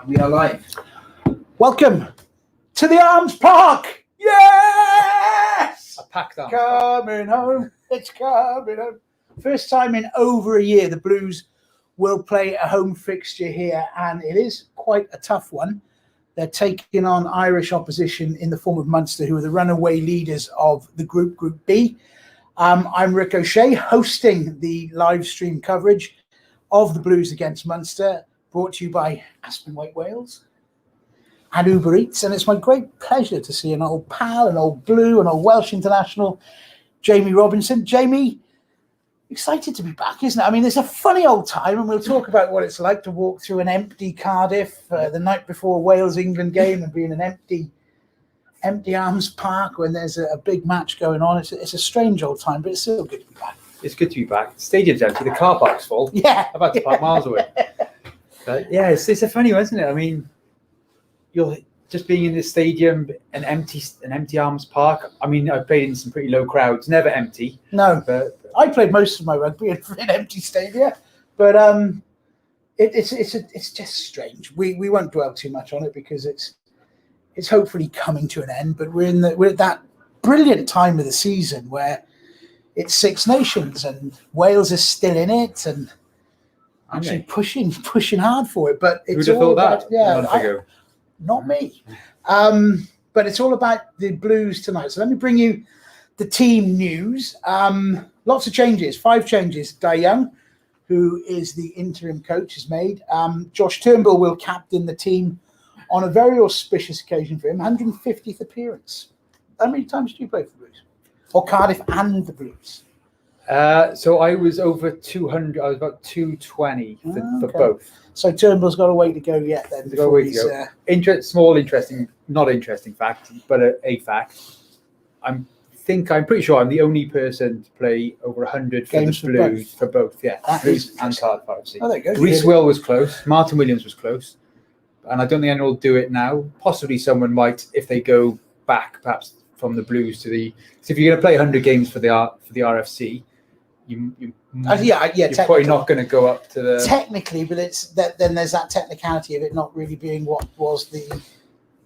We are live. Welcome to the Arms Park. Yes! A packed Arms Coming home. It's coming home. First time in over a year the Blues will play a home fixture here, and it is quite a tough one. They're taking on Irish opposition in the form of Munster, who are the runaway leaders of the Group B. I'm Rick O'Shea, hosting the live stream coverage of the Blues against Munster, brought to you by Aspen, Waite, Wales, and Uber Eats. And it's my great pleasure to see an old pal, an old Blue, an old Welsh international, Jamie Robinson. Jamie, excited to be back, isn't it? I mean, it's a funny old time, and we'll talk about what it's like to walk through an empty Cardiff the night before a Wales-England game and be in an empty Arms Park when there's a big match going on. It's a strange old time, but it's still good to be back. It's good to be back. The stadium's empty. The car park's full. Yeah. I've had to park miles away. But yeah, it's a funny one, isn't it? I mean, you're just being in this stadium, an empty Arms Park. I mean, I've played in some pretty low crowds, never empty. No, but I played most of my rugby in empty stadia, but it's just strange. We won't dwell too much on it because it's hopefully coming to an end. But we're at that brilliant time of the season where it's Six Nations and Wales is still in it and actually pushing hard for it. But it's all about not me. But it's all about the Blues tonight. So let me bring you the team news. Lots of changes, 5 changes. Di Young, who is the interim coach, has made. Josh Turnbull will captain the team on a very auspicious occasion for him, 150th appearance. How many times do you play for the Blues? Or Cardiff and the Blues? So I was over 200. I was about 220 for both. So Turnbull's got a way to go yet then. Small, not interesting fact, but a fact. I'm pretty sure I'm the only person to play over 100 for the Blues for both. Yeah, Blues and Cardiff FC. Oh, there you go. Reece Will was close. Martin Williams was close. And I don't think anyone will do it now. Possibly someone might if they go back, perhaps from the Blues to the. So if you're going to play 100 games for the RFC, you're probably not going to go up to the. Technically, but then there's that technicality of it not really being what was the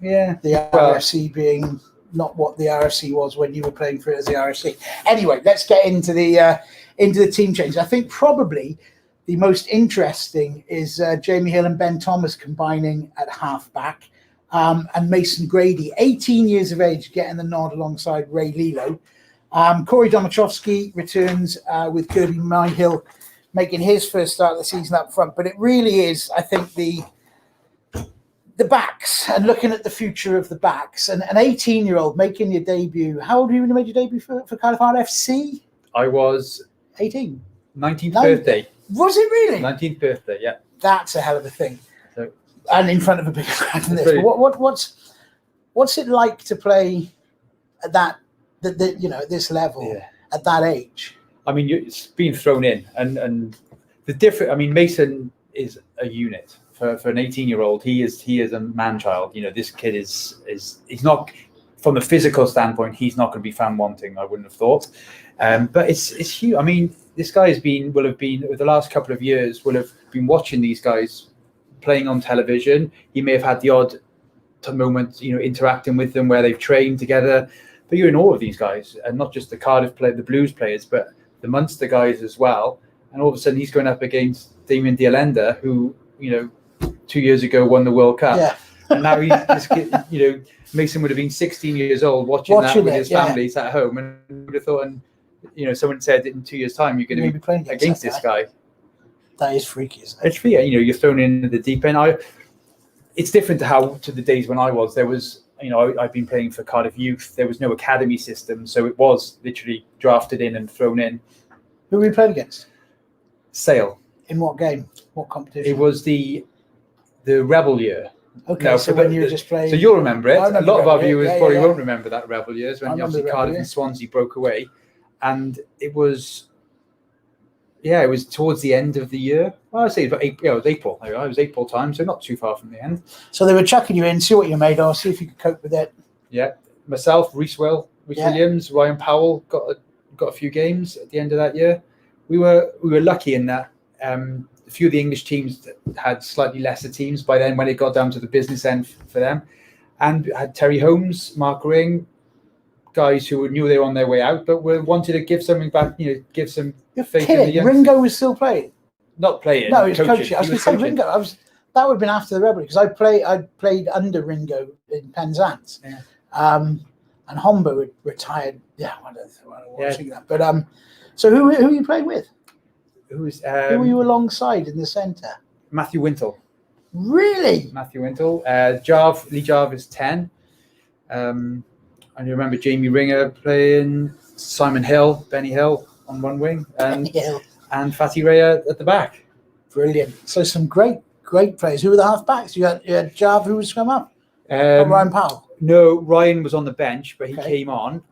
RFC being not what the RFC was when you were playing for it as the RFC. Anyway, let's get into the team change. I think probably the most interesting is Jamie Hill and Ben Thomas combining at halfback, and Mason Grady, 18 years of age, getting the nod alongside Ray Lilo. Corey Domachowski returns with Kirby Myhill making his first start of the season up front. But it really is, I think, the backs and looking at the future of the backs. And an 18-year-old making your debut. How old were you when you made your debut for Cardiff RFC? I was 18. 19th birthday. Was it really? 19th birthday, yeah. That's a hell of a thing. And in front of a bigger crowd than this. But what's it like to play at that at this level at that age? I mean, it's being thrown in, and the different. I mean, Mason is a unit for an 18-year-old. He is a man-child. this kid is he's not from a physical standpoint. He's not going to be fan wanting. I wouldn't have thought, but it's huge. I mean, this guy will have been over the last couple of years will have been watching these guys playing on television. He may have had the odd moment, interacting with them where they've trained together. But you're in awe of these guys, and not just the Cardiff the Blues players, but the Munster guys as well. And all of a sudden, he's going up against Damien de Allende, who 2 years ago won the World Cup. Yeah. And now he's Mason would have been 16 years old watching that with his families at home, and would have thought, and someone said in 2 years' time you're going to be playing against this guy. That is freaky, isn't it? It's freaky. You're thrown into the deep end. It's different to the days when I was. There was. I've been playing for Cardiff Youth. There was no academy system, so it was literally drafted in and thrown in. Who were you playing against? Sale. In what game? What competition? It was the Rebel year. Okay, no, so when you were just playing... So you'll remember it. A lot of our viewers probably won't remember that Rebel years when obviously Cardiff and Swansea broke away. And it was towards the end of the year. Well, I'd say it was April. It was April time, so not too far from the end. So they were chucking you in, see what you made of, see if you could cope with it. Yeah. Myself, Reece Williams, Ryan Powell got a few games at the end of that year. We were lucky in that few of the English teams that had slightly lesser teams by then when it got down to the business end for them. And had Terry Holmes, Mark Ring, guys who knew they were on their way out, but wanted to give something back, give some faith in the young. Ringo was still playing? Not playing. No, he was coaching. I was going to say Ringo. That would have been after the Rebel, because I played under Ringo in Penzance. Yeah. And Hombo had retired. Yeah, I don't watching that. But so who are you playing with? Who were you alongside in the centre? Matthew Wintle. Really? Matthew Wintle. Lee Jarvis 10. And you remember Jamie Ringer playing, Simon Hill, Benny Hill on one wing, and Fatty Raya at the back. Brilliant. So some great players. Who were the half backs? You had Jarv, who was come up? Ryan Powell? No, Ryan was on the bench, but he came on. I'm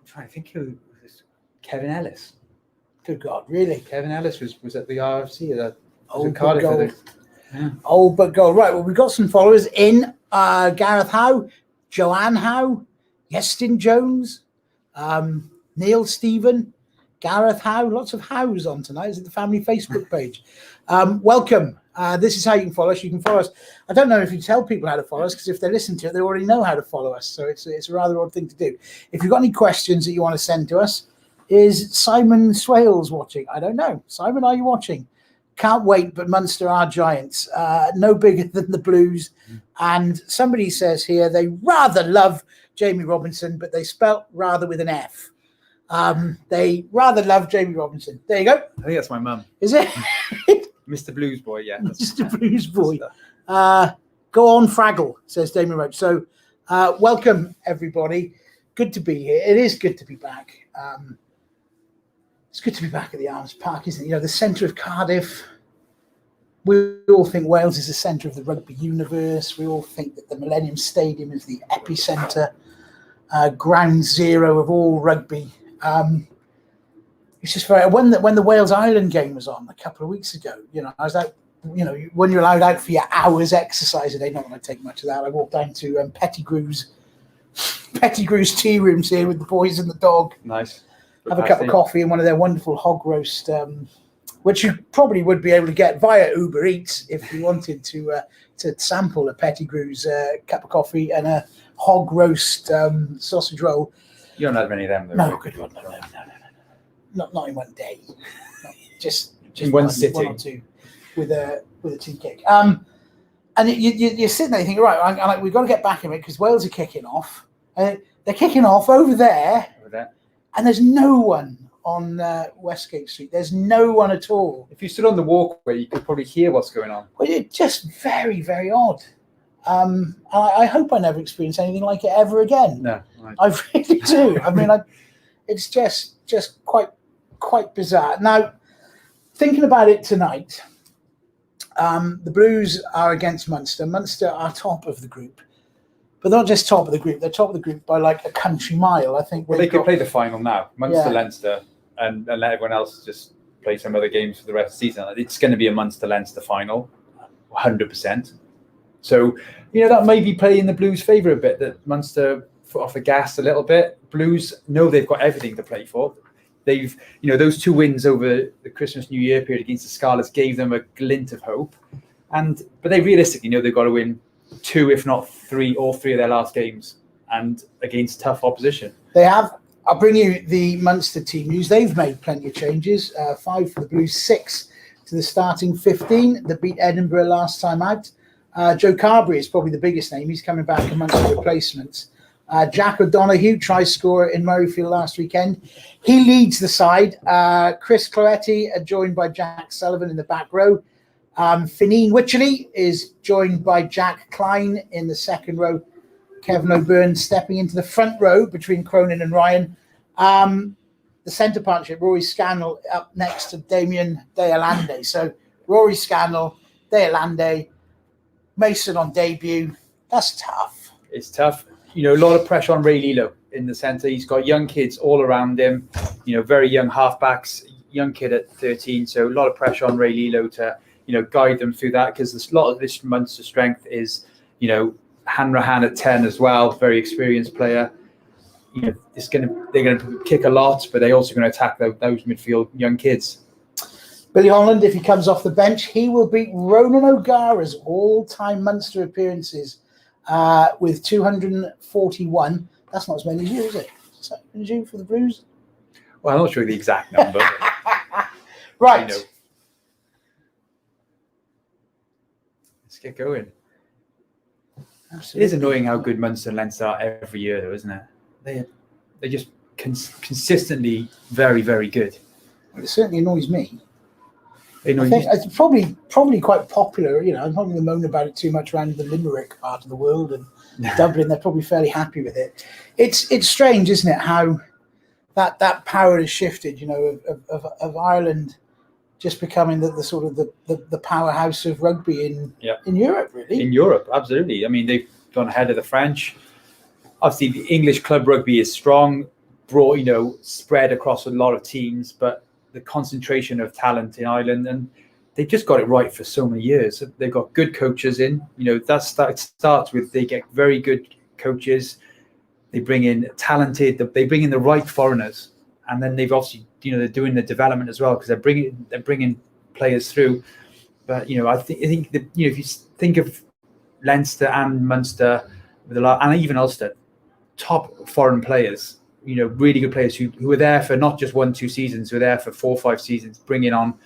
trying to think who was Kevin Ellis. Good God, really? Kevin Ellis was at the RFC at Cardiff. Gold. Old but gold. Right, well, we've got some followers in. Gareth Howe, Joanne Howe, Yestin Jones, Neil Stephen, Gareth Howe. Lots of Hows on tonight. Is it the family Facebook page? Welcome. This is how you can follow us. You can follow us. I don't know if you tell people how to follow us, because if they listen to it, they already know how to follow us. So it's a rather odd thing to do. If you've got any questions that you want to send to us, is Simon Swales watching? I don't know. Simon, are you watching? Can't wait, but Munster are giants. No bigger than the Blues. And somebody says here they rather love Jamie Robinson, but they spelt rather with an F. They rather love Jamie Robinson. There you go. I think that's my mum. Is it? Mr. Blues Boy, yeah. Mr. Blues Boy. Go on, Fraggle, says Damien Roach. So welcome, everybody. Good to be here. It is good to be back. It's good to be back at the Arms Park, isn't it? The centre of Cardiff. We all think Wales is the centre of the rugby universe. We all think that the Millennium Stadium is the epicentre, ground zero of all rugby. It's just very, when the Wales Ireland game was on a couple of weeks ago, I was out, when you're allowed out for your hours exercise a day, not going to take much of that. I walked down to Pettigrew's tea rooms here with the boys and the dog. Nice. Have a cup of coffee and one of their wonderful hog roast, which you probably would be able to get via Uber Eats if you wanted to sample a Pettigrew's cup of coffee and a hog roast sausage roll. You don't have any of them, though. No, good God, no. Not in one day. Just in one sitting. One or two with a tea cake. And you're sitting there, you think, right, we've got to get back in it because Wales are kicking off. They're kicking off over there. And there's no one on Westgate Street. There's no one at all. If you stood on the walkway, you could probably hear what's going on. Well, it's just very, very odd. I hope I never experience anything like it ever again. No, right. I really do. I mean, it's just quite bizarre. Now, thinking about it tonight, the Blues are against Munster. Munster are top of the group. But they're not just top of the group. They're top of the group by like a country mile, I think. Well, they could play the final now. Munster, Leinster, and let everyone else just play some other games for the rest of the season. It's going to be a Munster-Leinster final, 100%. So, that may be playing the Blues' favour a bit, that Munster foot off the gas a little bit. Blues know they've got everything to play for. They've, those 2 wins over the Christmas New Year period against the Scarlets gave them a glint of hope. But they realistically know they've got to win 2, if not 3, all 3 of their last games, and against tough opposition. They have. I'll bring you the Munster team news. They've made plenty of changes. 5 for the Blues, 6 to the starting 15 that beat Edinburgh last time out. Joe Carberry is probably the biggest name. He's coming back amongst the replacements. Jack O'Donoghue, try-scorer in Murrayfield last weekend. He leads the side. Chris Cloetti, joined by Jack Sullivan in the back row. Fineen Wycherley is joined by Jack Klein in the second row. Kevin O'Byrne stepping into the front row between Cronin and Ryan. The centre partnership, Rory Scannell up next to Damien De Allende. So Rory Scannell, De Allende, Mason on debut. That's tough. It's tough. A lot of pressure on Ray Lilo in the centre. He's got young kids all around him, very young halfbacks, young kid at 13. So a lot of pressure on Ray Lilo to guide them through that, because a lot of this Munster strength is, Hanrahan at 10 as well, very experienced player. They're going to kick a lot, but they're also going to attack those midfield young kids. Billy Holland, if he comes off the bench, he will beat Ronan O'Gara's all-time Munster appearances with 241. That's not as many as you, is it? Is that as many as you for the Blues? Well, I'm not sure the exact number. Right. You know, let's get going. Absolutely. It is annoying how good Munster and Leinster are every year, though, isn't it? They're just consistently very, very good. Well, it certainly annoys me. I think it's probably quite popular. You know, I'm not going to moan about it too much around the Limerick part of the world and Dublin. They're probably fairly happy with it. It's strange, isn't it, how that power has shifted. You know, of Ireland just becoming the sort of the powerhouse of rugby in Europe, really. In Europe, absolutely. I mean, they've gone ahead of the French. Obviously, the English club rugby is strong, broad, spread across a lot of teams, but the concentration of talent in Ireland, and they've just got it right for so many years. They've got good coaches in. It starts with they get very good coaches. They bring in they bring in the right foreigners, and then they've obviously they're doing the development as well because they're bringing players through. But I think that if you think of Leinster and Munster with and even Ulster, top foreign players. Really good players who were there for not just 1-2 seasons, who were there for 4 or 5 seasons, bringing up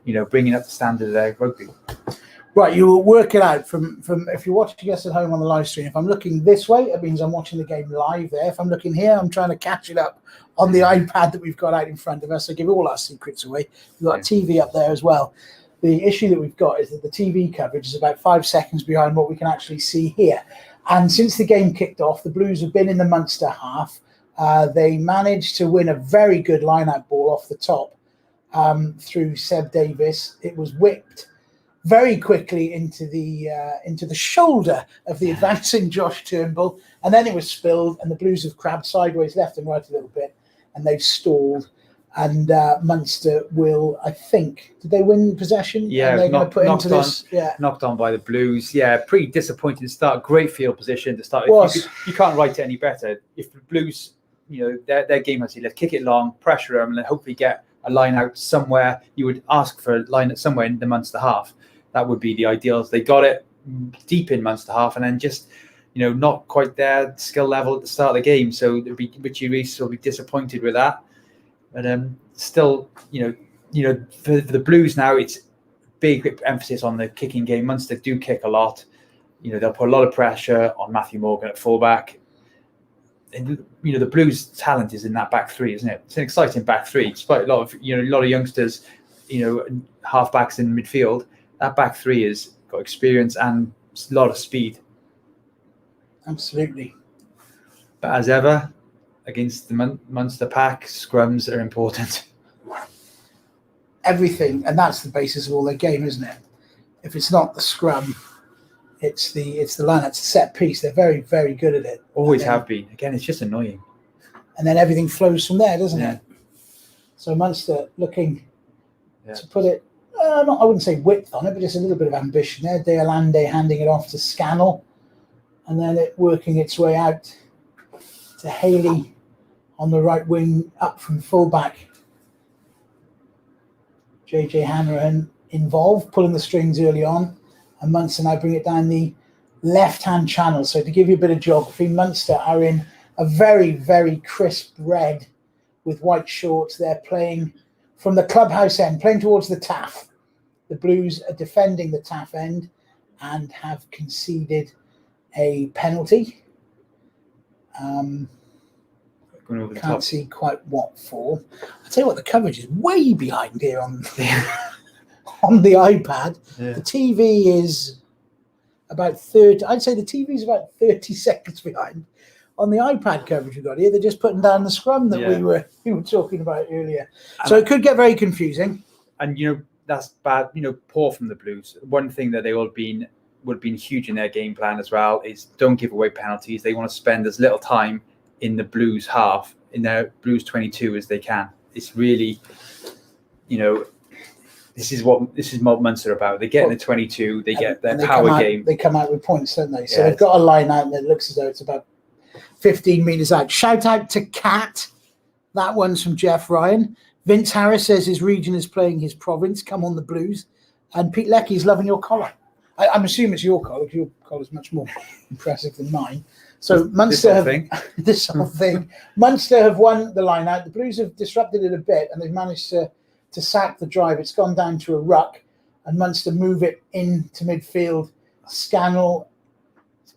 the standard of their rugby. Right, you will work it out from if you're watching us at home on the live stream. If I'm looking this way, it means I'm watching the game live there. If I'm looking here, I'm trying to catch it up on the iPad that we've got out in front of us. I give all our secrets away. We've got TV up there as well. The issue that we've got is that the TV coverage is about 5 seconds behind what we can actually see here. And since the game kicked off, the Blues have been in the Munster half. They managed to win a very good line-out ball off the top through Seb Davis. It was whipped very quickly into the shoulder of the advancing Josh Turnbull, and then it was spilled, and the Blues have crabbed sideways left and right a little bit, and they've stalled. And Munster will, I think, did they win possession? Yeah, and they're going to put into this. Yeah, knocked on by the Blues. Yeah, pretty disappointing start. Great field position to start. You can't write it any better. If the Blues, their game has to let's kick it long, pressure them, and then hopefully get a line out somewhere. You would ask for a line out somewhere in the Munster half. That would be the ideal. They got it deep in Munster half, and then just not quite their skill level at the start of the game. So Richie Rees will be disappointed with that. But still, for the Blues now, it's big emphasis on the kicking game. Munster do kick a lot. They'll put a lot of pressure on Matthew Morgan at fullback. And the Blues' talent is in that back three, isn't it? It's an exciting back three, despite a lot of youngsters, halfbacks in midfield. That back three has got experience and a lot of speed. Absolutely. But as ever, against the Munster pack, scrums are important. Everything, and that's the basis of all their game, isn't it? If it's not the scrum, it's the line. It's a set piece. They're very, very good at it. Always have been. Again, it's just annoying. And then everything flows from there, doesn't it? So Munster looking to put it, I wouldn't say width on it, but just a little bit of ambition there. De Allende handing it off to Scannell, and then it working its way out to Haley on the right wing, up from fullback. JJ Hanrahan involved, pulling the strings early on, and Munster now bring it down the left-hand channel. So to give you a bit of geography, Munster are in a very, very crisp red with white shorts. They're playing from the clubhouse end, playing towards the Taff. The Blues are defending the Taff end and have conceded a penalty. Going over the Can't top. see quite what for. I'll tell you what, the coverage is way behind here on the iPad. Yeah. The TV is about 30. I'd say the TV is about 30 seconds behind. On the iPad coverage we've got here, they're just putting down the scrum that we were talking about earlier. So it could get very confusing. And that's bad. Poor from the Blues. One thing that they would have been huge in their game plan as well is don't give away penalties. They want to spend as little time in the Blues half, in their Blues 22 as they can. It's really, this is what Munster are about. They get in the 22, they get their power game. They come out with points, don't they? So they've got a line out that looks as though it's about 15 metres out. Shout out to Kat. That one's from Jeff Ryan. Vince Harris says his region is playing his province. Come on, the Blues. And Pete Lecky's loving your collar. I'm assuming it's your collar, because your collar's much more impressive than mine. So Munster this whole thing. Munster have won the line out. The Blues have disrupted it a bit, and they've managed to sack the drive. It's gone down to a ruck, and Munster move it into midfield. Scannell.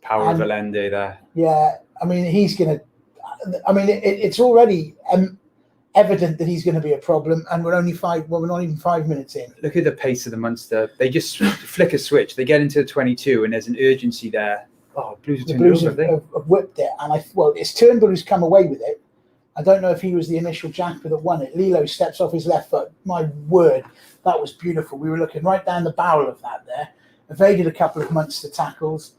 Power of Allende there. Yeah, I mean, he's going to... I mean, it's already evident that he's going to be a problem, and we're only we're not even 5 minutes in. Look at the pace of the Munster. They just flick a switch. They get into the 22, and there's an urgency there. Oh, the Blues have whipped it, and it's Turnbull who's come away with it. I don't know if he was the initial jacker that won it. Lilo steps off his left foot. My word, that was beautiful. We were looking right down the barrel of that there. Evaded a couple of Munster tackles,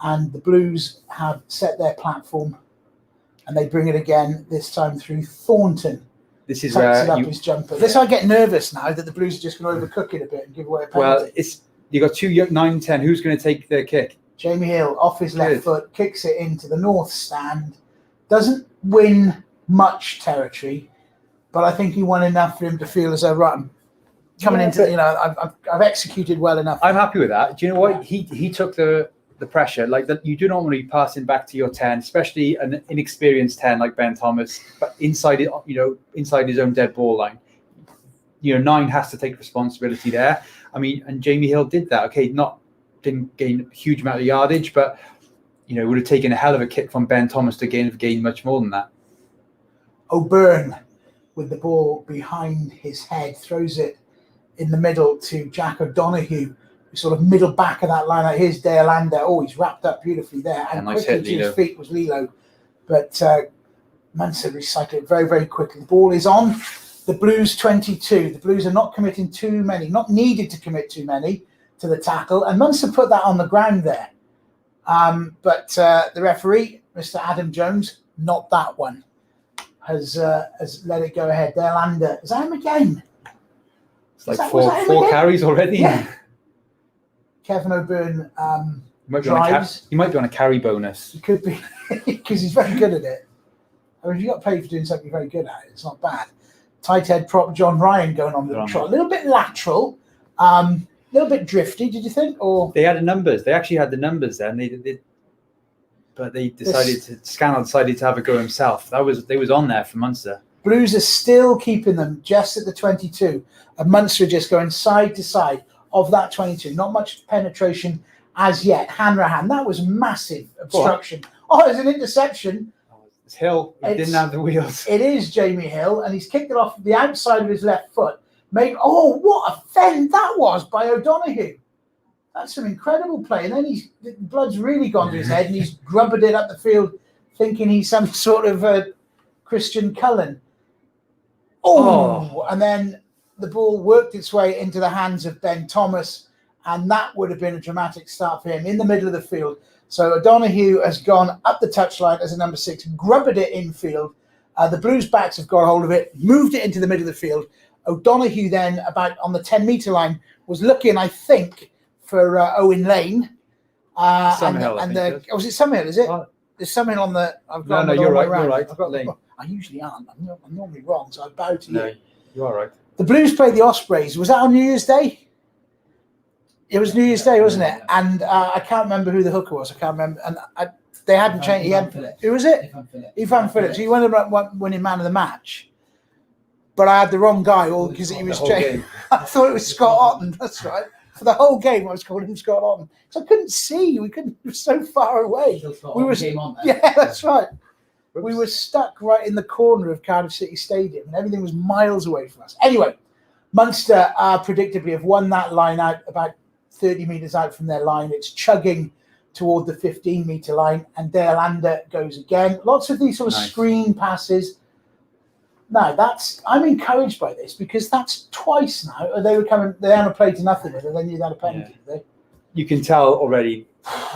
and the Blues have set their platform, and they bring it again, this time through Thornton. This is his jumper. This I get nervous now that the Blues are just going to overcook it a bit and give away a penalty. Well, you got 2 young 9 and 10. Who's going to take the kick? Jamie Hill off his left foot, kicks it into the north stand. Doesn't win much territory, but I think he won enough for him to feel as though, right, I'm coming into, I've executed well enough. I'm happy with that. Do you know what? He took the pressure. Like that, you do not want to be passing back to your 10, especially an inexperienced 10 like Ben Thomas, but inside his own dead ball line. 9 has to take responsibility there. I mean, and Jamie Hill did that. Okay, didn't gain a huge amount of yardage, but it would have taken a hell of a kick from Ben Thomas to gain much more than that. O'Byrne, with the ball behind his head, throws it in the middle to Jack O'Donoghue, sort of middle back of that line. Here's Dale Lander. Oh, he's wrapped up beautifully there. And nice quickly hit, to his feet was Lilo. But Munster recycled it very, very quickly. The ball is on the Blues 22. The Blues are not committing too many, not needed to commit too many to the tackle. And Munster put that on the ground there. But the referee, Mr. Adam Jones, not that one, has let it go ahead. Dale Lander. Is that him again? It's like four carries already. Yeah. Kevin O'Byrne drives. He might be on a carry bonus. He could be, because he's very good at it. I mean, if you got paid for doing something very good at it, it's not bad. Tight head prop John Ryan going on the trot. A little bit lateral, a little bit drifty, did you think? Or they had the numbers. They actually had the numbers then. But Scannell decided to have a go himself. They was on there for Munster. Blues are still keeping them just at the 22. And Munster just going side to side of that 22. Not much penetration as yet. Hanrahan, that was massive obstruction. Oh, there's an interception. It's Hill. He didn't have the wheels. It is Jamie Hill, and he's kicked it off the outside of his left foot. What a fend that was by O'Donoghue. That's some incredible play. And then the blood's really gone to his head, and he's grubbered it up the field, thinking he's some sort of Christian Cullen. And then the ball worked its way into the hands of Ben Thomas, and that would have been a dramatic start for him in the middle of the field. So O'Donoghue has gone up the touchline as a number 6, grubbered it infield. The Blues backs have got hold of it, moved it into the middle of the field. O'Donoghue then, about on the 10-metre line, was looking, I think, for Owen Lane. Summerhill, was it Summerhill, is it? There's Summerhill on the... No, you're right. You're right. I've got Lane. I usually aren't. I'm normally wrong, so I bow to you. No, you are right. The Blues played the Ospreys. Was that on New Year's Day? It was New Year's Day, wasn't it? And I can't remember who the hooker was. I can't remember. And they hadn't changed. Who was it? Ivan Phillips. He won the winning man of the match. But I had the wrong guy, all because he was changed. I thought it was Scott Otten. That's right. For the whole game, I was calling him Scott Otten. So I couldn't see. We were so far away. Yeah, that's right. We were stuck right in the corner of Cardiff City Stadium, and everything was miles away from us. Anyway, Munster predictably have won that line out about 30 metres out from their line. It's chugging toward the 15-metre line, and Dale Lander goes again. Lots of these sort of screen passes. Now, I'm encouraged by this, because that's twice now. They haven't played to nothing with it. They knew that a penalty. Yeah. You can tell already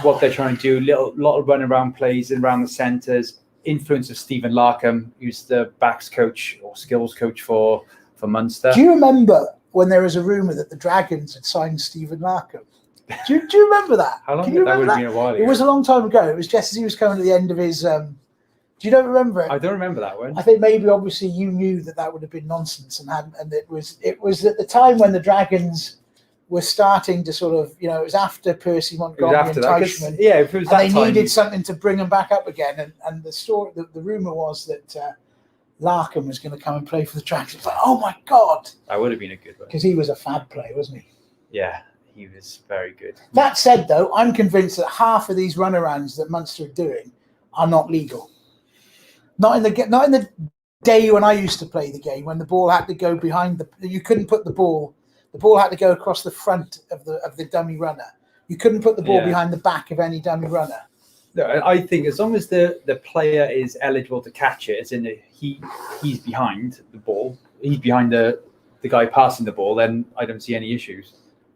what they're trying to do. Lot of run around plays and around the centres. Influence of Stephen Larkham, who's the backs coach or skills coach for Munster. Do you remember when there was a rumour that the Dragons had signed Stephen Larkham? Do you remember that? How long ago? That would have been a while ago. It was a long time ago. It was just as he was coming to the end of his Do you don't remember it? I don't remember that one. I think maybe obviously you knew that would have been nonsense, and it was at the time when the Dragons were starting to sort of, it was after Percy Montgomery and Teichmann. Yeah, if it was that and they time, needed something to bring them back up again. And the story, the rumor was that Larkham was going to come and play for the Dragons. It's like, oh my God, that would have been a good one because he was a fab player, wasn't he? Yeah, he was very good. That said, though, I'm convinced that half of these runarounds that Munster are doing are not legal. Not in the day when I used to play the game, when the ball had to go behind you couldn't put the ball had to go across the front of the dummy runner. You couldn't put the ball behind the back of any dummy runner. No, I think as long as the player is eligible to catch it, as in he's behind the ball, he's behind the guy passing the ball, then I don't see any issues.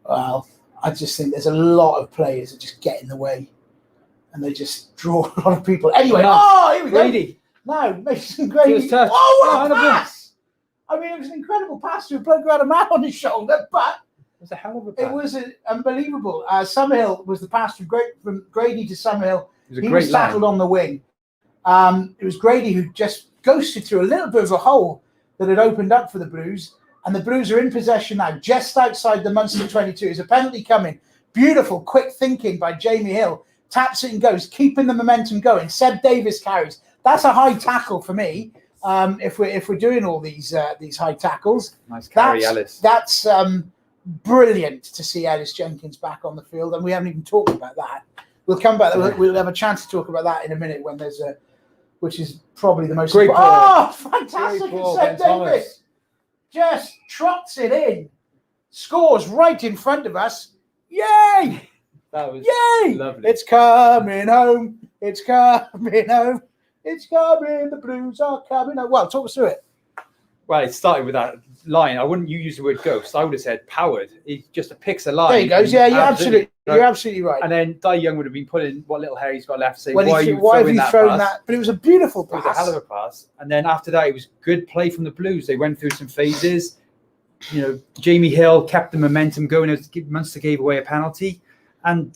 Well, I just think there's a lot of players that just get in the way, and they just draw a lot of people. Anyway, here we Grady. go. No, Mason Grady. Oh, what a pass! I mean, it was an incredible pass to a bloke who had a man on his shoulder, but it was a hell of a pass. It was unbelievable. Summerhill was the pass from Grady to Summerhill. He was tackled on the wing. It was Grady who just ghosted through a little bit of a hole that had opened up for the Blues, and the Blues are in possession now, just outside the Munster 22. There's a penalty coming. Beautiful, quick thinking by Jamie Hill. Taps it and goes, keeping the momentum going. Seb Davis carries. That's a high tackle for me. If we're doing all these high tackles, nice carry, Ellis. That's brilliant to see Ellis Jenkins back on the field, and we haven't even talked about that. We'll come back. We'll have a chance to talk about that in a minute when there's which is probably the most great ball. Oh, fantastic! Seb Davis just trots it in, scores right in front of us. Yay! That was lovely. It's coming home. It's coming home. It's coming. The Blues are coming home. Well, talk us through it. Well, it started with that line. I wouldn't use the word ghost. I would have said powered. He just picks a line. There he goes. Yeah, you're absolutely right. And then Dai Young would have been putting what little hair he's got left to say, why have you thrown that? But it was a beautiful pass. It was a hell of a pass. And then after that, it was good play from the Blues. They went through some phases. Jamie Hill kept the momentum going. Munster gave away a penalty. And,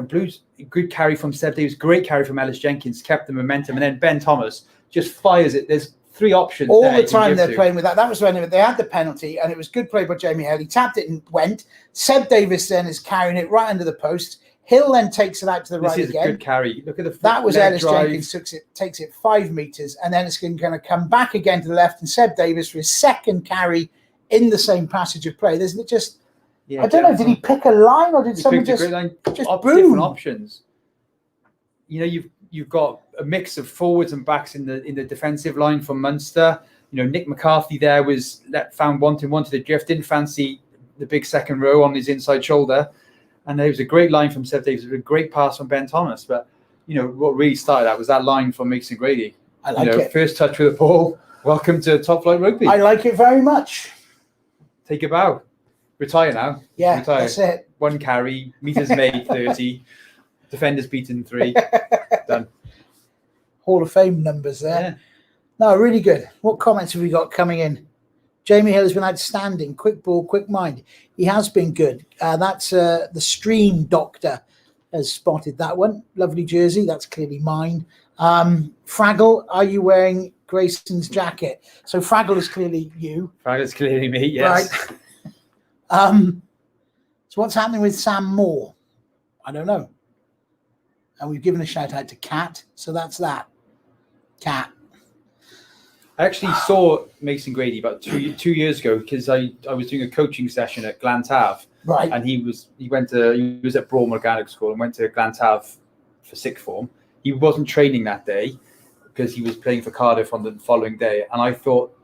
Blues, good carry from Seb Davis, great carry from Ellis Jenkins, kept the momentum. And then Ben Thomas just fires it. There's three options. All the time they're playing with that. That was when they had the penalty, and it was good play by Jamie Hill. He tapped it and went. Seb Davis then is carrying it right under the post. Hill then takes it out to the right again. This is a good carry. Look at the that was Ellis Jenkins takes it 5 meters, and then it's going to come back again to the left, and Seb Davis for his second carry in the same passage of play. There's just I don't know. Did he pick a line, or did someone just boom? Different options. You've got a mix of forwards and backs in the defensive line from Munster. Nick McCarthy there wanted to drift, didn't fancy the big second row on his inside shoulder, and there was a great line from Seb Davis, a great pass from Ben Thomas. But what really started that was that line from Mason Grady. I like it. First touch with the ball. Welcome to top flight rugby. I like it very much. Take a bow. Retire now. Yeah, retire. That's it. 1 carry, meters made 30, defenders beaten 3. Done. Hall of Fame numbers there. Yeah. No, really good. What comments have we got coming in? Jamie Hill has been outstanding. Quick ball, quick mind. He has been good. That's the Stream Doctor has spotted that one. Lovely jersey. That's clearly mine. Fraggle, are you wearing Grayson's jacket? So Fraggle is clearly you. Fraggle's clearly me, yes. Right. So what's happening with Sam Moore? I don't know. And we've given a shout out to Cat, so that's that. Cat. I actually saw Mason Grady about 2 years ago because I was doing a coaching session at Glantave. Right. And he was at Brougham Organic School and went to Glantave for sixth form. He wasn't training that day because he was playing for Cardiff on the following day. And I thought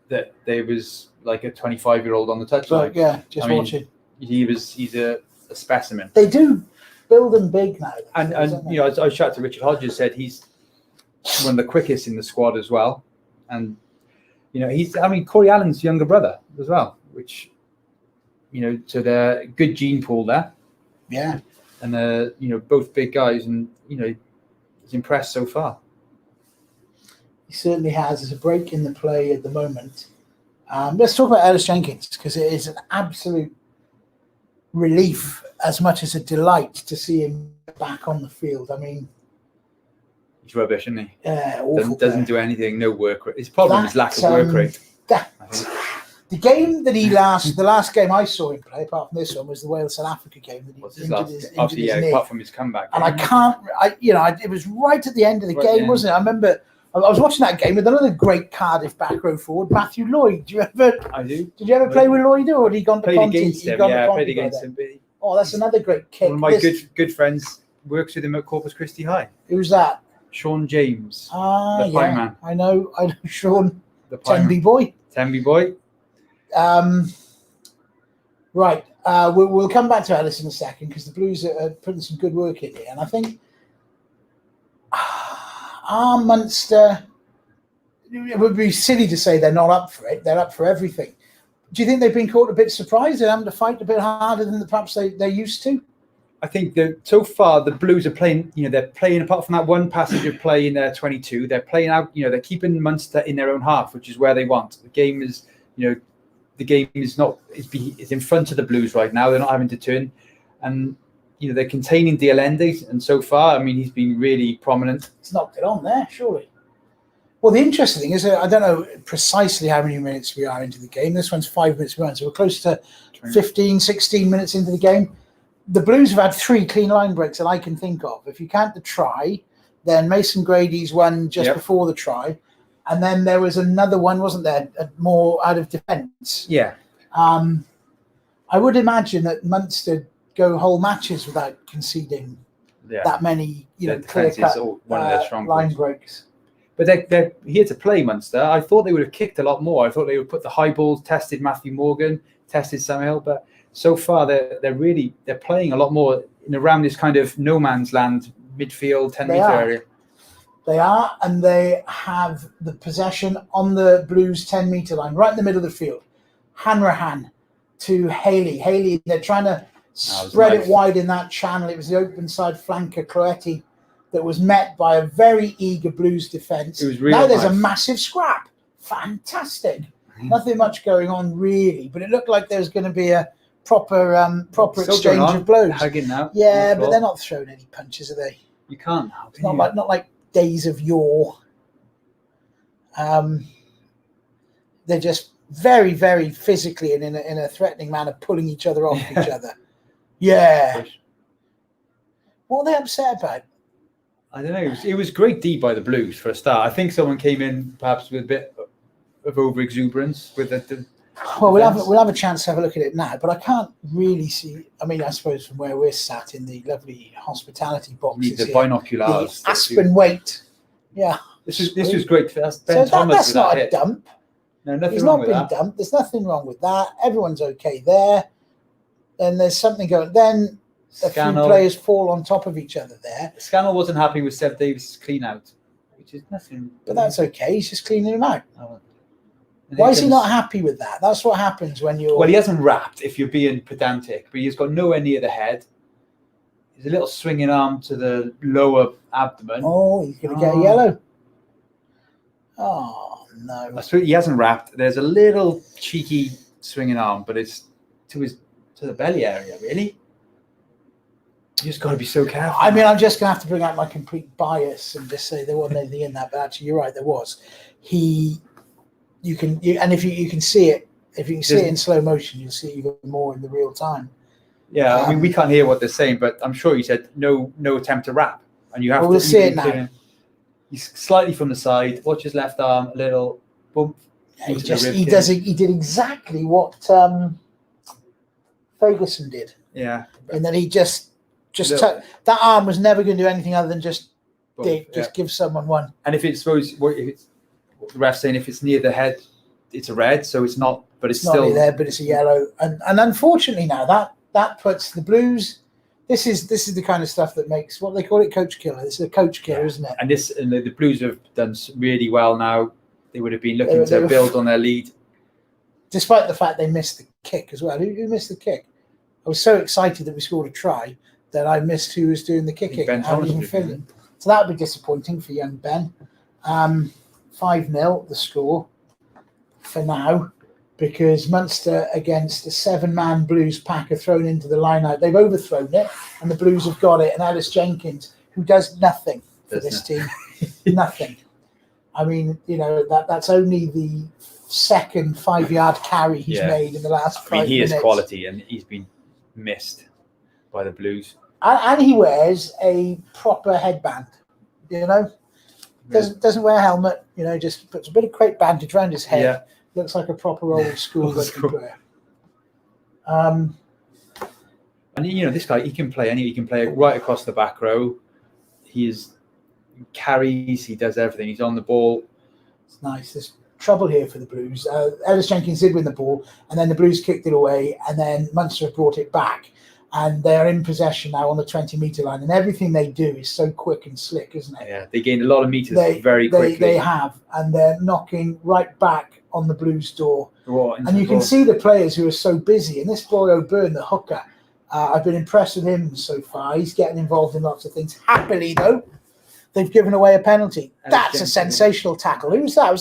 that there was like a 25-year-old on the touchline. Yeah, watching. He's a specimen. They do build them big now. And I chatted to Richard Hodges, said he's one of the quickest in the squad as well. And Corey Allen's younger brother as well, which so they're good gene pool there. Yeah. And both big guys, and he's impressed so far. He certainly has. There's a break in the play at the moment. Let's talk about Ellis Jenkins, because it is an absolute relief as much as a delight to see him back on the field. I mean, He's rubbish, isn't he? Yeah, awful. Doesn't do anything. No work rate. His problem is lack of work rate. The game that the last game I saw him play, apart from this one, was the Wales-South Africa game that he injured his knee. Apart from his comeback. And it was right at the end of the game, wasn't it? I remember I was watching that game with another great Cardiff back row forward, Matthew Lloyd. I do. Did you ever play with Lloyd, or had he gone to Ponty? I played against him. Oh, that's another great kick. One of my good friends works with him at Corpus Christi High. Who's that? Sean James. The Pine Man. I know Sean. The Tenby boy. Right. We'll come back to Ellis in a second, because the Blues are putting some good work in here. And I think our Munster, it would be silly to say they're not up for it. They're up for everything. Do you think they've been caught a bit surprised? They're having to fight a bit harder than perhaps they're used to? I think that so far the Blues are playing, they're playing, apart from that one passage of play in their 22, they're playing out, they're keeping Munster in their own half, which is where they want. The game is, it's in front of the Blues right now. They're not having to turn. And, they're containing De Allende. And so far, he's been really prominent. It's knocked it on there, surely. Well, the interesting thing is, I don't know precisely how many minutes we are into the game. This one's 5 minutes behind, so we're close to 15, 16 minutes into the game. The Blues have had 3 clean line breaks that I can think of. If you count the try, then Mason Grady's one just before the try. And then there was another one, wasn't there, more out of defence? Yeah. I would imagine that Munster go whole matches without conceding that many, clear-cut one of their strong line breaks. But they're here to play, Munster. I thought they would have kicked a lot more. I thought they would put the high balls, tested Matthew Morgan, tested Sam Hill. But so far, they're playing a lot more around this kind of no man's land midfield 10-metre area. They are, and they have the possession on the Blues 10-metre line, right in the middle of the field. Hanrahan to Haley. Haley, they're trying to spread it wide in that channel. It was the open side flanker, Cloetti, that was met by a very eager Blues defence. Now there's a massive scrap. Fantastic. Nothing much going on, really, but it looked like there was going to be a proper exchange of blows. Hugging now. Yeah, but they're not throwing any punches, are they? You can't. It's not like days of yore. They're just very, very physically and in a threatening manner pulling each other off each other. Yeah. What are they upset about? I don't know. It was great D by the Blues for a start. I think someone came in perhaps with a bit of over exuberance with the Well, we'll have a chance to have a look at it now, but I can't really see. I suppose from where we're sat in the lovely hospitality boxes, the binoculars, the Aspen Waite. Yeah, this was great. Ben so Thomas that's not a dump. No, nothing He's wrong not with been that. dumped. There's nothing wrong with that. Everyone's okay there. Then there's something going. Then a few players fall on top of each other there. Scannell wasn't happy with Seb Davis' clean out, which is nothing. But that's okay. He's just cleaning him out. Why is he not happy with that? That's what happens when you're... Well, he hasn't wrapped, if you're being pedantic, but he's got nowhere near the head. He's a little swinging arm to the lower abdomen. Oh, he's going to get a yellow. Oh, no. He hasn't wrapped. There's a little cheeky swinging arm, but it's to the belly area, really. You just got to be so careful. I'm just going to have to bring out my complete bias and just say there wasn't anything in that, but actually, you're right, there was. You can see it. If you can see it in slow motion, you'll see it even more in the real time. Yeah, we can't hear what they're saying, but I'm sure you said no attempt to wrap, and you have to. We'll see it now. He's slightly from the side. Watch his left arm, a little bump. He did exactly what Ferguson did. Yeah, and then he just that arm was never going to do anything other than just give someone one. And if it's what the ref's saying, if it's near the head, it's a red, so it's not. But it's still not there, but it's a yellow. And unfortunately now that puts the Blues. This is the kind of stuff that makes what they call it coach killer. This is a coach killer, isn't it? And the Blues have done really well now. They would have been looking to build on their lead, despite the fact they missed the kick as well. Who missed the kick? I was so excited that we scored a try that I missed who was doing the kicking. Ben Thomas. So that would be disappointing for young Ben. 5-0 the score for now, because Munster against a 7-man Blues pack are thrown into the line-out. They've overthrown it, and the Blues have got it. And Ellis Jenkins, who does nothing for this team, Nothing. I mean, that's only the second 5-yard carry he's made in the last 5 minutes. He is quality, and he's been missed by the Blues. And he wears a proper headband, Doesn't wear a helmet, just puts a bit of crepe bandage around his head. Yeah. Looks like a proper old school rugby player. And this guy, he can play right across the back row. He carries, he does everything. He's on the ball. It's nice. There's trouble here for the Blues. Ellis Jenkins did win the ball, and then the Blues kicked it away, and then Munster brought it back. And they're in possession now on the 20-metre line. And everything they do is so quick and slick, isn't it? Yeah, they gained a lot of metres very quickly. They have. And they're knocking right back on the Blues' door. And you can see the players who are so busy. And this boy O'Byrne, the hooker, I've been impressed with him so far. He's getting involved in lots of things. Happily, though, they've given away a penalty. That's a sensational tackle. Who was that?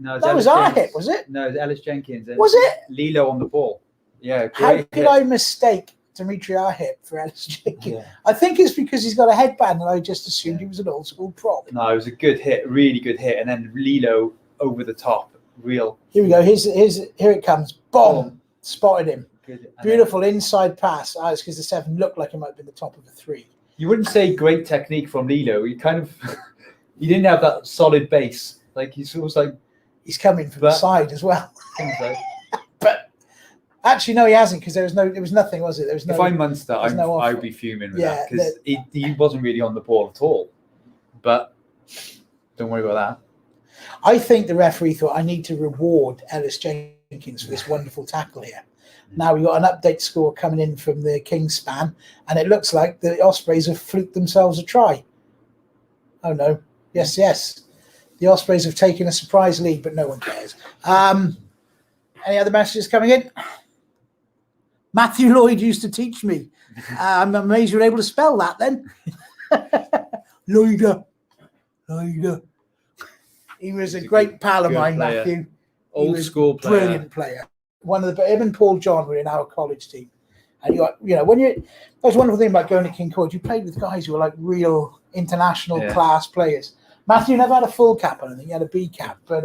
That was our hit, was it? No, it was Ellis Jenkins. Was it? Lilo on the ball. Yeah. How could I mistake Dimitri Ahip for Ellis Jenkins? Yeah. I think it's because he's got a headband, and I just assumed he was an old school prop. No, it was a good hit, really good hit, and then Lilo over the top, real. Here we go. Here it comes. Boom! Spotted him. Good. Beautiful inside pass. It's because the 7 looked like it might have been the top of a 3. You wouldn't say great technique from Lilo. He he didn't have that solid base. Like he's coming from the side as well. But actually, no, he hasn't, because there was nothing, was it? There was no. If I'm Munster, I would be fuming with that, because he wasn't really on the ball at all. But don't worry about that. I think the referee thought, I need to reward Ellis Jenkins for this wonderful tackle here. Now we've got an update score coming in from the Kingspan, and it looks like the Ospreys have fluked themselves a try. Oh no! Yes. The Ospreys have taken a surprise lead, but no one cares. Any other messages coming in? Matthew Lloyd used to teach me. I'm amazed you're able to spell that then. Lloyd. He was a great pal of mine, player. Matthew. Old school player. Brilliant player. Him and Paul John were in our college team. And that was one wonderful thing about going to King College. You played with guys who were like real international class players. Matthew never had a full cap, I don't think. He had a B cap. But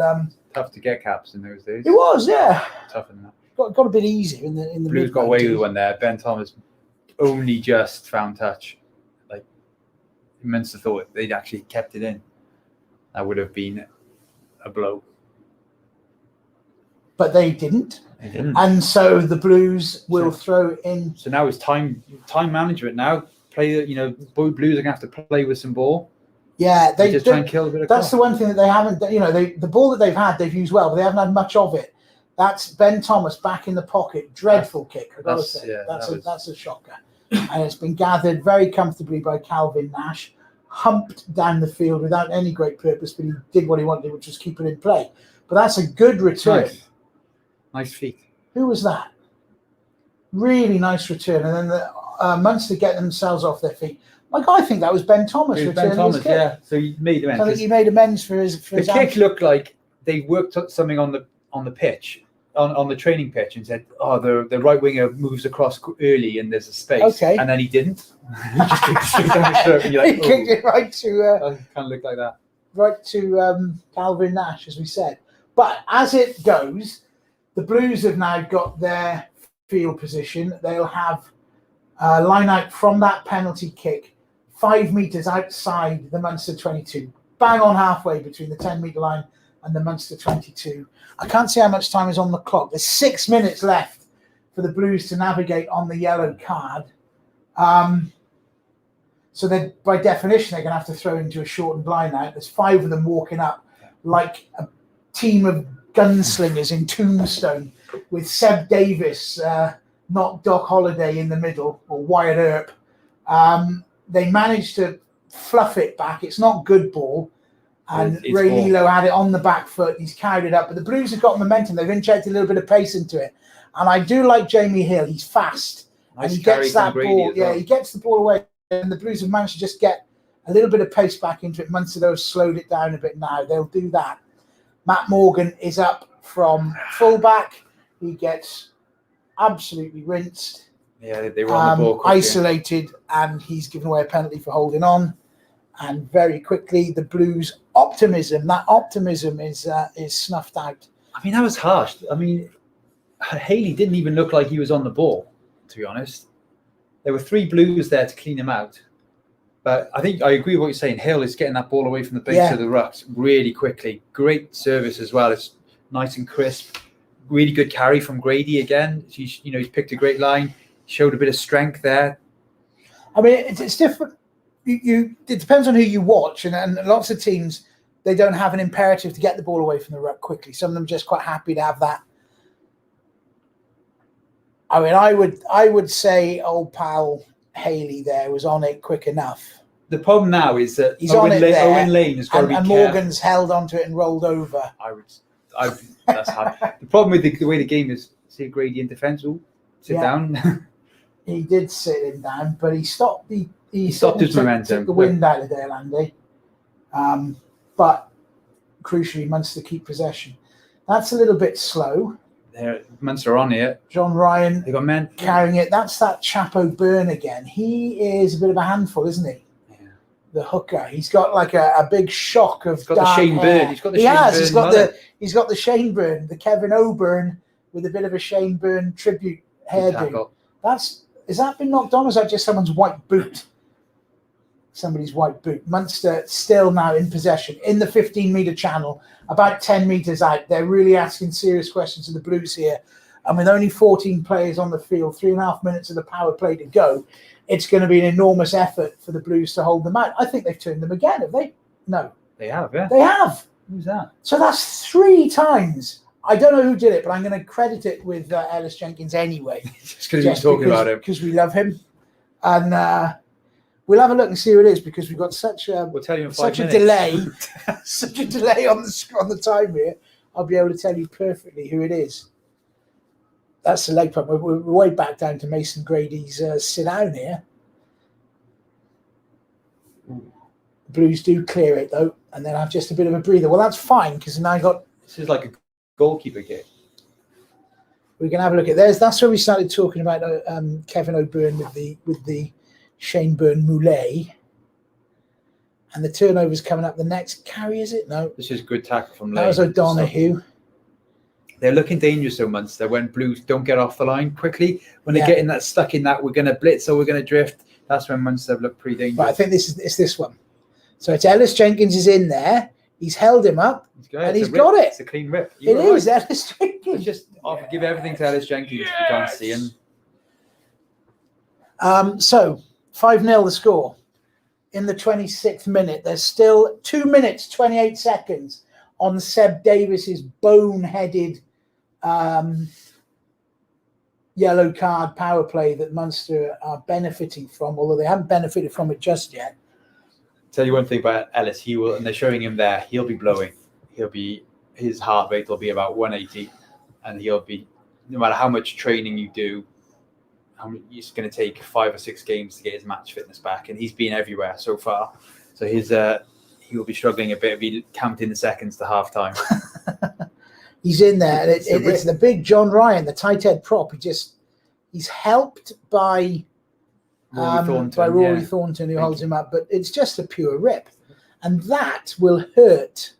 tough to get caps in those days. It was, yeah. Tougher than that. Got a bit easier in the Blues got away with one there. Ben Thomas only just found touch. Like Munster thought they'd actually kept it in. That would have been a blow. But they didn't. And so the Blues will throw in. So now it's time management. Now Blues are going to have to play with some ball. Yeah, they just try and kill a bit of That's the one thing that they haven't. The ball that they've used well, but they haven't had much of it. That's Ben Thomas back in the pocket. Dreadful kick, I've got to say. Yeah, that's a shocker. And it's been gathered very comfortably by Calvin Nash, humped down the field without any great purpose, but he did what he wanted, which was keep it in play. But that's a good return. Nice feet. Who was that? Really nice return. And then the Munster get themselves off their feet. I think that was Ben Thomas returning Ben Thomas, his kick. Yeah. So he made amends. I think he made amends for his kick action. Looked like they worked up something on the pitch, on the training pitch, and said, the right winger moves across early and there's a space. Okay. And then he didn't. He just kicked it straight down his throat, and you're like, he kicked it right to... kind of looked like that. Right to Calvin Nash, as we said. But as it goes, the Blues have now got their field position. They'll have line out from that penalty kick 5 metres outside the Munster 22. Bang on halfway between the 10-metre line and the Munster 22. I can't see how much time is on the clock. There's 6 minutes left for the Blues to navigate on the yellow card. So then, by definition, they're going to have to throw into a shortened line out. There's 5 of them walking up like a team of gunslingers in Tombstone, with Seb Davis, not Doc Holliday in the middle, or Wyatt Earp. They managed to fluff it back. It's not good ball. And Ray Lilo had it on the back foot. He's carried it up. But the Blues have got momentum. They've injected a little bit of pace into it. And I do like Jamie Hill. He's fast. Nice, and he gets that ball. Well. He gets the ball away. And the Blues have managed to just get a little bit of pace back into it. Munster, though, has slowed it down a bit now. They'll do that. Matt Morgan is up from fullback. He gets absolutely rinsed. Yeah, they were on the ball quickly. Isolated, and he's given away a penalty for holding on. And very quickly, the Blues' optimism is snuffed out. I mean, that was harsh. I mean, Haley didn't even look like he was on the ball, to be honest. There were 3 Blues there to clean him out. But I think I agree with what you're saying. Hill is getting that ball away from the base of the rucks really quickly. Great service as well. It's nice and crisp. Really good carry from Grady again. He's picked a great line. Showed a bit of strength there. I mean, it's different. It depends on who you watch, and lots of teams, they don't have an imperative to get the ball away from the ruck quickly. Some of them are just quite happy to have that. I mean, I would say old pal Haley there was on it quick enough. The problem now is that Owen Lane has got to be and careful. Morgan's held onto it and rolled over. That's hard. The problem with the way the game is, see Grady in defence. Sit down. He did sit him down, but he stopped. He stopped his momentum. Took the wind out of there, Andy. But crucially, Munster keep possession. That's a little bit slow. Munster on here. John Ryan, they got men carrying it. That's that Chapo Byrne again. He is a bit of a handful, isn't he? Yeah. The hooker. He's got like a big shock of. He's got the Shane Byrne. He's got the Shane Byrne. He's got the Shane Byrne, the Kevin O'Byrne with a bit of a Shane Byrne tribute hairdo. Has that been knocked on, or is that just someone's white boot? Somebody's white boot. Munster still now in possession in the 15-metre channel, about 10 metres out. They're really asking serious questions of the Blues here. And with only 14 players on the field, 3.5 minutes of the power play to go, it's going to be an enormous effort for the Blues to hold them out. I think they've turned them again, have they? No. They have, yeah. They have. Who's that? So that's 3 times. I don't know who did it, but I'm going to credit it with Ellis Jenkins anyway. Just because we're talking about him. Because we love him. And we'll have a look and see who it is, because we've got such a delay, such a delay on the time here. I'll be able to tell you perfectly who it is. That's the leg pump. We're way back down to Mason Grady's sit down here. Blues do clear it though, and then have just a bit of a breather. Well, that's fine, because now I got. This is like a goalkeeper kick. We can have a look at theirs. That's where we started talking about Kevin O'Byrne with the Shane Byrne Moulet. And the turnover's coming up. The next carry, is it? No. This is good tackle from Lane. That was O'Donoghue. They're looking dangerous so Munster when Blues don't get off the line quickly. When they're getting stuck in that, we're going to blitz or we're going to drift. That's when Munster look pretty dangerous. But I think it's this one. So it's Ellis Jenkins is in there. He's held him up, and he's got it. It's a clean rip. It is Ellis Jenkins. I'll give everything to Ellis Jenkins. Yes. You can't see him. So 5-0 the score. In the 26th minute, there's still 2 minutes, 28 seconds on Seb Davis's boneheaded yellow card power play that Munster are benefiting from, although they haven't benefited from it just yet. Tell you one thing about Ellis, he will, and they're showing him there, he'll be blowing. His heart rate will be about 180, and he'll be, no matter how much training you do, it's going to take 5 or 6 games to get his match fitness back, and he's been everywhere so far. So he will be struggling a bit if he counting the seconds to half time. He's in there, and it's the big John Ryan, the tight head prop. He's helped by Rory Thornton, who holds him up, but it's just a pure rip, and that will hurt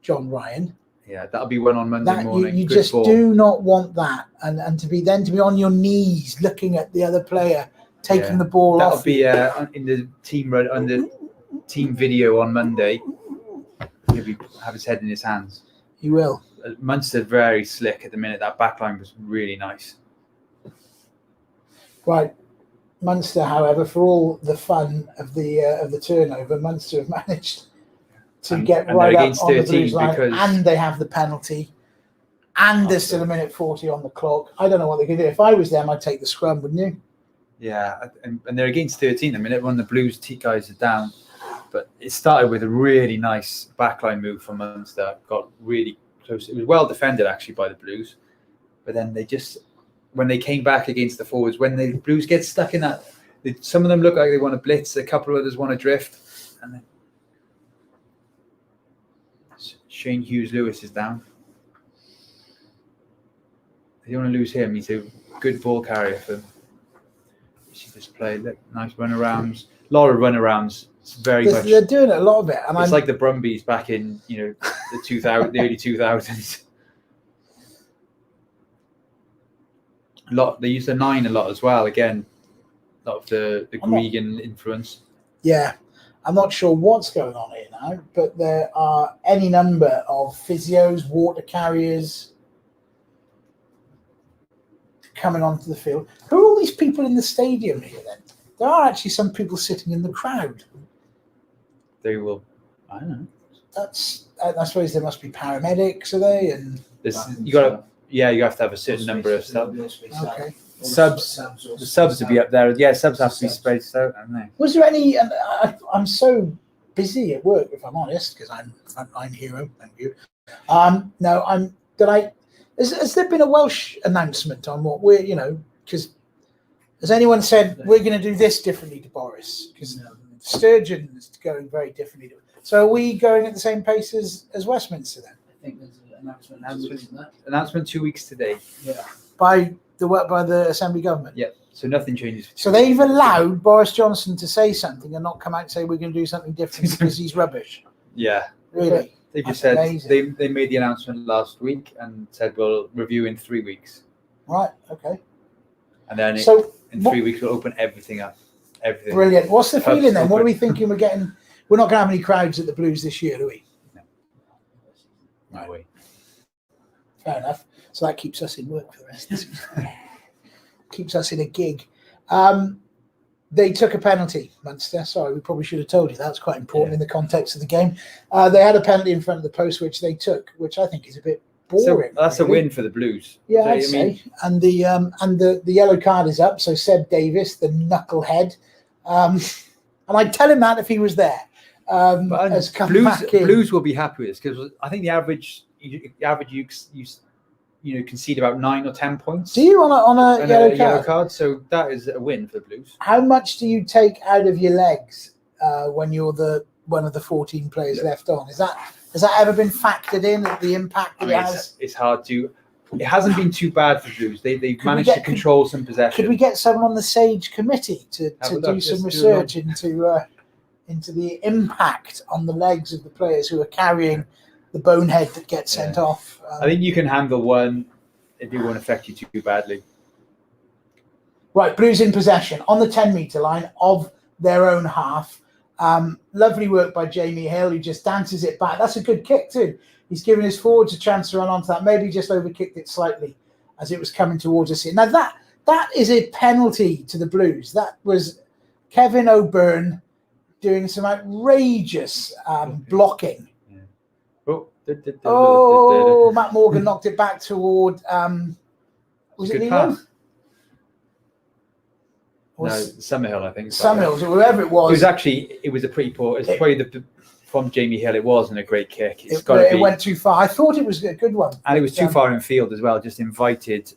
John Ryan. Yeah, that'll be one on Monday morning. You just do not want that, and to be on your knees looking at the other player taking the ball off. That'll be in the team video on Monday. He'll have his head in his hands. He will. Munster very slick at the minute. That backline was really nice. Right. Munster, however, for all the fun of the turnover, Munster have managed to get right up on the Blues line, and they have the penalty, and there's still 1:40 on the clock. I don't know what they could do. If I was them, I'd take the scrum, wouldn't you? Yeah, and they're against 13 a minute when the Blues guys are down. But it started with a really nice backline move from Munster. Got really close. It was well defended, actually, by the Blues. But then when they came back against the forwards, when the Blues get stuck in that, some of them look like they want to blitz, a couple of others want to drift. And then Shane Hughes-Lewis is down. They don't want to lose him. He's a good ball carrier for them. See this play. Look, nice runarounds. A lot of runarounds It's very much. They're doing a lot of it, and it's like the Brumbies back in the the early 2000s. A lot. They use the 9 a lot as well. Again, a lot of the Gregan influence. Yeah, I'm not sure what's going on here now, but there are any number of physios, water carriers coming onto the field. Who are all these people in the stadium here then? There are actually some people sitting in the crowd. They will. I don't know. I suppose there must be paramedics, are they? And you have to have a certain number of subs. Okay. The subs to be up there. Yeah, subs have to be spaced out, don't they? Was there any? I'm so busy at work, if I'm honest, because I'm frontline hero. Thank you. No, Has there been a Welsh announcement on what we're? Because has anyone said we're going to do this differently to Boris? Because Sturgeon is going very differently. So are we going at the same pace as Westminster then? I think there's an announcement. Announcement 2 weeks today. Yeah. By the Assembly government. Yeah. So nothing changes. So they've allowed Boris Johnson to say something and not come out and say we're going to do something different because he's rubbish. Yeah. Really. They just That's said they made the announcement last week and said we'll review in 3 weeks. Right. Okay. And then in 3 weeks we'll open everything up. Everything. Brilliant. What's the feeling then? What are we thinking we're getting? We're not going to have any crowds at the Blues this year, do we? No way. Fair enough. So that keeps us in work for the rest of the season. Keeps us in a gig. They took a penalty, Munster. Sorry, we probably should have told you. That's quite important in the context of the game. They had a penalty in front of the post, which they took, which I think is a bit boring. So that's really. a win for the Blues. Yeah, I'd say. And the yellow card is up. So Seb Davis, the knucklehead, and I'd tell him that if he was there. Has come back in. Blues will be happy with this because I think the average you concede about 9 or 10 points. Do you on a yellow card? So that is a win for the Blues. How much do you take out of your legs when you're one of the 14 players left on? Has that ever been factored in at the impact it has? It's hard to. It hasn't been too bad for Blues. They've managed to control some possession. Could we get someone on the Sage committee to do some research into the impact on the legs of the players who are carrying the bonehead that gets sent off? I think you can handle one if it won't affect you too badly. Right, Blues in possession on the 10-metre line of their own half. Lovely work by Jamie Hill, who just dances it back. That's a good kick too. He's given his forwards a chance to run onto that. Maybe just overkicked it slightly as it was coming towards us here. Now that is a penalty to the Blues. That was Kevin O'Byrne doing some outrageous blocking. Matt Morgan knocked it back toward. Was it Leland? No, Summerhill, I think. Summerhill, whoever it was. It was a pretty poor. It's probably from Jamie Hill. It wasn't a great kick. It went too far. I thought it was a good one, and it was too far in field as well. Just invited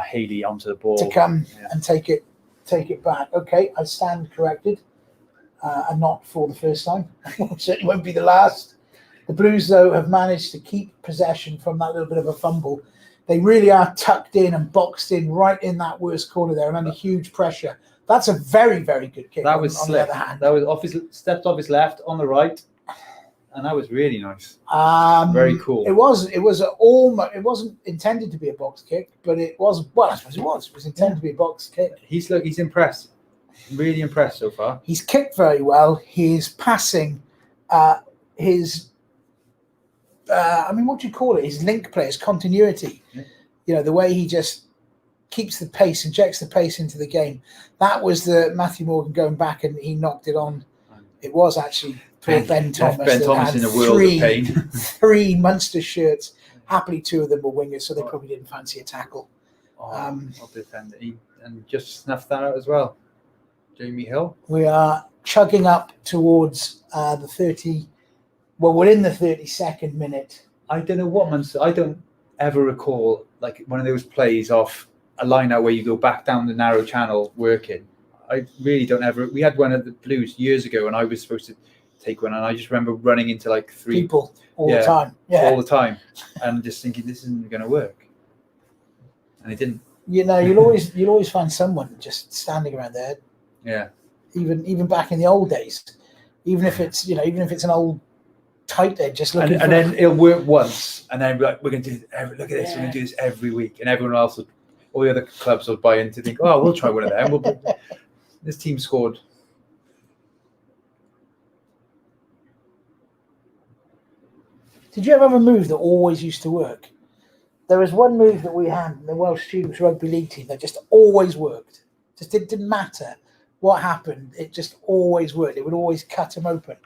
Haley onto the ball to come and take it back. Okay, I stand corrected, and not for the first time. Certainly won't be the last. The Blues, though, have managed to keep possession from that little bit of a fumble. They really are tucked in and boxed in right in that worst corner there and under huge pressure. That's a very, very good kick. That was slick. That was stepped off his left on the right, and that was really nice. Very cool. It wasn't intended to be a box kick, but it was. Well, I suppose it was. It was intended to be a box kick. He's impressed. Really impressed so far. He's kicked very well. His passing, what do you call it? His link play, his continuity. Yeah. The way he just keeps the pace, injects the pace into the game. That was the Matthew Morgan going back and he knocked it on. It was actually poor Ben Thomas. Ben Thomas in a world of pain. 3 Munster shirts. Happily 2 of them were wingers, so they probably didn't fancy a tackle. And just snuffed that out as well. Jamie Hill. We are chugging up towards the 30. Well, we're in the 32nd minute. I don't know what Munster. I don't ever recall like one of those plays off a line out where you go back down the narrow channel working. I really don't ever. We had one at the Blues years ago, and I was supposed to take one, and I just remember running into like 3 people all the time. Yeah, all the time, and just thinking this isn't going to work, and it didn't. You'll always find someone just standing around there. Yeah. Even back in the old days. even if it's an old tight end, just looking. And then it'll work once, and then we're going to do look at this. We're going to do this every week, and everyone else, all the other clubs will buy into think, oh, we'll try one of them. This team scored. Did you ever have a move that always used to work? There was one move that we had in the Welsh Students Rugby League team that just always worked. Just it didn't matter what happened. It just always worked. It would always cut them open.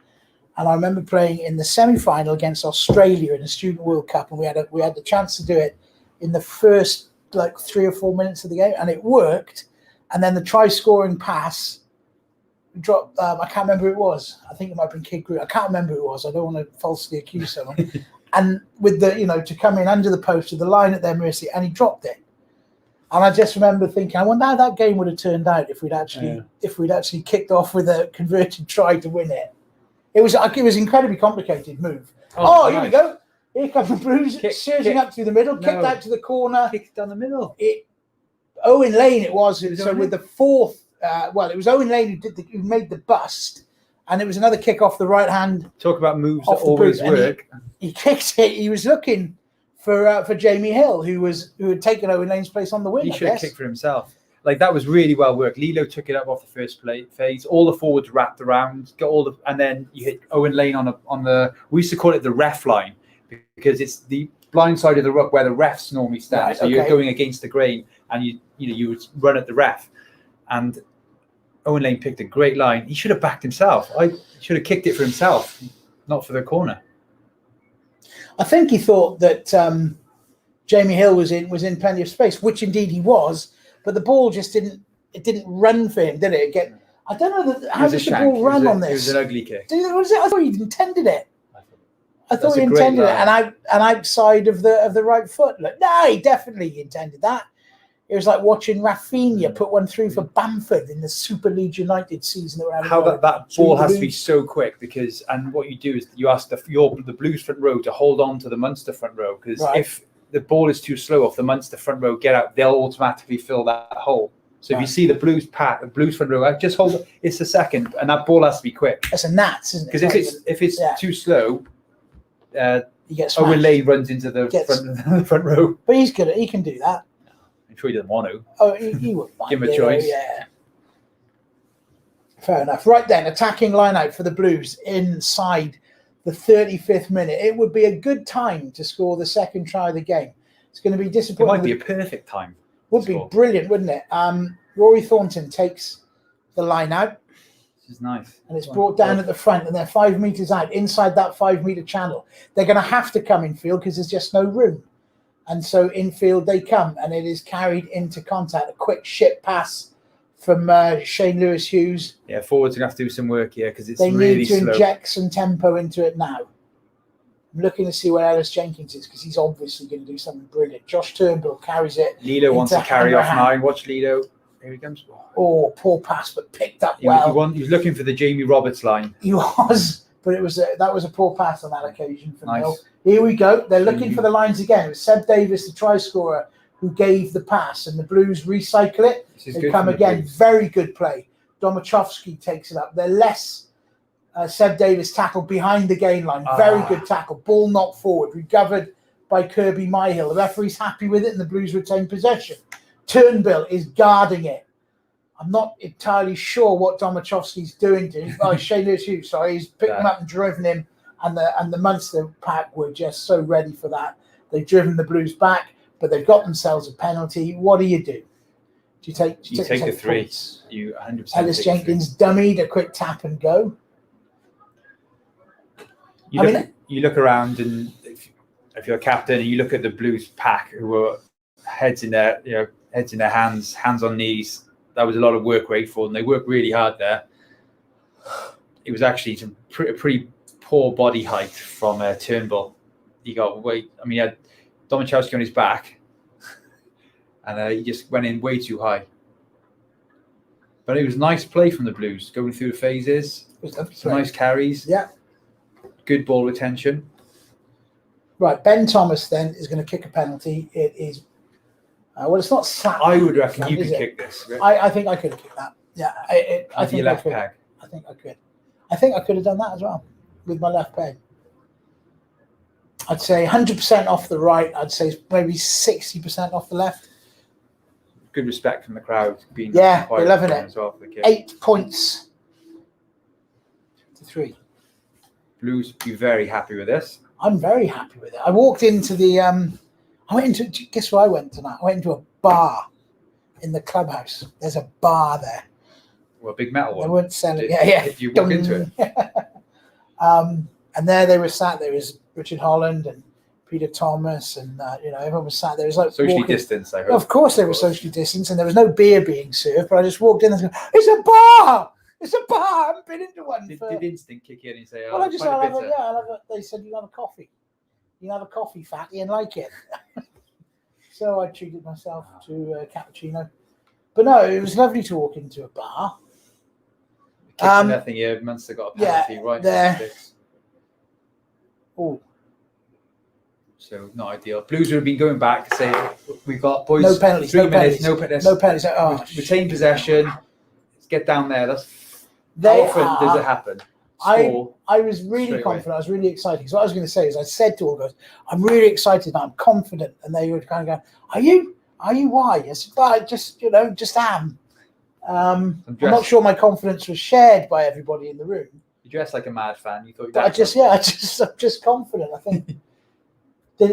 And I remember playing in the semi-final against Australia in the Student World Cup, and we had the chance to do it in the first 3 or 4 minutes of the game, and it worked. And then the try-scoring pass dropped. I can't remember who it was. I think it might have been Kid Grew. I can't remember who it was. I don't want to falsely accuse someone. And with the to come in under the post with the line at their mercy, and he dropped it. And I just remember thinking, I wonder how that game would have turned out if we'd actually kicked off with a converted try to win it. It was an incredibly complicated move. Oh, nice. Here we go. Here comes the Blues, surging up through the middle, kicked out to the corner. Kicked down the middle. Owen Lane it was. So with the fourth, it was Owen Lane who made the bust, and it was another kick off the right hand. Talk about moves that always work. He kicked it. He was looking for Jamie Hill, who had taken Owen Lane's place on the wing. He should have kicked for himself. That was really well worked. Lilo took it up off the first phase. All the forwards wrapped around, and then you hit Owen Lane on the. We used to call it the ref line because it's the blind side of the ruck where the refs normally stand. Right, so you're going against the grain, and you would run at the ref. And Owen Lane picked a great line. He should have backed himself. He should have kicked it for himself, not for the corner. I think he thought that Jamie Hill was in plenty of space, which indeed he was. But the ball just didn't run for him, did it? Again, I don't know how did the ball run on this. It was an ugly kick. Was it? I thought he intended it. I thought he intended it, and outside of the right foot. No, he definitely intended that. It was like watching Rafinha put one through for Bamford in the Super Leeds United season. How that ball has to be so quick and what you do is you ask the Blues front row to hold on to the Munster front row because if the ball is too slow off the Munster front row get out, they'll automatically fill that hole. So if you see the Blues front row, just hold it. It's a second, and that ball has to be quick. That's a gnats, isn't it? Because if it's too slow, you get Owen Lane runs into the front row. But he's good. He can do that. I'm sure he doesn't want to. Oh, he would give him a choice. Yeah. Fair enough. Right then, attacking line out for the Blues inside the 35th minute. It would be a good time to score the second try of the game. It's going to be disappointing. It might be a perfect time. Would be brilliant, wouldn't it? Rory Thornton takes the line out. This is nice. And it's brought down at the front, and they're 5 meters out inside that 5 meter channel. They're going to have to come infield because there's just no room. And so infield they come, and it is carried into contact. A quick ship pass from Shane Lewis-Hughes. Yeah, forwards are going to have to do some work here because it's really slow. They need to inject some tempo into it now. I'm looking to see where Ellis Jenkins is because he's obviously going to do something brilliant. Josh Turnbull carries it. Lilo wants to carry off now. Watch Lilo. Here he comes. Oh, poor pass, but picked up well. He was looking for the Jamie Roberts line. He was, but that was a poor pass on that occasion for Neil. Here we go. They're looking for the lines again. It was Seb Davis, the try scorer, who gave the pass, and the Blues recycle it. They come again. Very good play. Domachowski takes it up. They're less Seb Davis tackle behind the gain line. Very good tackle. Ball knocked forward. Recovered by Kirby Myhill. The referee's happy with it, and the Blues retain possession. Turnbull is guarding it. I'm not entirely sure what Domachowski's doing to him. Oh, Shane Lewis-Hughes, sorry. He's picked him up and driven him, and the Munster pack were just so ready for that. They've driven the Blues back, but they've got themselves a penalty. What do? Do you take the three? Points? You 100%. Ellis Jenkins dummied, a quick tap and go. You look around, and if you're a captain, and you look at the Blues pack, who were heads in their hands, hands on knees. That was a lot of work rate for them. They worked really hard there. It was actually some pretty poor body height from Turnbull. He got weight. I mean, he had Domachowski on his back, and he just went in way too high. But it was nice play from the Blues, going through the phases. Some nice carries. Yeah. Good ball retention. Right, Ben Thomas then is going to kick a penalty. It is. Well, it's not slap. I would reckon you could kick this. I think I could have kicked that. Yeah, I think I could. Peg. I think I could. I think I could have done that as well with my left peg. I'd say 100% off the right. I'd say maybe 60% off the left. Good respect from the crowd. Being Yeah, quite they're loving fun it. as well for the kids. 8 points to 3. Blues be very happy with this. I'm very happy with it. I walked into the. Guess where I went tonight? I went into a bar in the clubhouse. There's a bar there. Well, a big metal They one. weren't selling. Did- Yeah. Did you walk into it? And there they were sat. There was Richard Holland and Peter Thomas, and everyone was sat there. It was like Socially walking. distanced, I hope. Of course, they were socially distanced, and there was no beer being served. But I just walked in and said, "It's a bar! It's a bar! I haven't been into one." Did instinct kick in and say, Well, I just quite a I'll have bitter. they said you have a coffee. You have a coffee, fatty, and like it. So I treated myself to a cappuccino. But no, it was lovely to walk into a bar. Nothing here. Munster got a penalty right there. in the sticks. Oh, So not ideal. Blues would have been going back to say we've got boys. no penalties. 3 No minutes. penalties. No No penalties. Oh, retain possession. Let's get down there. That's They how often does it happen? Score. I was really straight away. confident. I was really excited. Because what I was going to say is, I said to all guys, "I'm really excited. I'm confident." And they would kind of go, "Are you? Are you? Why?" I said, "Well, I just am." I'm not sure my confidence was shared by everybody in the room. You dressed like a mad fan. You thought. But I'm just confident. I think.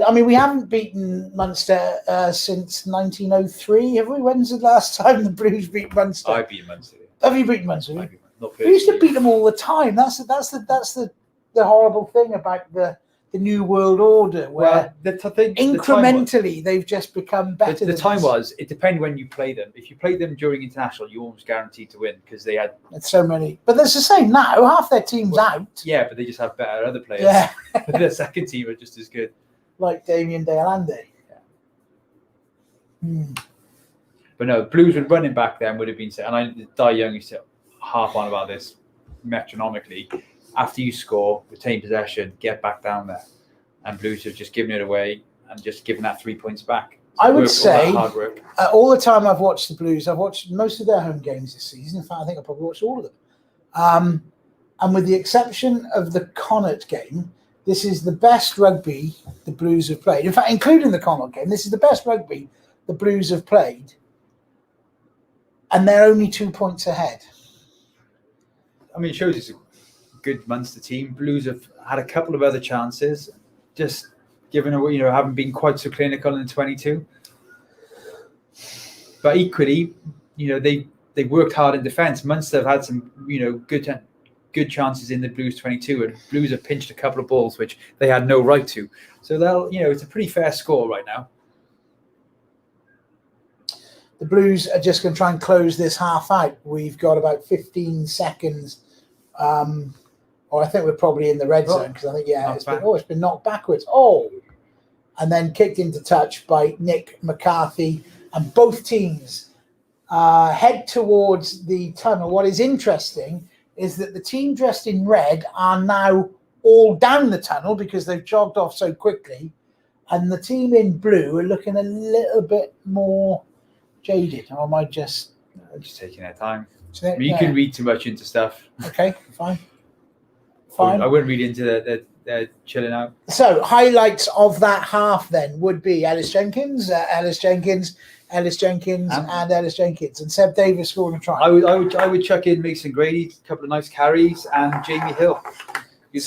I mean, we haven't beaten Munster since 1903, have we? When's the last time the Blues beat Munster? I beat Munster. Have you beaten Munster? I beat Munster. Not We used to personally. beat them all the time. That's the horrible thing about the New World Order, where Well, the thing, incrementally they've just become better. The than time us. was, it depended when you play them. If you played them during international, you almost guaranteed to win because they had. It's so many, but there's the same now. Half their team's out. Yeah, but they just have better other players. Yeah, The second team are just as good. like Damien De Allende. But no, Blues would running back then would have been set. And Di Young used to harp on about this metronomically. After you score, retain possession, get back down there. And Blues have just given it away and just given that 3 points back. I would All say that hard work. all the time I've watched the Blues, I've watched most of their home games this season. In fact, I think I probably watched all of them. And with the exception of the Connacht game, this is the best rugby the Blues have played. In fact, including the Connacht game, this is the best rugby the Blues have played. And they're only 2 points ahead. I mean, it shows it's a good Munster team. Blues have had a couple of other chances, just given away, haven't been quite so clinical in 22. But equally, they worked hard in defence. Munster have had some, good chances in the Blues 22, and Blues have pinched a couple of balls which they had no right to. So they'll, it's a pretty fair score right now. The Blues are just going to try and close this half out. We've got about 15 seconds, or I think we're probably in the red zone because I think it's been knocked backwards. Oh, and then kicked into touch by Nick McCarthy, and both teams head towards the tunnel. What is interesting is that the team dressed in red are now all down the tunnel because they've jogged off so quickly, and the team in blue are looking a little bit more jaded. Or am I just taking their time? So I mean, you can read too much into stuff. Okay, fine. I wouldn't read into they're chilling out. So highlights of that half then would be Ellis Jenkins, and Ellis Jenkins, and Seb Davis scoring a try. I would chuck in Mason Grady, a couple of nice carries, and Jamie Hill. We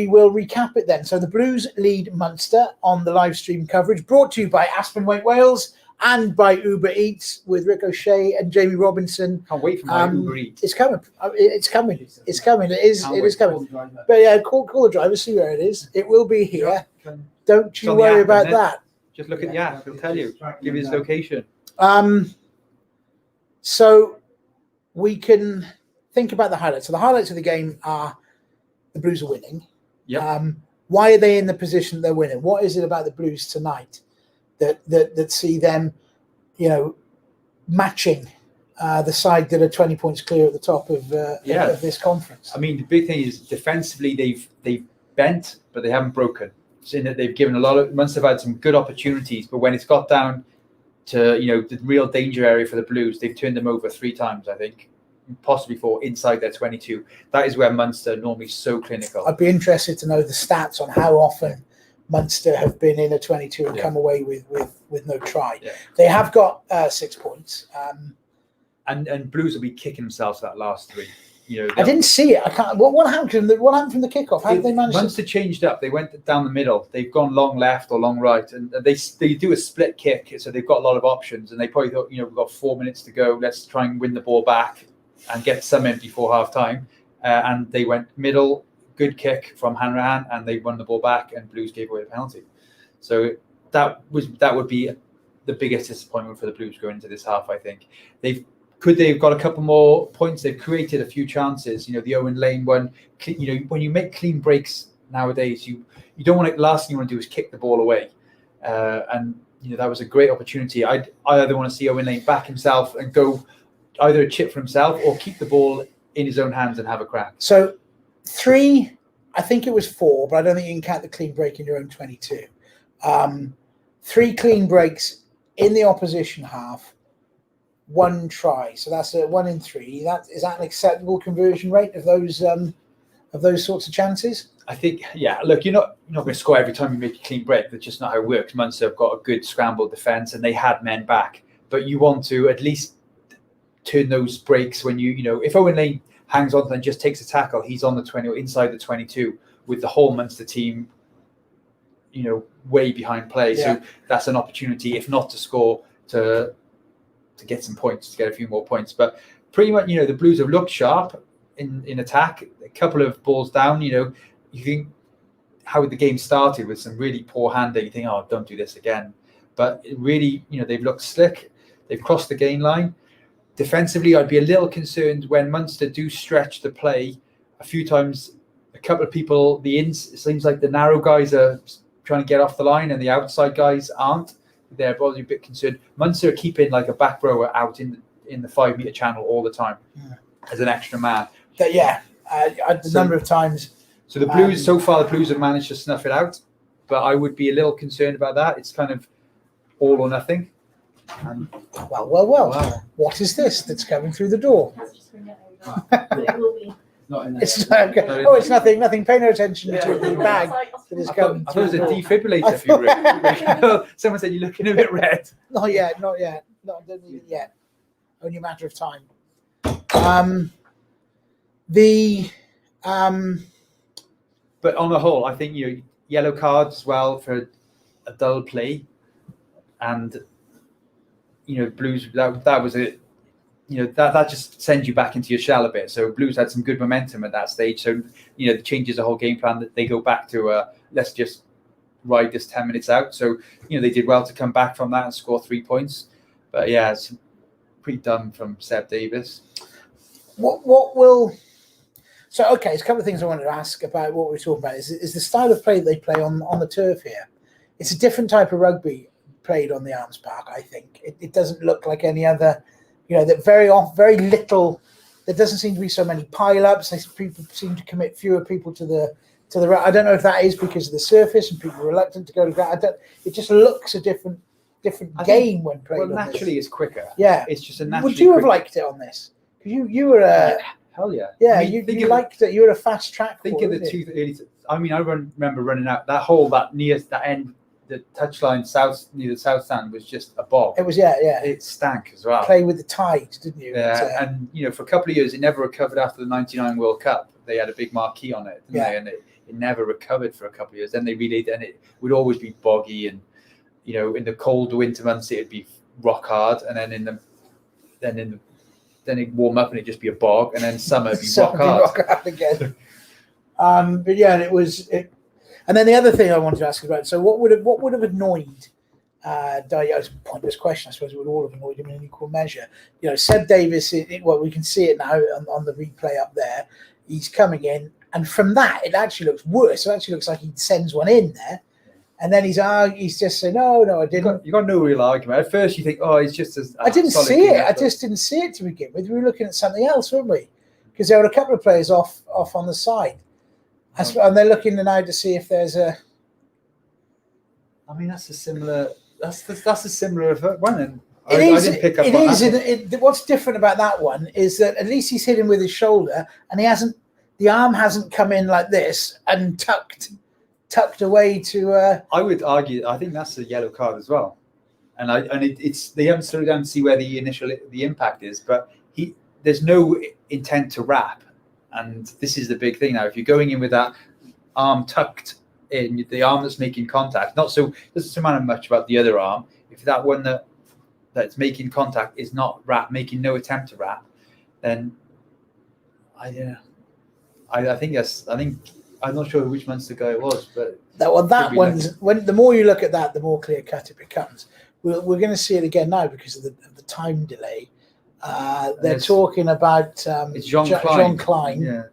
will recap it then. So the Blues lead Munster on the live stream coverage, brought to you by Aspen, Waite, Wales, and by Uber Eats with Rick O'Shea and Jamie Robinson. Can't wait for my Uber Eats. It's coming. It's coming. It is coming. But yeah, call the driver, see where it is. It will be here. Don't you worry about that. Just look at the app. He'll tell you. Give his location. So we can think about the highlights. So the highlights of the game are the Blues are winning. Yeah. Why are they in the position they're winning? What is it about the Blues tonight that see them, matching the side that are 20 points clear at the top of this conference? I mean, the big thing is defensively they've bent, but they haven't broken. So in that they've given Munster have had some good opportunities, but when it's got down to the real danger area for the Blues, they've turned them over 3 times, I think. possibly 4 inside their 22. That is where Munster are normally so clinical. I'd be interested to know the stats on how often Munster have been in a 22 and come away with no try. Yeah. They have got 6 points. And Blues will be kicking themselves that last 3. I didn't see it. I can't. What happened? What happened from the kickoff? How did they manage? Munster changed up. They went down the middle. They've gone long left or long right, and they do a split kick. So they've got a lot of options. And they probably thought, we've got 4 minutes to go. Let's try and win the ball back and get some in before half time. And they went middle, good kick from Hanrahan, and they won the ball back. And Blues gave away the penalty. So that would be the biggest disappointment for the Blues going into this half. I think they've got a couple more points. They've created a few chances. The Owen Lane one. When you make clean breaks nowadays, you don't want to. Last thing you want to do is kick the ball away. And that was a great opportunity. I either want to see Owen Lane back himself and go either a chip for himself or keep the ball in his own hands and have a crack. So 3, I think it was 4, but I don't think you can count the clean break in your own 22. 3 clean breaks in the opposition half. 1 try, so that's a 1 in 3. Is that an acceptable conversion rate of those sorts of chances? I think, yeah. Look, you're not going to score every time you make a clean break. That's just not how it works. Munster have got a good scrambled defence, and they had men back. But you want to at least turn those breaks when if Owen Lane hangs on and just takes a tackle, he's on the 20 or inside the 22 with the whole Munster team, way behind play. Yeah. So that's an opportunity, if not to score, to get some points, to get a few more points. But pretty much, the Blues have looked sharp in attack. A couple of balls down, you think how the game started with some really poor handling. You think, oh, don't do this again. But it really, they've looked slick. They've crossed the gain line. Defensively, I'd be a little concerned when Munster do stretch the play a few times. A couple of people, it seems like the narrow guys are trying to get off the line and the outside guys aren't. They're probably a bit concerned. Munster are keeping like a back rower out in the 5 metre channel all the time as an extra man. Number of times. So the Blues, so far, the Blues have managed to snuff it out, but I would be a little concerned about that. It's kind of all or nothing. And, well. Wow. What is this that's coming through the door? It's nothing. Pay no attention to the bag that is coming. I thought it was a defibrillator for you, Rick. Someone said you're looking a bit red. Not yet. Not yet. Only a matter of time. But on the whole, I think yellow cards as well for a dull play, and Blues that was it. That just sends you back into your shell a bit. So Blues had some good momentum at that stage. So, it changes the whole game plan that they go back to, let's just ride this 10 minutes out. So, they did well to come back from that and score 3 points. But yeah, it's pretty dumb from Seb Davis. So, okay, there's a couple of things I wanted to ask about what we're talking about. Is the style of play they play on the turf here. It's a different type of rugby played on the Arms Park, I think. It doesn't look like any other... that very little. There doesn't seem to be so many pile-ups. People seem to commit fewer people to the right. I don't know if that is because of the surface and people are reluctant to go to ground. It just looks a different game when played. Well, naturally, it's quicker. Yeah, it's just a naturally. Would you have liked it on this? Because you were a hell yeah. Yeah, you liked it. You were a fast track. Think of the two early. I remember running out that near that end. The touchline near the south stand was just a bog. It was, yeah. It stank as well. Play with the tide, didn't you? Yeah, and for a couple of years, it never recovered after the '99 World Cup. They had a big marquee on it, didn't they? And it never recovered for a couple of years. Then they relayed, and it would always be boggy, and in the cold winter months, it'd be rock hard, and then it'd warm up and it'd just be a bog, and then summer it'd be rock hard again. But yeah, it was. And then the other thing I wanted to ask about, so what would have annoyed Dai? It's a pointless question, I suppose. It would all have annoyed him in an equal measure. Seb Davis, we can see it now on the replay up there. He's coming in, and from that, it actually looks worse. It actually looks like he sends one in there, and then he's just saying, no, I didn't. You got no real argument. At first, you think, oh, he's just as. I didn't see it. I just didn't see it to begin with. We were looking at something else, weren't we? Because there were a couple of players off on the side. And they're looking now to see if there's a. I mean, that's a similar one. And I didn't pick up on that. What's different about that one is that at least he's hitting with his shoulder, and the arm hasn't come in like this and tucked away to. I would argue. I think that's a yellow card as well, it's they haven't slowed down to see where the impact is, but there's no intent to wrap, and this is the big thing now. If you're going in with that arm tucked in, the arm that's making contact, doesn't matter much about the other arm. If that one that's making contact is not making no attempt to wrap, then I think I'm not sure which Munster guy it was, but that one's when the more you look at that, the more clear cut it becomes. We're going to see it again now because of the time delay. They're talking about it's Jean Klein, yeah,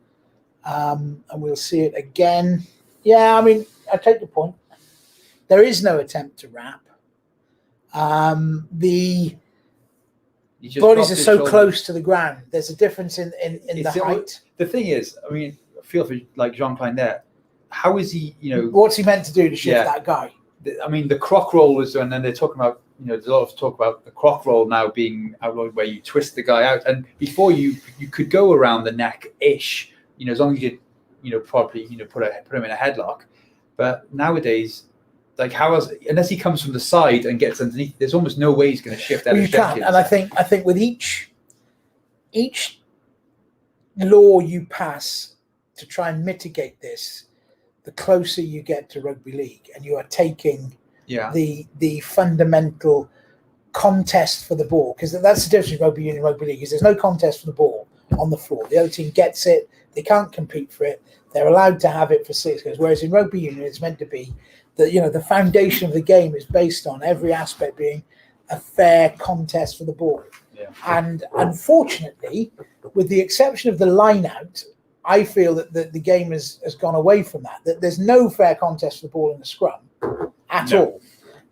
and we'll see it again. Yeah, I mean, I take the point. There is no attempt to wrap. The bodies are so close to the ground. There's a difference in the height. The thing is, I mean, I feel for like Jean Klein there. How is he? What's he meant to do to shift that guy? I mean, the croc roll was, and then they're talking about, there's a lot of talk about the croc roll now being outlawed, where you twist the guy out, and before you could go around the neck ish, as long as you properly, put him in a headlock. But nowadays, like unless he comes from the side and gets underneath, there's almost no way he's going to shift. You can't, and I think with each law you pass to try and mitigate this, the closer you get to rugby league, and you are taking the fundamental contest for the ball, because that's the difference between rugby union and rugby league. Is there's no contest for the ball on the floor. The other team gets it. They can't compete for it. They're allowed to have it for 6 goals. Whereas in rugby union, it's meant to be that the foundation of the game is based on every aspect being a fair contest for the ball. Yeah. And unfortunately, with the exception of the line out, I feel that the game has gone away from that. That there's no fair contest for the ball in the scrum at all,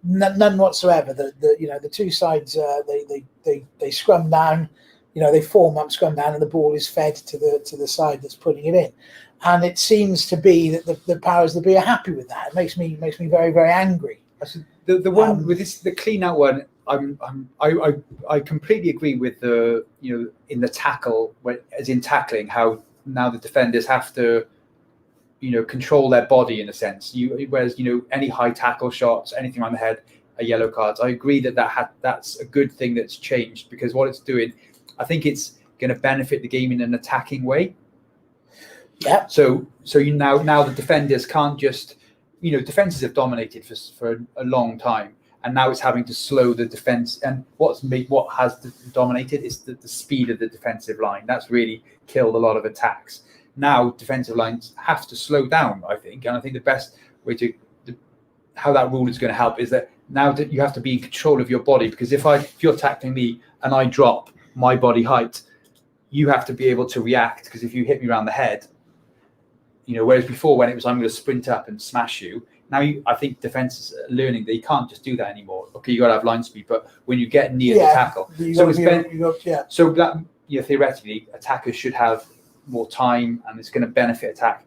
none whatsoever. The two sides they scrum down, they form up, scrum down, and the ball is fed to the side that's putting it in. And it seems to be that the powers that be are happy with that. It makes me very, very angry. The one with the clean out one, I completely agree with the in the tackle, as in tackling, how now the defenders have to control their body in a sense. Whereas any high tackle shots, anything on the head, are yellow cards. I agree that's a good thing that's changed, because what it's doing, I think it's going to benefit the game in an attacking way. Yeah. So now the defenders can't just defenses have dominated for a long time, and now it's having to slow the defense. And what has dominated is the speed of the defensive line. That's really killed a lot of attacks. Now defensive lines have to slow down, I think, and I think the best way how that rule is going to help is that now that you have to be in control of your body, because if you're tackling me and I drop my body height, you have to be able to react, because if you hit me around the head, whereas before when it was I'm going to sprint up and smash you, now I think defenses are learning that you can't just do that anymore. Okay, you got to have line speed, but when you get near the tackle, so that theoretically attackers should have more time, and it's going to benefit attack.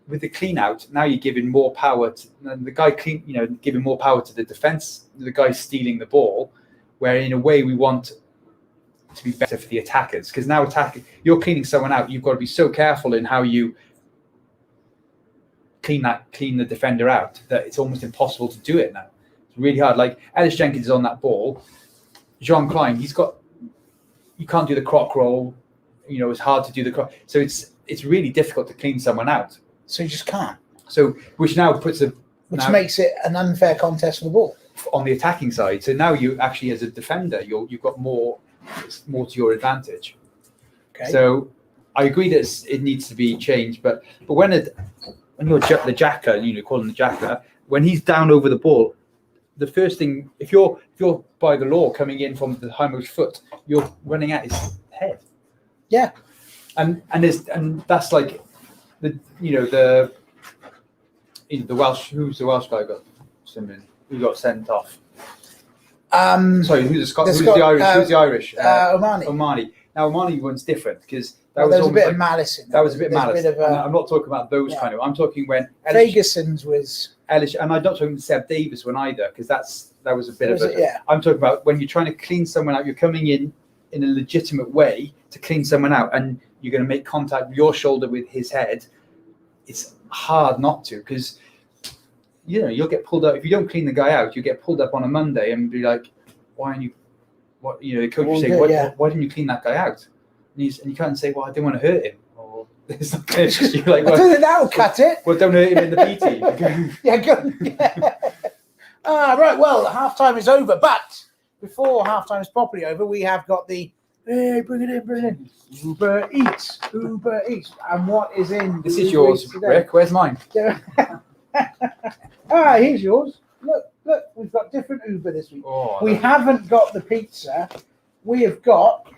With the clean out, now you're giving more power to the guy giving more power to the defense, the guy stealing the ball, where in a way we want to be better for the attackers, because now you're cleaning someone out, you've got to be so careful in how you clean the defender out that it's almost impossible to do it now. It's really hard. Like Ellis Jenkins is on that ball, Jean Klein, you can't do the croc roll, it's hard to do the croc, so it's really difficult to clean someone out. So you just can't. So which now makes it an unfair contest for the ball on the attacking side. So now you actually, as a defender, you've got more to your advantage. Okay. So I agree that it needs to be changed, but when you're the jacker, call him the jacker, when he's down over the ball, the first thing, if you're by the law coming in from the hindmost foot, you're running at his head. Yeah. And that's like the Welsh. Who's the Welsh guy who got sent off? Sorry, who's the Irish? Who's the Irish? Omani. Omani. Now, Money one's different because There was a bit of malice in that was a bit malice. There's a bit of I'm not talking about those kind of. I'm talking when Ferguson's was Ellis, and I'm not talking Seb Davis one either because that was a bit of a. Yeah. I'm talking about when you're trying to clean someone out. You're coming in a legitimate way to clean someone out, and you're going to make contact with your shoulder with his head. It's hard not to because you'll get pulled up if you don't clean the guy out. You get pulled up on a Monday and be like, "Why aren't you?" What the coach will say, "Why didn't you clean that guy out?" And you can't say, "Well, I didn't want to hurt him." Or you're like, "Well, I don't think that'll cut it." Well, don't hurt him in the PT. Yeah, good. Yeah. Right. Well, half-time is over, but before half-time is properly over, we have got the bring it in. Uber Eats. And what is in? This is yours, Rick. Where's mine? Here's yours. Look, we've got different Uber this week. Oh, we haven't got the pizza. We have got.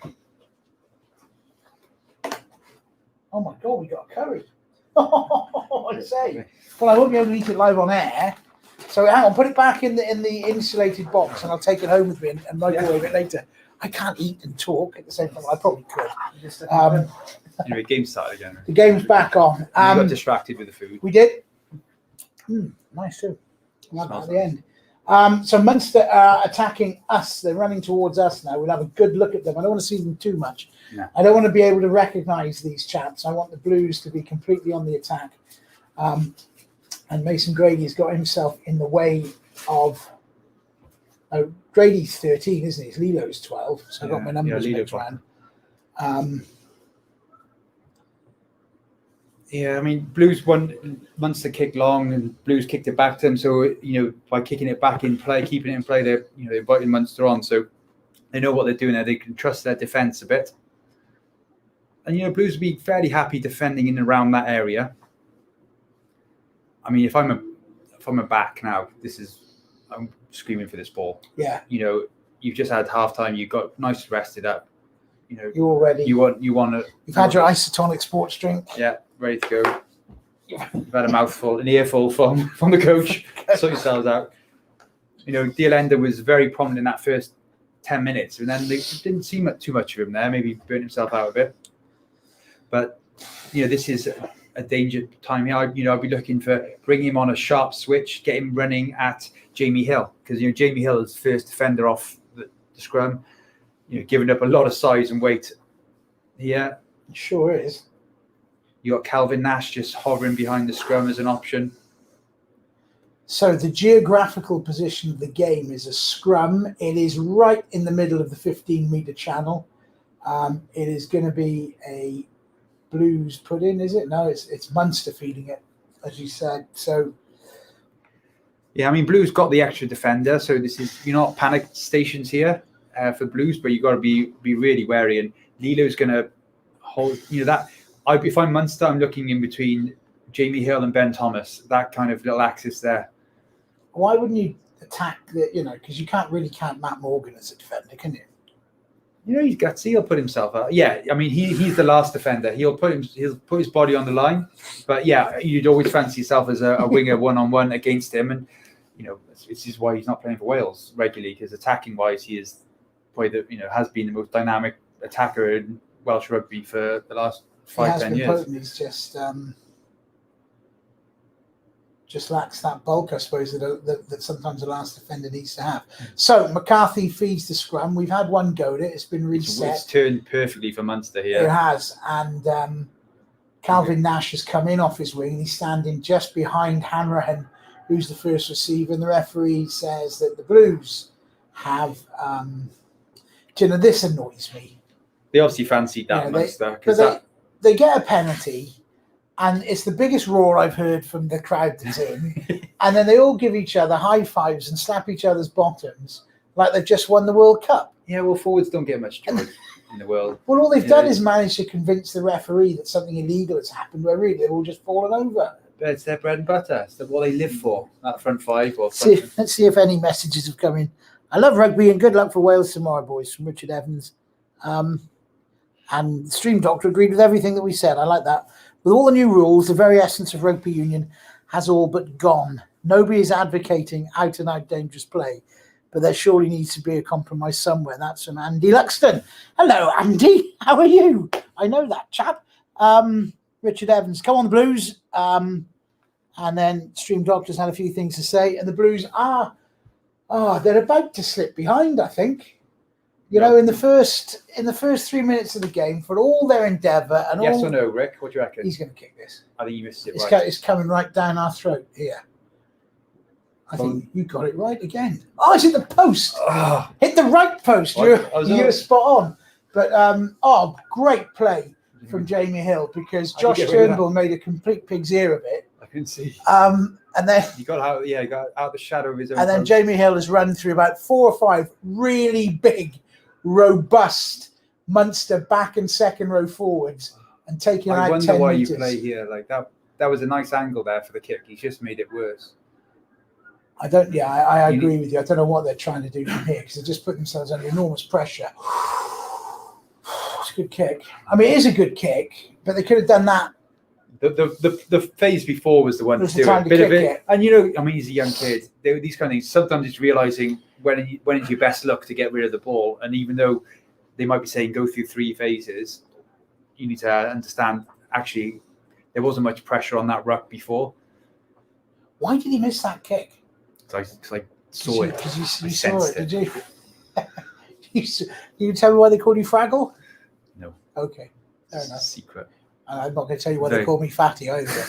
Oh my God, we got a curry. I say. Well, I won't be able to eat it live on air. So hang on, put it back in the insulated box, and I'll take it home with me and microwave it later. I can't eat and talk at the same time. I probably could. Anyway, game started again. The game's back on. You got distracted with the food. We did. Nice too. Like that at the end. So Munster are attacking us. They're running towards us now. We'll have a good look at them. I don't want to see them too much. No. I don't want to be able to recognise these chaps. I want the Blues to be completely on the attack. And Mason Grady's got himself in the way of. Grady's 13, isn't he? It's Lilo's 12. So I got my numbers mixed around. Yeah, I mean, Blues won. Munster kicked long, and Blues kicked it back to them. So by kicking it back in play, keeping it in play, they're inviting Munster on. So they know what they're doing there. They can trust their defence a bit. And Blues will be fairly happy defending in and around that area. I mean, if I'm a back now, I'm screaming for this ball. Yeah. You've just had halftime. You got nice rested up. You're all ready. You want to. You've had your isotonic sports drink. Yeah, ready to go. You've had an earful from the coach. Sort yourselves out. Dialenda was very prominent in that first 10 minutes, and then they didn't see too much of him there. Maybe burnt himself out a bit. But this is a danger time here. I'd be looking for bringing him on a sharp switch, get him running at Jamie Hill because Jamie Hill is first defender off the scrum. Giving up a lot of size and weight here. Sure is. You got Calvin Nash just hovering behind the scrum as an option. So the geographical position of the game is a scrum. It is right in the middle of the 15-metre channel. It is going to be a Blues put in, is it? No, it's Munster feeding it, as you said. So. Yeah, I mean, Blues got the extra defender, so you're not panic stations here for Blues, but you've got to be really wary. And Lilo's going to hold, that. If I'm Munster, I'm looking in between Jamie Hill and Ben Thomas, that kind of little axis there. Why wouldn't you attack because you can't really count Matt Morgan as a defender, can you? He's gutsy. He'll put himself out. Yeah, I mean, he's the last defender. He'll put his body on the line. But yeah, you'd always fancy yourself as a winger one-on-one against him. And this is why he's not playing for Wales regularly, because attacking-wise, he is probably has been the most dynamic attacker in Welsh rugby for the last 5-10 years. He's just lacks that bulk, I suppose, that sometimes the last defender needs to have. So McCarthy feeds the scrum. We've had one go at it. It's been reset. It's turned perfectly for Munster here. It has. And Calvin Nash has come in off his wing. And he's standing just behind Hanrahan, who's the first receiver. And the referee says that the Blues have... this annoys me. They obviously fancied that Munster. They get a penalty. And it's the biggest roar I've heard from the crowd that's in. And then they all give each other high fives and slap each other's bottoms like they've just won the World Cup. Yeah, well, forwards don't get much joy in the world. Well, all they've done is manage to convince the referee that something illegal has happened, where really they've all just fallen over. But it's their bread and butter. It's what they live for, that front five. Let's see if any messages have come in. I love rugby and good luck for Wales tomorrow, boys, from Richard Evans. And the Stream Doctor agreed with everything that we said. I like that. With all the new rules, the very essence of rugby union has all but gone. Nobody is advocating out-and-out dangerous play, but there surely needs to be a compromise somewhere. That's from Andy Luxton. Hello, Andy. How are you? I know that chap. Richard Evans, come on the Blues. And then Stream Doctors had a few things to say, and the Blues they're about to slip behind, I think. You know, in the first 3 minutes of the game, for all their endeavour and yes or no, Rick? What do you reckon? He's going to kick this. I think you missed it. Right. It's coming right down our throat here. I think you got it right again. Oh, it's hit the post. Oh. Hit the right post. You're spot on. But great play from Jamie Hill, because Josh Turnbull made a complete pig's ear of it. I can see. And then he got out the shadow of his own. And then Jamie Hill has run through about 4 or 5 really big, robust Munster back and second row forwards and taking out 10 meters. I wonder why you play here like that. That was a nice angle there for the kick. He's just made it worse. I agree with you. I don't know what they're trying to do from here, because they just put themselves under enormous pressure. It's a good kick. I mean, it is a good kick, but they could have done that. The phase before was the one to do a bit of it. And I mean, he's a young kid. These kind of things. Sometimes it's realizing when it's your best luck to get rid of the ball. And even though they might be saying go through 3 phases, you need to understand actually there wasn't much pressure on that ruck before. Why did he miss that kick? Because I saw it. Because you saw it, did you? You tell me why they called you Fraggle? No. Okay, fair enough. Secret. And I'm not going to tell you why they call me Fatty either.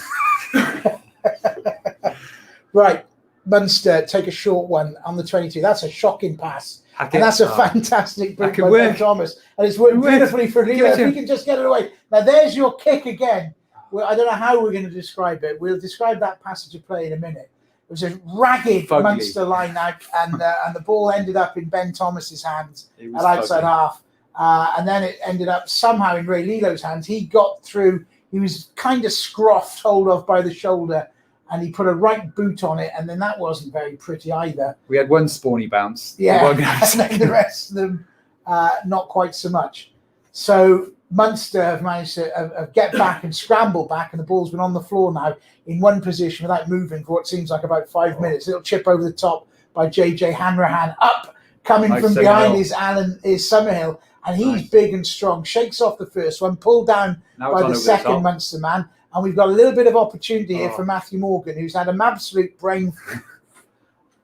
Right, Munster take a short one on the 22. That's a shocking pass. And that's a fantastic break by Ben Thomas. And it's worked beautifully for Lilo. If we can just get it away. Now, there's your kick again. Well, I don't know how we're going to describe it. We'll describe that passage of play in a minute. It was a ragged Munster line out, and the ball ended up in Ben Thomas's hands at outside half. And then it ended up somehow in Ray Lilo's hands. He got through. He was kind of scruffed hold of by the shoulder, and he put a right boot on it, and then that wasn't very pretty either. We had one spawny bounce. Yeah, and then the rest of them, not quite so much. So Munster have managed to get back and scramble back, and the ball's been on the floor now in one position without moving for what seems like about 5 minutes. A little chip over the top by JJ Hanrahan, up, coming from behind is Summerhill, and he's big and strong. Shakes off the first one, pulled down by the second Munster man, and we've got a little bit of opportunity here for Matthew Morgan, who's had an absolute brain.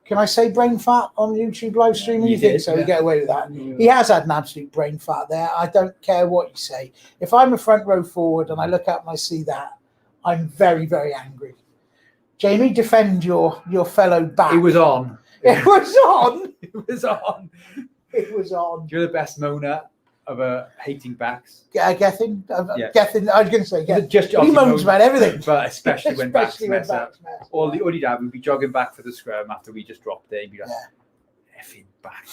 Can I say brain fart on YouTube live streaming? You think so? We get away with that. Yeah. He has had an absolute brain fart there. I don't care what you say. If I'm a front row forward and I look up and I see that, I'm very, very angry. Jamie, defend your fellow back. It was on. It was on. It was on. It was on. You're the best moaner of hating backs. Gethin? Gethin, I was going to say Gethin. He moans about everything. But especially when backs mess up. All he'd have would be jogging back for the scrum after we just dropped it. He'd be like, effing back.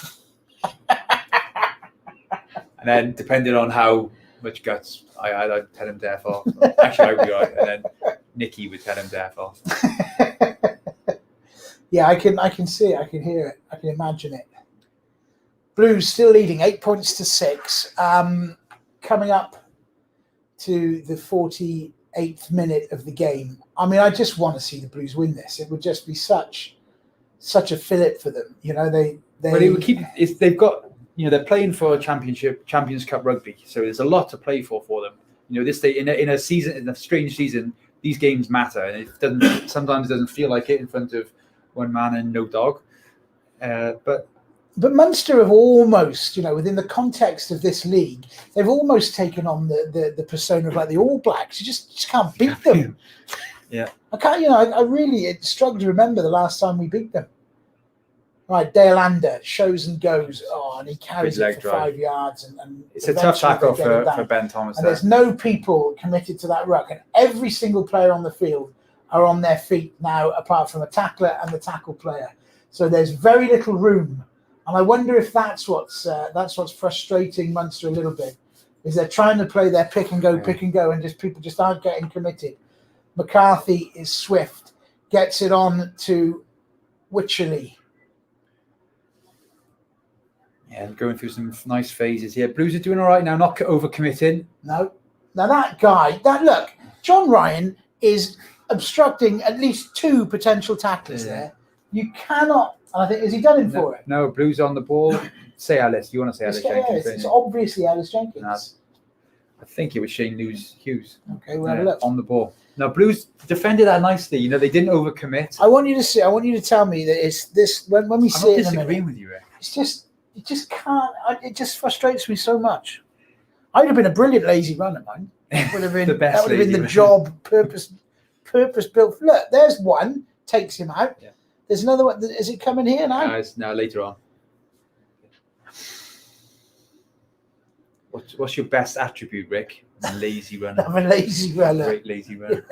And then, depending on how much guts, I'd tell him to F off. Actually, I would be right. And then Nicky would tell him to F off. Yeah, I can see it. I can hear it. I can imagine it. Blues still leading 8 points to 6. Coming up to the 48th minute of the game. I mean, I just want to see the Blues win this. It would just be such a fillip for them. You know, they would keep. They've got. They're playing for Champions Cup rugby, so there's a lot to play for them. This day in a season, in a strange season, these games matter, and it sometimes doesn't feel like it in front of one man and no dog. But Munster have almost, within the context of this league, they've almost taken on the persona of like the All Blacks. You just can't beat them. Yeah. I can't, I really struggle to remember the last time we beat them. Right, Dale Ander shows and goes. Oh, and he carries it for 5 yards. And it's a tough tackle for Ben Thomas. And there's no people committed to that ruck. And every single player on the field are on their feet now, apart from a tackler and the tackle player. So there's very little room. And I wonder if that's what's frustrating Munster a little bit, is they're trying to play their pick and go, and just people just aren't getting committed. McCarthy is swift, gets it on to Wycherley. Yeah, going through some nice phases here. Blues are doing all right now, not overcommitting. No. Now that guy, look, John Ryan is obstructing at least 2 potential tacklers there. You cannot And I think, has he done him for it? No, Blues on the ball. Say Alice. You want to say Alice Jenkins? It's obviously Alice Jenkins. No. I think it was Shane Hughes. Okay, we'll have a look. On the ball. Now, Blues defended that nicely. You know, they didn't overcommit. I want you to tell me that it's this when we see it. I'm not disagreeing with you, Rick. It's just you just can't. It just frustrates me so much. I'd have been a brilliant lazy runner, man. That would have been that would have been the job purpose built. Look, there's one takes him out. Yeah. There's another one. Is it coming here now? No, it's now later on. What's your best attribute, Rick? Lazy runner. I'm a lazy runner. Great lazy runner.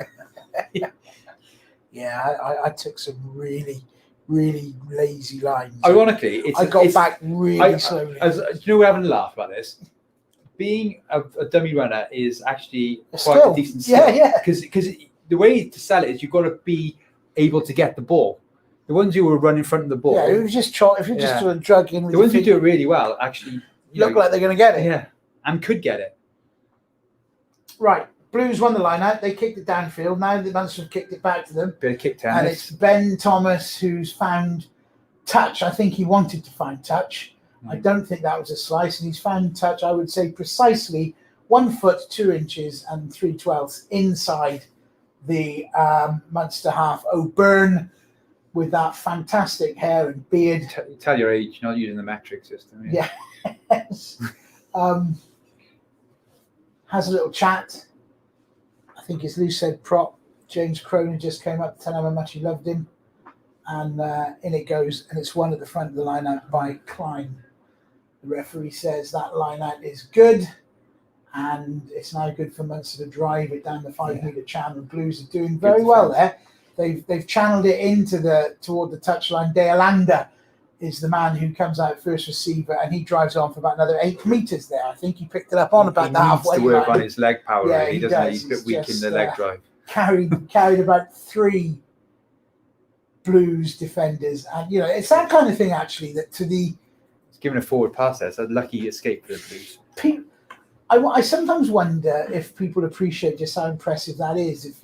Yeah, I took some really, really lazy lines. Ironically, I got back really slowly. Do you know, we're having a laugh about this. Being a dummy runner is actually quite a decent skill. Yeah. Because the way to sell it is you've got to be able to get the ball. The ones who will run in front of the ball. Yeah, if you're just sort of drugging with the ones who do it really well actually look like they're going to get it. Yeah, and could get it. Right, Blues won the line out. They kicked it downfield. Now the Munster have kicked it back to them. Bit of kick tennis. And it's Ben Thomas who's found touch. I think he wanted to find touch. I don't think that was a slice. And he's found touch, I would say, precisely 1 foot, 2 inches and 3/12 inside the Munster half. O'Byrne with that fantastic hair and beard. Tell your age, you're not using the metric system. Yeah. Has a little chat. I think his loose head prop, James Cronin, just came up to tell him how much he loved him. And in it goes, and it's one at the front of the line out by Klein. The referee says that line out is good, and it's now good for Munster to drive it down the 5 metre channel. Blues are doing very well there. They've channeled it toward the touchline. De Alanda is the man who comes out first receiver, and he drives on for about another 8 metres there. I think he picked it up on about the halfway line. He needs to work on his leg power. Yeah, he doesn't. He's a bit weak in the leg drive. Carried about 3 Blues defenders, and it's that kind of thing actually that to the. It's given a forward pass there. It's a lucky escape for the Blues. I sometimes wonder if people appreciate just how impressive that is. If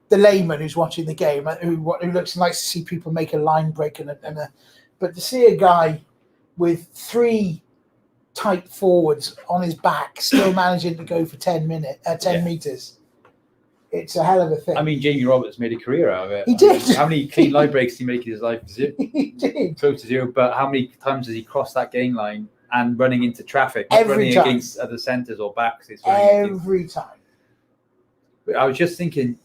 the layman who's watching the game, who looks and likes to see people make a line break but to see a guy with 3 tight forwards on his back still managing to go for 10 meters, it's a hell of a thing. I mean, Jamie Roberts made a career out of it. He did. How many clean line breaks did he make in his life? He did. Close to 0. But how many times has he crossed that gain line and running into traffic, running time. Against other centres or backs? Every time. But I was just thinking,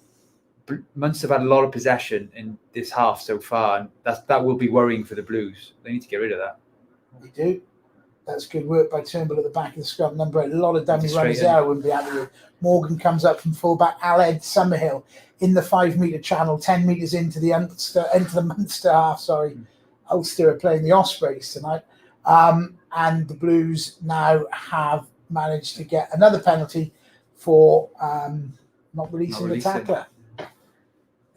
Munster have had a lot of possession in this half so far, and that will be worrying for the Blues. They need to get rid of that. They do. That's good work by Turnbull at the back of the scrum. Number 8, a lot of dummy runners there I wouldn't be happy with. Morgan comes up from fullback. Aled Summerhill in the 5 metre channel, 10 metres into the Munster half. Ulster are playing the Ospreys tonight. And the Blues now have managed to get another penalty for not releasing the tackler.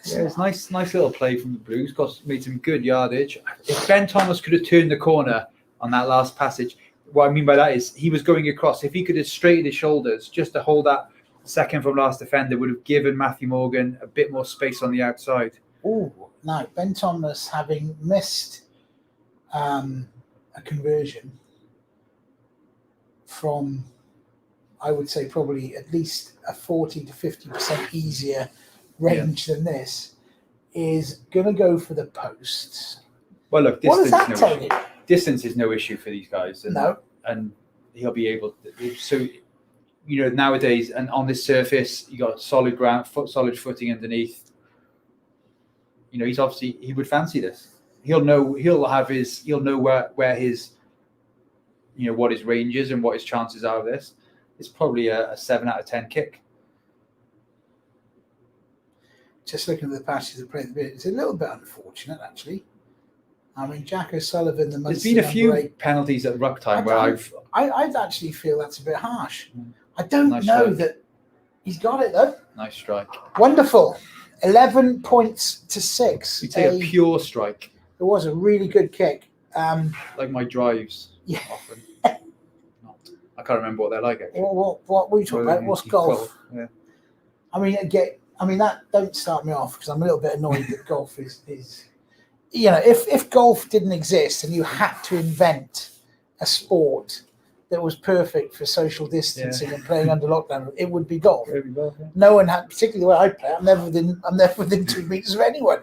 Yeah, it's nice little play from the Blues. Made some good yardage. If Ben Thomas could have turned the corner on that last passage, what I mean by that is he was going across. If he could have straightened his shoulders just to hold that second from last defender, would have given Matthew Morgan a bit more space on the outside. Oh, now Ben Thomas, having missed a conversion from, I would say, probably at least a 40 to 50% easier range than this, is going to go for the posts. Well, look, what does that tell you? Distance is no issue for these guys. And he'll be able to. So, nowadays, and on this surface, you got solid ground, solid footing underneath. He's obviously, he would fancy this. He'll know where his, what his range is and what his chances are of this. It's probably a 7 out of 10 kick. Just looking at the passes of play, it's a little bit unfortunate, actually. I mean, Jack O'Sullivan, the Munster. There's been a few penalties at ruck time where I'd actually feel that's a bit harsh. I don't know that he's got it though. Nice strike. Wonderful. 11 points to 6. You take a pure strike. It was a really good kick. Like my drives. Yeah. Often. I can't remember what they're like actually. What were you talking about? What's golf? Yeah. I mean, that don't start me off because I'm a little bit annoyed that golf is if golf didn't exist and you had to invent a sport that was perfect for social distancing and playing under lockdown, it would be golf. No one had, particularly the way I play. I'm never within 2 meters of anyone.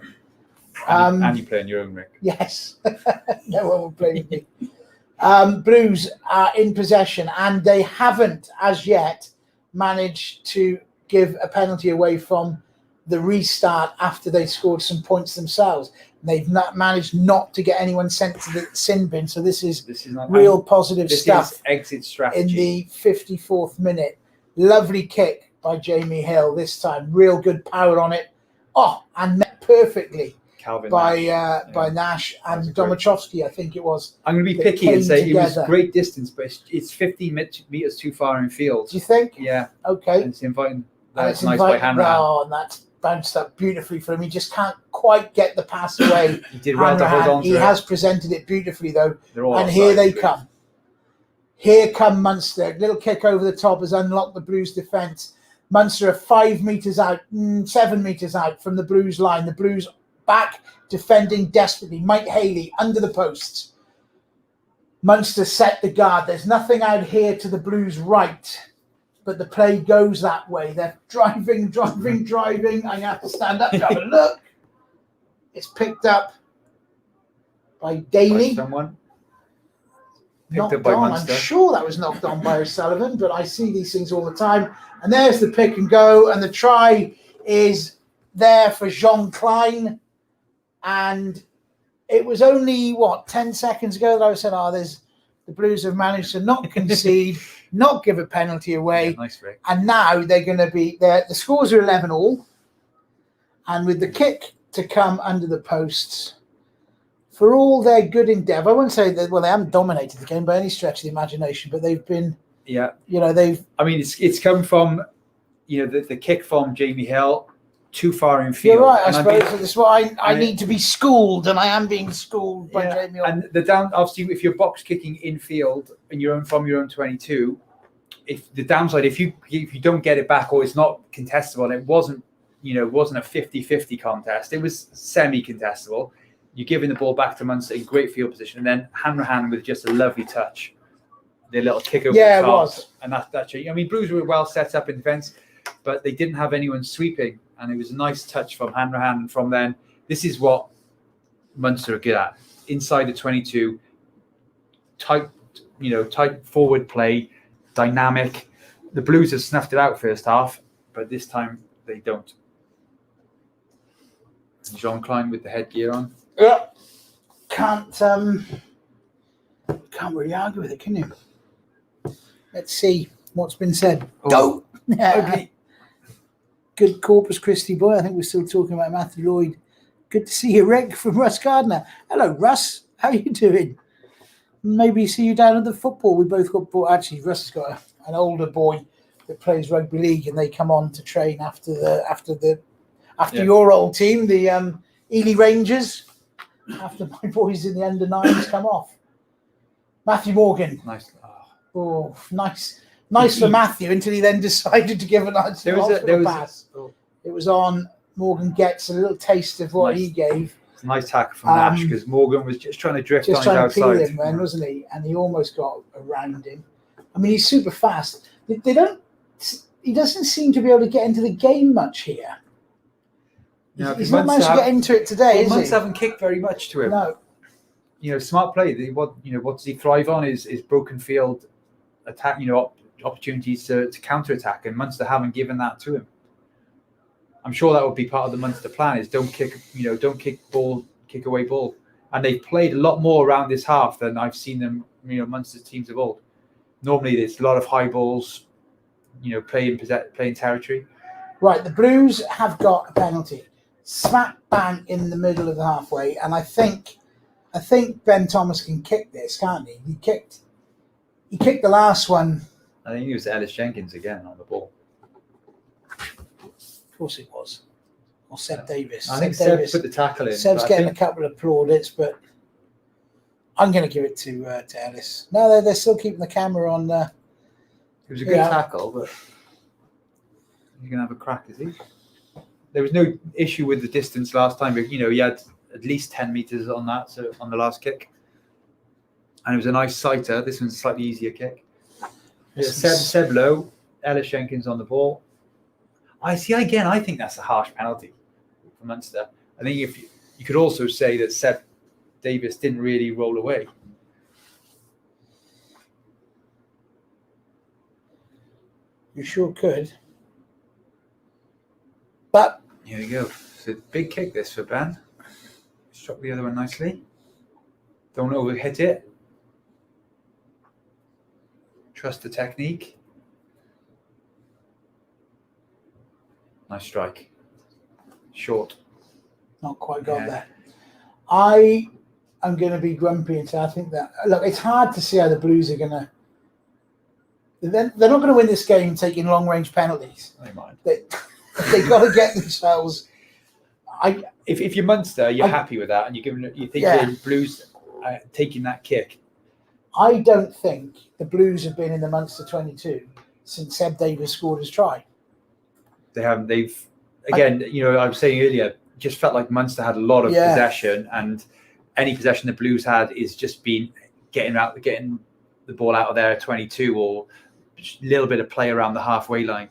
And you play on your own, Rick. Yes, no one will play with me. Blues are in possession, and they haven't as yet managed to give a penalty away from the restart after they scored some points themselves. They've not managed not to get anyone sent to the sin bin, so this is not real positive stuff. Is exit strategy. In the 54th minute, lovely kick by Jamie Hill this time, real good power on it. And met perfectly by Nash and Domachowski, I think it was. I'm going to be picky and say it was great distance, but it's 15 meters too far in field. Do you think? Yeah. Okay. And it's inviting. That's nice by Hanrahan. And that's bounced up beautifully for him. He just can't quite get the pass away. He did well to hold on to it. He has presented it beautifully, though. And here they come. Here come Munster. Little kick over the top has unlocked the Blues defence. Munster are 5 meters out, 7 meters out from the Blues line. The Blues back defending desperately. Mike Haley under the posts. Munster set the guard. There's nothing out here to the Blues' right, but the play goes that way. They're driving. I'm going to have to stand up to have a look. It's picked up by Daly. Someone. Knocked on. I'm sure that was knocked on by O'Sullivan, but I see these things all the time. And there's the pick and go, and the try is there for Jean Klein. And it was only 10 seconds ago that I said, the Blues have managed to not concede, not give a penalty away. Yeah, nice, Rick. And now they're going to be there. The scores are 11-all. And with the kick to come under the posts, for all their good endeavour, I wouldn't say that, they haven't dominated the game by any stretch of the imagination, but they've been, it's come from, the kick from Jamie Hill too far in field. You're right, I suppose that's why I need to be schooled, and I am being schooled by Jamie Hill. And the down, obviously, if you're box kicking in field and from your own 22, if the downside, if you don't get it back or it's not contestable, and it wasn't a 50-50 contest, it was semi-contestable. You're giving the ball back to Munster in great field position, and then Hanrahan with just a lovely touch, the little kick over the top. Yeah, it was. And that Blues were well set up in defence, but they didn't have anyone sweeping, and it was a nice touch from Hanrahan. And from then, this is what Munster are good at: inside the 22, tight forward play, dynamic. The Blues have snuffed it out first half, but this time they don't. Jean Klein with the headgear on. Yeah, can't really argue with it, can you? Let's see what's been said. Go. Okay. Good Corpus Christi boy. I think we're still talking about Matthew Lloyd. Good to see you, Rick, from Russ Gardner. Hello, Russ. How are you doing? Maybe see you down at the football. We both got bought. Actually, Russ has got an older boy that plays rugby league, and they come on to train after your old team, the Ely Rangers. After my boys in the under 9s come off. Matthew Morgan. Nice. Oh, nice for Matthew until he then decided to give a nice pass. It was on. Morgan gets a little taste of what he gave. It's a nice tackle from Nash, because Morgan was just trying to drift on his outside. Just trying to peel him, man, wasn't he? And he almost got around him. I mean, he's super fast. He doesn't seem to be able to get into the game much here. He's not managed to get into it today, is he? Munster haven't kicked very much to him. No. Smart play. What does he thrive on is broken field attack, opportunities to counter attack, and Munster haven't given that to him. I'm sure that would be part of the Munster plan: is don't kick away ball. And they've played a lot more around this half than I've seen them, Munster teams of old. Normally, there's a lot of high balls, playing territory. Right, the Blues have got a penalty, smack bang in the middle of the halfway, and I think Ben Thomas can kick this, can't he? He kicked the last one. I think it was Ellis Jenkins again on the ball. Of course it was. Or Seb Davis. I think Seb put the tackle in. Seb's getting a couple of plaudits, but I'm going to give it to Ellis. No, they're still keeping the camera on. It was a good tackle, but you're going to have a crack, is he? There was no issue with the distance last time, but he had at least 10 meters on that, so on the last kick. And it was a nice sighter. This one's a slightly easier kick. Seb low, Ellis Jenkins on the ball. I think that's a harsh penalty for Munster. I think if you could also say that Seb Davis didn't really roll away. You sure could. But here we go. It's a big kick this for Ben. Struck the other one nicely. Don't overhit it. Trust the technique. Nice strike. Short. Not quite got there. I am going to be grumpy and say I think that, look, it's hard to see how the Blues are going to. They're not going to win this game taking long range penalties. I don't mind. They've got to get themselves. If you're Munster, you're happy with that, and you think the Blues taking that kick. I don't think the Blues have been in the Munster 22 since Seb Davis scored his try. They haven't. They've again. I was saying earlier, just felt like Munster had a lot of possession, and any possession the Blues had is just been getting the ball out of their 22 or a little bit of play around the halfway line,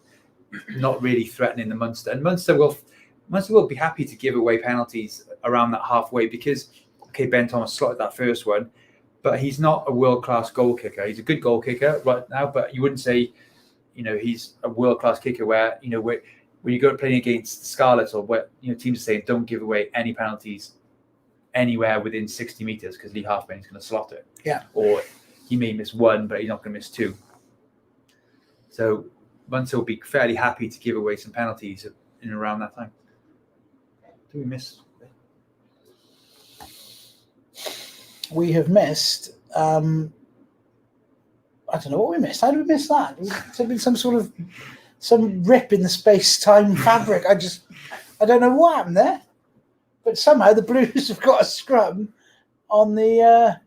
not really threatening the Munster. And Munster will be happy to give away penalties around that halfway because Ben Thomas slotted that first one, but he's not a world-class goal kicker. He's a good goal kicker right now, but you wouldn't say, he's a world-class kicker where, when you go playing against Scarlets or where, teams are saying don't give away any penalties anywhere within 60 meters because Lee Halfpenny is going to slot it. Yeah. Or he may miss one, but he's not going to miss two. So Munster will be fairly happy to give away some penalties in and around that time. Do we miss? We have missed. I don't know what we missed. How did we miss that? There's been some rip in the space-time fabric. I don't know what happened there. But somehow the Blues have got a scrum on the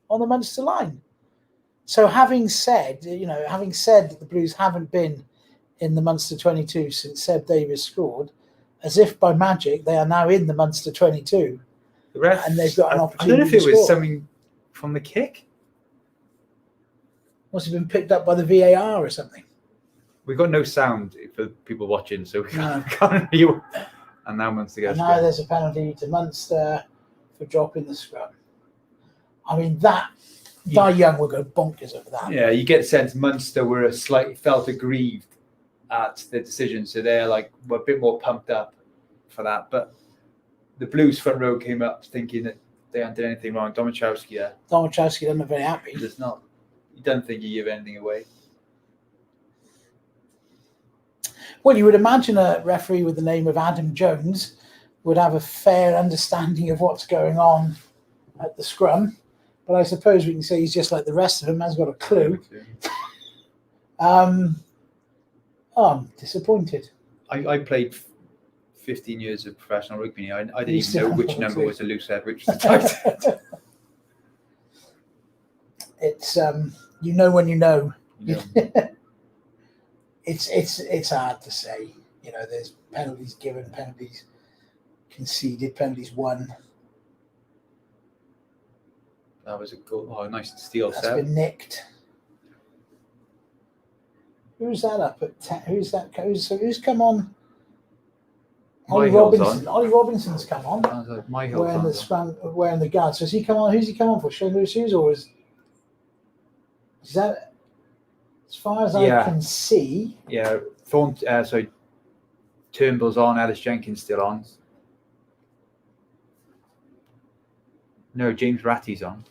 Munster line. So having said that the Blues haven't been in the Munster 22 since Seb Davis scored, as if by magic they are now in the Munster 22. The ref, and they've got an opportunity. I don't know if it was something from the kick. Must have been picked up by the VAR or something. We've got no sound for people watching, so we can't hear. And now Munster goes. And now there's a penalty to Munster for dropping the scrum. I mean, Di Young will go bonkers over that. Yeah, you get the sense Munster were felt aggrieved at the decision, so they're were a bit more pumped up for that. But the Blues front row came up thinking that they hadn't done anything wrong. Domachowski doesn't look very happy. Does not. He doesn't think he gave anything away. Well, you would imagine a referee with the name of Adam Jones would have a fair understanding of what's going on at the scrum. But I suppose we can say he's just like the rest of them, hasn't got a clue. I'm disappointed. I played 15 years of professional rugby. I didn't even know which number was a loose head, which was a tight head. It's when you know. It's hard to say. There's penalties given, penalties conceded, penalties won. That was a goal. Oh, nice steal. That's been nicked. Who's that up at 10? Who's that? Who's come on? Ollie Robinson. Ollie Robinson's come on. Wearing the guard. So has he come on? Who's he come on for? Shane Lewis Hughes, or is that? As far as I can see. Yeah, Turnbull's on. Ellis Jenkins still on. No, James Ratty's on.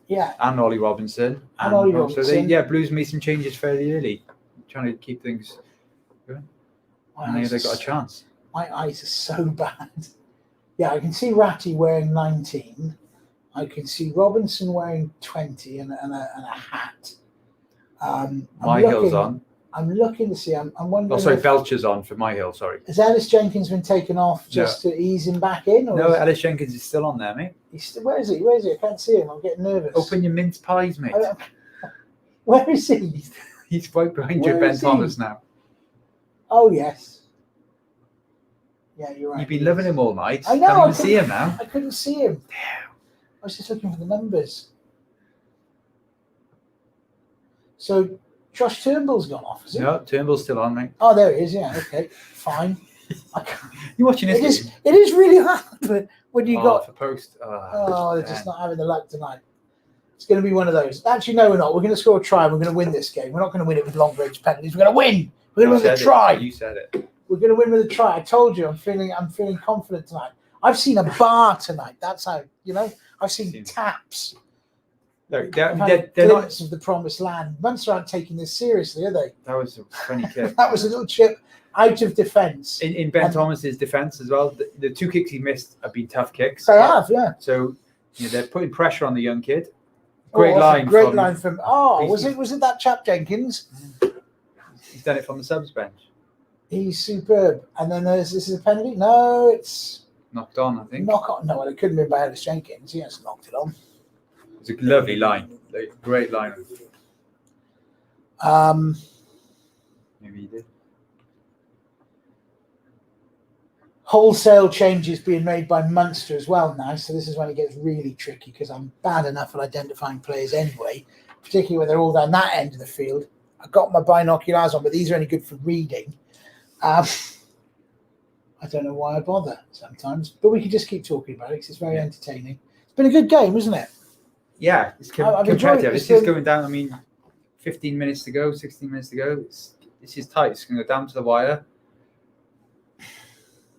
Yeah. And Ollie Robinson. And Ollie Robinson. So Blues made some changes fairly early, trying to keep things going. And they got a chance. My eyes are so bad. Yeah, I can see Ratty wearing 19. I can see Robinson wearing 20 and a hat. Hill's on. I'm looking to see. I'm wondering. Oh, sorry, Belcher's on for My Hill. Sorry. Has Ellis Jenkins been taken off just to ease him back in? Or Ellis Jenkins is still on there, mate. Where is he? I can't see him. I'm getting nervous. Open your mince pies, mate. Where is he? He's right behind you, Ben Thomas now. Oh yes. Yeah, you're right. You've been loving him all night. I know. Can't even see him now. I couldn't see him. I was just looking for the numbers. So Josh Turnbull's gone off, is it? No, Turnbull's still on, mate. Oh, there he is. Yeah, okay, fine. You watching this? It is really hard when you got. For post. They're just not having the luck tonight. It's going to be one of those. Actually, no, we're not. We're going to score a try. We're going to win this game. We're not going to win it with long range penalties. We're going to win. We're going to win with a try. You said it. We're going to win with a try. I told you. I'm feeling confident tonight. I've seen a bar tonight. That's how I've seen taps. They're not of the promised land. Munster aren't taking this seriously, are they? That was a funny kick. That was a little chip out of defence. In Ben Thomas's defence as well, the 2 kicks he missed have been tough kicks. They have, yeah. So they're putting pressure on the young kid. Great line from. Was it that chap Jenkins? He's done it from the subs bench. He's superb. And then this is a penalty. No, it's knocked on. I think knock on. No, it couldn't be by Ellis Jenkins. He hasn't knocked it on. It's a lovely line, great line. Maybe he did. Wholesale changes being made by Munster as well now, so this is when it gets really tricky because I'm bad enough at identifying players anyway, particularly when they're all down that end of the field. I've got my binoculars on, but these are only good for reading. I don't know why I bother sometimes, but we can just keep talking about it because it's very entertaining. It's been a good game, isn't it? Yeah, it's competitive. It's just going down. I mean, 15 minutes to go, 16 minutes to go. This is tight. It's going to go down to the wire.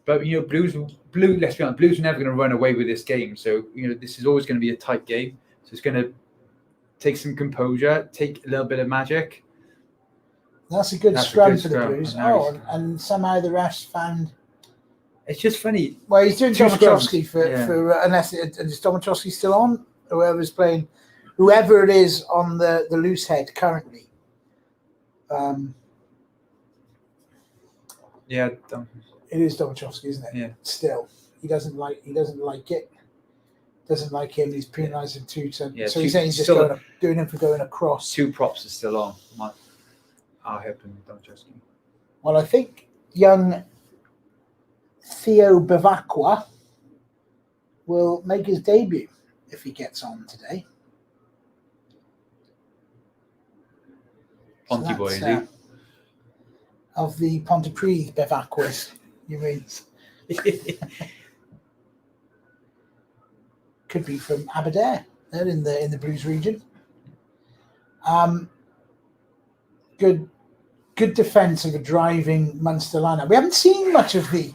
But Blues. Let's be honest, Blues are never going to run away with this game. So this is always going to be a tight game. So it's going to take some composure, take a little bit of magic. That's a good scrum for the Blues. And somehow the refs found. It's just funny. Well, he's doing Domachowski for unless is Domachowski still on? Whoever's playing, whoever it is on the loose head currently. It is Domachowski, isn't it? Yeah. Still, he doesn't like it. Doesn't like him. He's penalised him too. So he's saying he's just doing him for going across. 2 props are still on. I'll help him, Domachowski. Well, I think young Theo Bavacqua will make his debut if he gets on today. Ponty boy, is he? Of the Pontypridd Bavacquas, you mean? Could be from Aberdare. They're in the Blues region. Good defence of a driving Munster lineup. We haven't seen much of the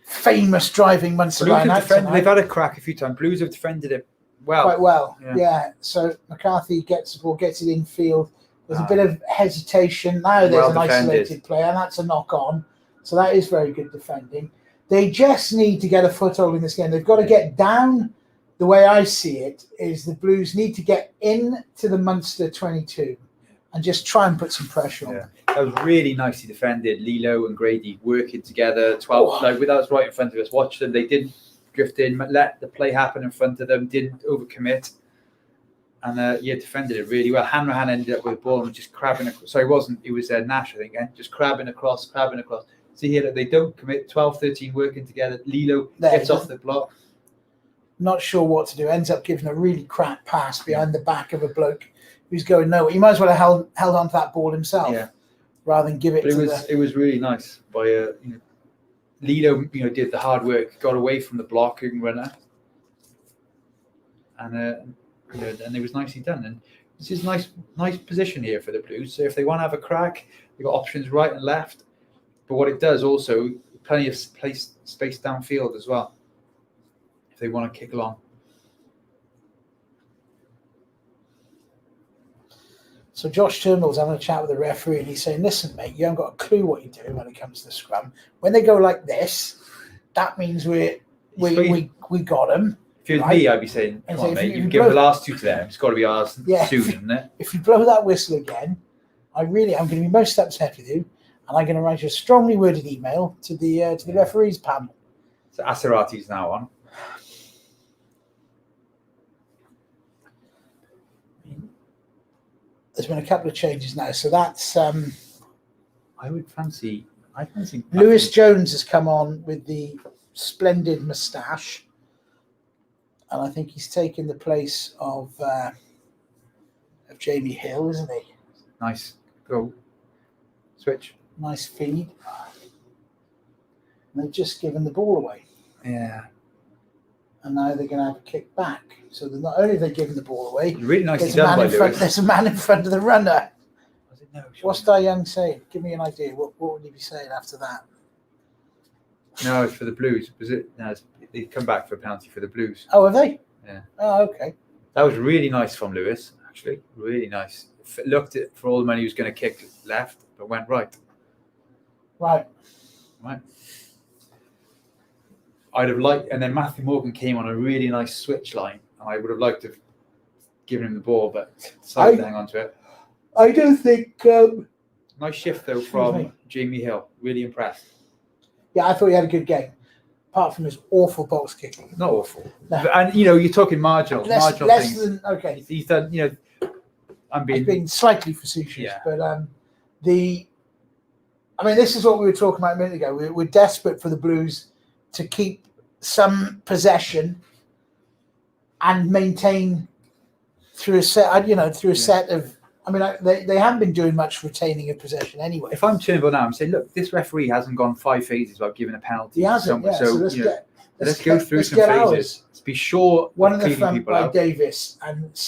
famous driving Munster lineup. They've had a crack a few times. Blues have defended it well. Quite well, yeah. So McCarthy gets the ball, gets it in field. There's a bit of hesitation. Now there's an isolated player, and that's a knock on. So that is very good defending. They just need to get a foothold in this game. They've got to get down. The way I see it is the Blues need to get into the Munster 22 and just try and put some pressure on them. That was really nicely defended. Lilo and Grady working together. 12, that was right in front of us. Watch them. They didn't drift in, let the play happen in front of them, didn't overcommit. And defended it really well. Hanrahan ended up with the ball and just crabbing across. Sorry, it was Nash, I think, just crabbing across. See here that they don't commit. 12, 13 working together. Lilo gets off the block. Not sure what to do. Ends up giving a really crap pass behind the back of a bloke who's going nowhere. He might as well have held on to that ball himself rather than give it It was really nice by Lilo, did the hard work, got away from the blocking runner. And it was nicely done. And this is nice position here for the Blues. So if they want to have a crack, they've got options right and left. But what it does also, plenty of space downfield as well, if they want to kick along. So Josh Turnbull's having a chat with the referee and he's saying, listen, mate, you haven't got a clue what you're doing when it comes to the scrum. When they go like this, that means we got them. If it was me, I'd be saying, come on, mate, you've given the last 2 to them. It's got to be ours soon, isn't it? If you blow that whistle again, I'm going to be most upset with you, and I'm going to write you a strongly worded email to the referees panel. So Aserati's now on. There's been a couple of changes now, so that's. I would fancy I don't think Lewis Jones has come on with the splendid moustache, and I think he's taken the place of Jamie Hill, isn't he? Nice go. Switch. Nice feed. And they've just given the ball away. Yeah. And now they're going to have a kick back. So they're not only have they given the ball away, Really nicely there's done by Lewis. there's a man in front of the runner. No, What's Dai Young saying? Give me an idea. What would he be saying after that? No, it's for the Blues. Was it? No, they come back for a penalty for the Blues. Oh, have they? Yeah. Oh, okay. That was really nice from Lewis, actually. Really nice. Looked at for all the money he was going to kick left, but went right. Right. I'd have liked, and then Matthew Morgan came on a really nice switch line, and I would have liked to have given him the ball, but decided to hang on to it. I don't think. Nice shift though from Jamie Hill. Really impressed. Yeah, I thought he had a good game, apart from his awful box kicking. Not awful. No. And you're talking marginal Less things. than okay. He's done. I'm being slightly facetious, Yeah. but this is what we were talking about a minute ago. We're desperate for the Blues to keep some possession and maintain through a set of. They haven't been doing much retaining of possession anyway. If I'm Turnbull now, I'm saying, look, this referee hasn't gone 5 phases without giving a penalty. He hasn't. So let's go through some get phases. ours. Let's be sure. One in the cleaning front people by out. Davis and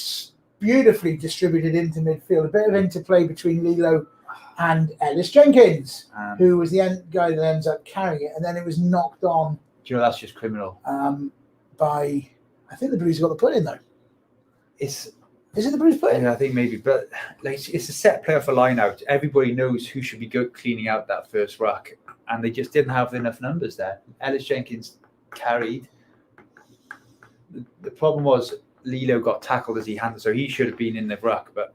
beautifully distributed into midfield. A bit of interplay between Lilo and Ellis Jenkins, who was the guy that ends up carrying it, and then it was knocked on. Do you know that's just criminal? By I think the Blues got the put in though. Is it the Blues put in? Yeah, I think maybe, but it's a set player for line out. Everybody knows who should be good cleaning out that first ruck, and they just didn't have enough numbers there. Ellis Jenkins carried. The problem was Lilo got tackled as he handled, so he should have been in the ruck. But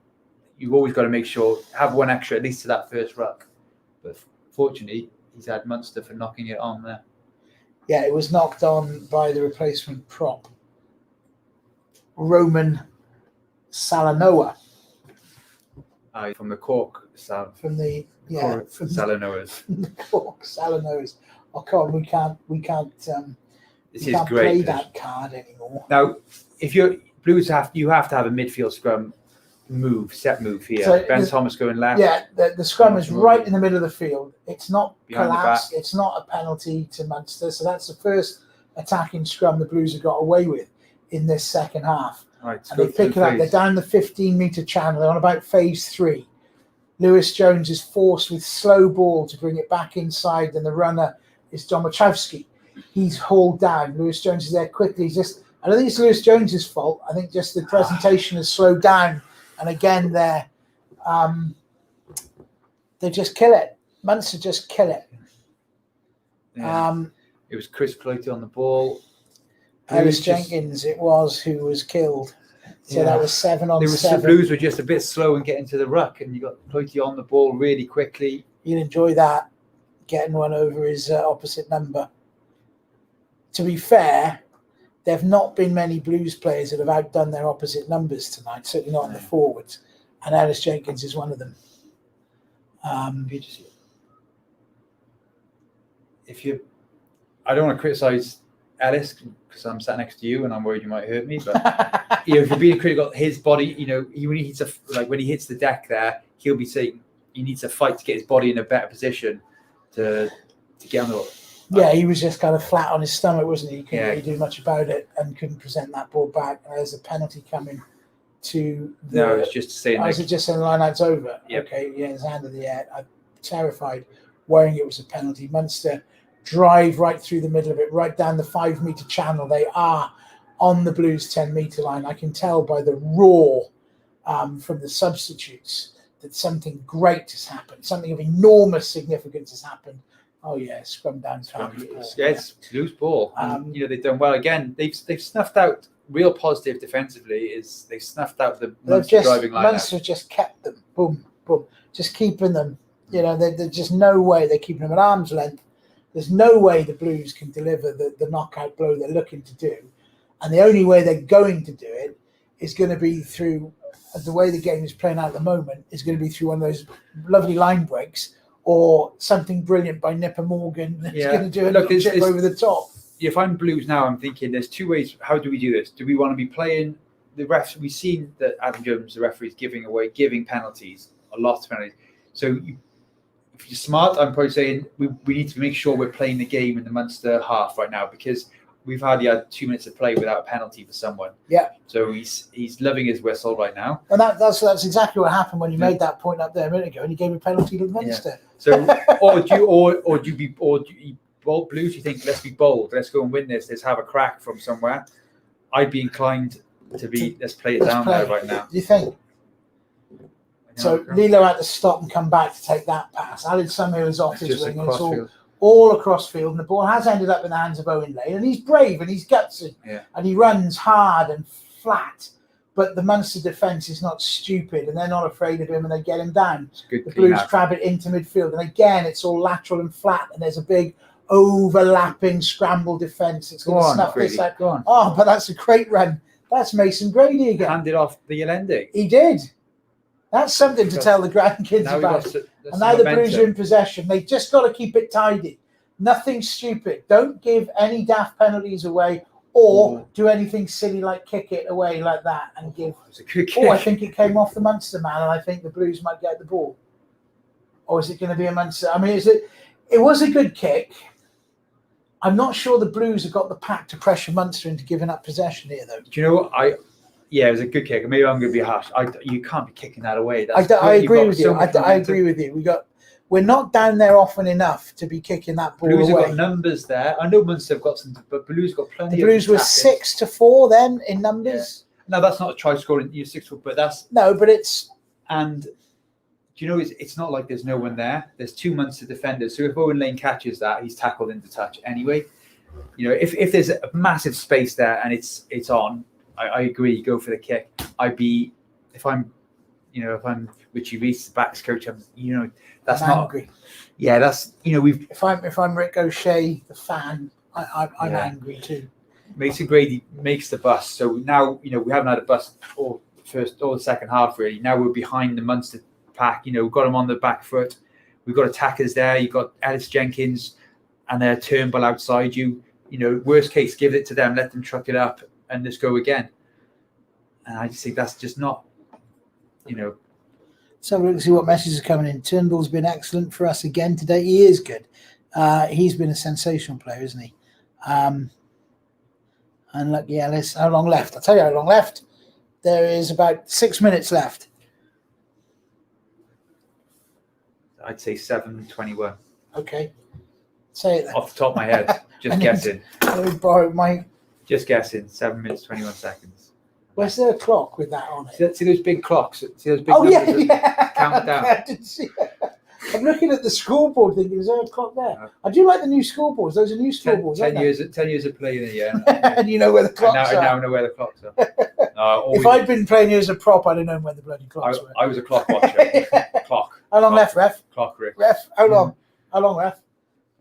you've always got to make sure have one extra at least to that first ruck. But fortunately, he's had Munster for knocking it on there. Yeah, it was knocked on by the replacement prop, Roman Salanoa. From the Cork South. From the Salanoas. The Cork Salanoas. Oh, come on, we can't great play that card anymore. Now, if you're Blues, you have to have a midfield scrum set move here. So Ben Thomas going left. Yeah, the scrum is right in the middle of the field. It's not Behind collapsed. It's not a penalty to Munster. So that's the first attacking scrum the Blues have got away with in this second half. Right, and they pick it up. They're down the 15-metre channel. They're on about phase 3. Lewis Jones is forced with slow ball to bring it back inside, and the runner is Domachowski. He's hauled down. Lewis Jones is there quickly. I don't think it's Lewis Jones's fault. I think just the presentation has slowed down, and again they just kill it. Munster just kill it. Yeah. It was Chris Cloyte on the ball. Ellis Jenkins, it was who was killed. So that was 7 on 7. The Blues were just a bit slow in getting to the ruck, and you got Cloyte on the ball really quickly. You'd enjoy that, getting one over his opposite number. To be fair, there have not been many Blues players that have outdone their opposite numbers tonight, certainly not in the forwards. And Ellis Jenkins is one of them. I don't want to criticise Ellis because I'm sat next to you and I'm worried you might hurt me. But if you're being critical, his body, when he hits the deck there, he'll be saying he needs to fight to get his body in a better position to get on the. Yeah, he was just kind of flat on his stomach, wasn't he? He couldn't really do much about it and couldn't present that ball back. And there's a penalty coming to the. No, it's just saying. Is it just saying the line out's over? Yep. Okay, yeah, his hand in the air. I'm terrified, worrying it was a penalty. Munster drive right through the middle of it, right down the 5-metre channel. They are on the Blues 10-metre line. I can tell by the roar from the substitutes that something great has happened. Something of enormous significance has happened. Oh yeah, scrum down. It's loose ball. They've done well again. They've snuffed out real positive defensively. They've snuffed out the Munster driving line. Munster just kept them. Boom, boom. Just keeping them. There's just no way they're keeping them at arm's length. There's no way the Blues can deliver the knockout blow they're looking to do. And the only way they're going to do it is going to be through, the way the game is playing out at the moment, is going to be through one of those lovely line breaks or something brilliant by Nipper Morgan that's Yeah. going to do a Look, little chip over the top. If I'm Blues now, I'm thinking there's two ways. How do we do this? Do we want to be playing the refs? We've seen that Adam Jones, the referee, is giving penalties, a lot of penalties. So if you're smart, I'm probably saying we need to make sure we're playing the game in the Munster half right now, because we've hardly had 2 minutes of play without a penalty for someone. Yeah. So he's loving his whistle right now. And that's exactly what happened when you made that point up there a minute ago, and you gave a penalty to Munster. So or do you bold Blues? You think, let's be bold, let's go and win this, let's have a crack from somewhere. I'd be inclined to be let's play it down there right now. Do you think? So Lilo had to stop and come back to take that pass. Alan Summer was off his wing, and it's all across field, and the ball has ended up in the hands of Owen Lane, and he's brave and he's gutsy, and he runs hard and flat. But the Munster defence is not stupid, and they're not afraid of him, and they get him down. The Blues crab it into midfield, and again it's all lateral and flat, and there's a big overlapping scramble defence. It's going to snuff this out. Oh, but that's a great run. That's Mason Grady again. Handed off the Allende. He did. That's something to tell the grandkids about. And now the Blues are in possession. They just got to keep it tidy. Nothing stupid. Don't give any daft penalties away, or do anything silly like kick it away like that and give. It's a good kick. Oh, I think it came off the Munster man, and I think the Blues might get the ball. Or is it going to be a Munster? I mean, it was a good kick. I'm not sure the Blues have got the pack to pressure Munster into giving up possession here, though. Do you know what? Yeah, it was a good kick. Maybe I'm going to be harsh. You can't be kicking that away. I agree with you. I agree with you. We're not down there often enough to be kicking that ball Blues away. have got numbers there. I know Munster have got some, but Blues got plenty. The Blues were 6-4 then in numbers. Yeah. No, that's not a try scoring. You're 6-4, but that's but it's. And do you know it's not like there's no one there. There's 2 Munster defenders. So if Owen Lane catches that, he's tackled into touch anyway. You know, if there's a massive space there and it's on. I agree. Go for the kick. If I'm Richie Reese, the backs coach. I'm that's I'm not angry. Yeah, that's we've. If I'm Rick O'Shea, the fan, I'm angry too. Mason Grady makes the bus. So now we haven't had a bus all the second half really. Now we're behind the Munster pack. We've got them on the back foot. We've got attackers there. You've got Ellis Jenkins, and they're Turnbull outside you. Worst case, give it to them. Let them truck it up. And just go again. And I just think that's just not, So we'll see what messages are coming in. Turnbull's been excellent for us again today. He is good. He's been a sensational player, isn't he? And look, Ellis, how long left? I'll tell you how long left. There is about 6 minutes left. I'd say 7:21. Okay. Say it then. Off the top of my head, just guessing. Let me borrow my... Just guessing, 7 minutes, 21 seconds. Where's there a clock with that on it? See those big clocks? See those big numbers? Count down. I didn't see it. I'm looking at the scoreboard thinking, is there a clock there? No. I do like the new scoreboards. Those are new scoreboards, 10 years of playing here. And you know where the clocks are. I now know where the clocks are. If I'd been playing here as a prop, I'd have known where the bloody clocks were. I was a clock watcher. Clock. How long left, ref? Clock, Rick. Ref, how long? How long, ref?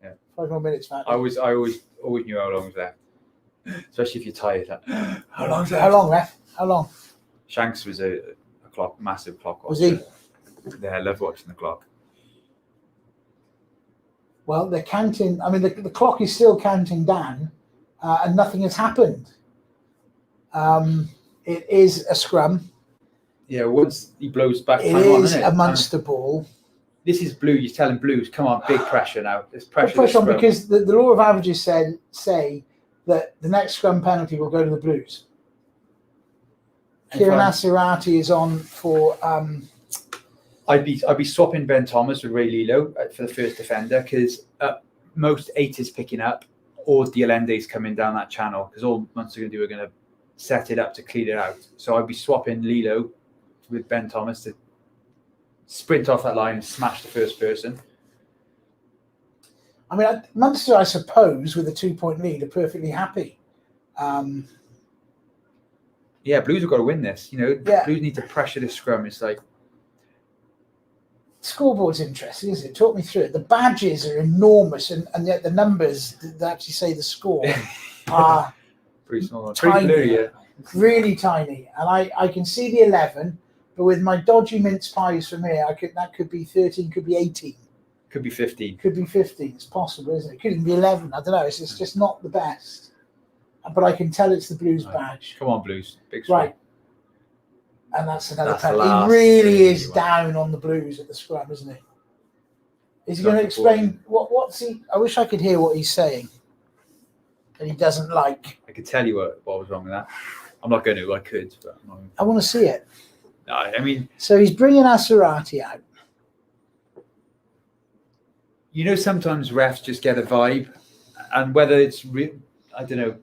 Yeah. 5 more minutes, man. I always knew how long was left. Especially if you're tired. How long, ref? How long? Shanks was a massive clock watcher. Was he? Yeah, I love watching the clock. Well, they're counting. I mean, the clock is still counting down, and nothing has happened. It is a scrum. Yeah, once he blows back, it is a Munster ball. This is Blue. You're telling Blues, come on, big pressure now. There's pressure on because the law of averages say that the next scrum penalty will go to the Blues. Kieran Asirati is on for. I'd be swapping Ben Thomas with Ray Lilo for the first defender because most 8 is picking up, or the Allende's coming down that channel because all Munster are going to do are going to set it up to clean it out. So I'd be swapping Lilo with Ben Thomas to sprint off that line and smash the first person. I mean, Munster, I suppose, with a 2-point lead, are perfectly happy. Yeah, Blues have got to win this. Blues need to pressure this scrum. It's like scoreboard's interesting, isn't it? Talk me through it. The badges are enormous, and yet the numbers that actually say the score are pretty small, tiny, pretty blue, yeah. Really tiny. And I can see the 11, but with my dodgy mince pies from here, that could be 13, could be 18. Could be 15. Could be 15. It's possible, isn't it? Could even be 11. I don't know. It's just not the best. But I can tell it's the Blues badge. Come on, Blues. Big scrum. Right. And that's another That's the penalty. last He really thing is you want. down on the Blues at the scrum, isn't he? Is he Not going to explain important. what's he? I wish I could hear what he's saying. That he doesn't like. I could tell you what was wrong with that. I'm not going to. I could, but I'm not going I want to see it. to. No, I mean, So he's bringing Asarati out. you know, sometimes refs just get a vibe, and whether it's I don't know.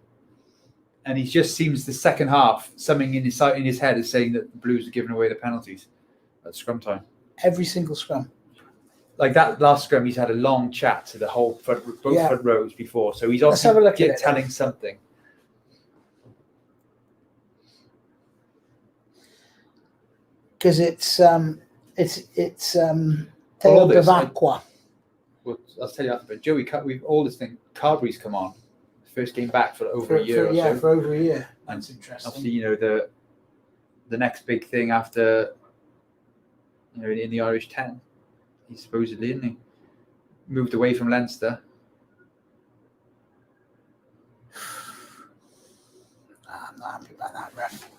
And he just seems the second half, something in his head is saying that the Blues are giving away the penalties at scrum time. Every single scrum. Like that last scrum, he's had a long chat to the whole both front rows before, so he's Let's have a look obviously at it. telling something. Because it's All Teo this, Bavacqua. Well, I'll tell you that. But Joey, we've all this thing. Carberry's come on, first game back for over a year. For over a year. And That's interesting. obviously, you know, the next big thing after, you know, in the Irish 10, he's supposedly, isn't he? Moved away from Leinster. I'm not happy about that, ref.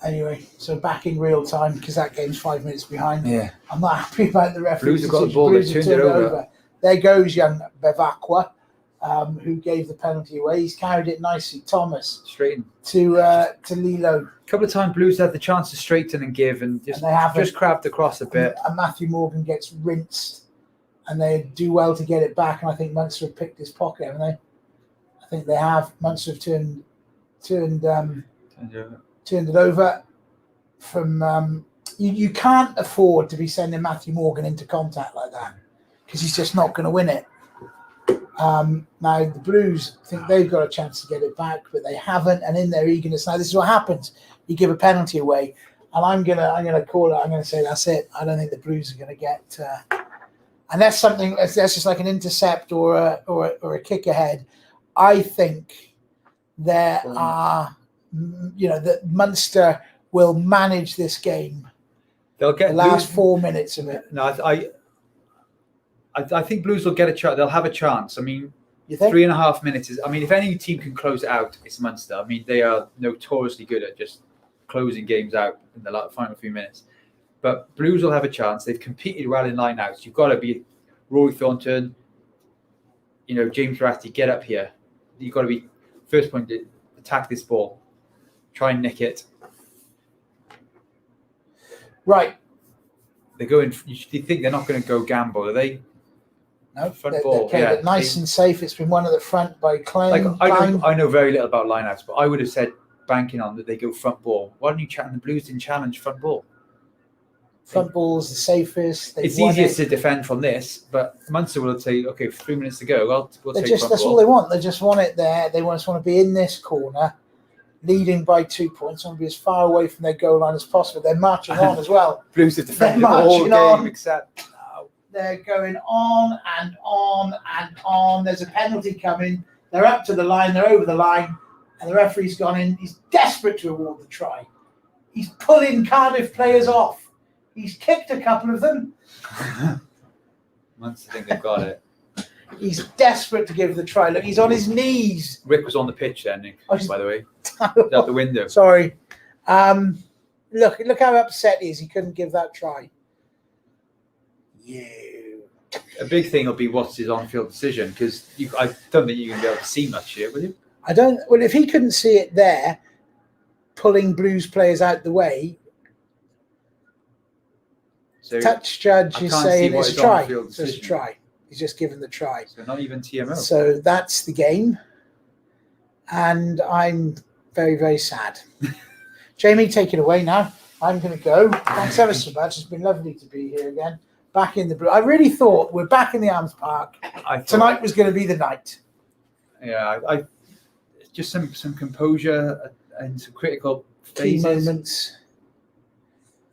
Anyway, so back in real time because that game's 5 minutes behind. Yeah. I'm not happy about the referee's Blues have got the decision. ball, Blues they have turned it turned over. There goes young Bavacqua, who gave the penalty away. He's carried it nicely, Thomas, Straighten. to Lilo. A couple of times Blues had the chance to straighten and give and And they haven't. just crabbed across a bit. And Matthew Morgan gets rinsed, and they do well to get it back. And I think Munster have picked his pocket, haven't they? I think they have. Munster have turned it over. From you can't afford to be sending Matthew Morgan into contact like that because he's just not going to win it. Now the Blues think they've got a chance to get it back, but they haven't. And in their eagerness, now this is what happens: you give a penalty away, and I'm gonna call it. I'm gonna say that's it. I don't think the Blues are going to get unless something that's just like an intercept or a kick ahead. I think there are, that Munster will manage this game. They'll get The last Blues, 4 minutes of it. No, I think Blues will get a chance. They'll have a chance. I mean, You think? 3.5 minutes is. I mean, if any team can close it out, it's Munster. I mean, they are notoriously good at just closing games out in the final few minutes. But Blues will have a chance. They've competed well in line-outs. You've got to be Rory Thornton. James Ratty, get up here. You've got to be first point. Attack this ball. Try and nick it. Right. They're going. You think they're not going to go gamble, are they? No, Front ball, they're yeah. nice and safe. It's been one at the front by Like Klein. I know very little about lineouts, but I would have said banking on that they go front ball. Why don't you challenge the Blues? Didn't challenge front ball. Front ball's the safest. It's easiest to defend from this, but Munster will say, okay, 3 minutes to go. We'll take front That's ball. all they want. They just want it there. They just want to be in this corner, leading by 2 points. They want to be as far away from their goal line as possible. They're marching on as well. Blues have defended They're all marching game on. except. They're going on and on and on. There's a penalty coming. They're up to the line. They're over the line. And the referee's gone in. He's desperate to award the try. He's pulling Cardiff players off. He's kicked a couple of them. Munster think they've got it. He's desperate to give the try. Look, he's on his knees. Rick was on the pitch then, Nick, Oh, by the way. Out the window. Sorry. Look how upset he is. He couldn't give that try. A big thing will be what's his on-field decision, because I don't think you're going to be able to see much here, will you? I don't. Well, if he couldn't see it there, pulling Blues players out the way, So, touch judge I is can't saying see what it's a his try. on-field So it's a decision. try. He's just given the try. so not even TMO. So that's the game. And I'm very, very sad. Jamie, take it away now. I'm going to go. Thanks ever so much. It's been lovely to be here again. Back in the Blue. I really thought we're back in the Arms Park. Tonight was going to be the night. Yeah, I just some composure and some critical Key phases. moments.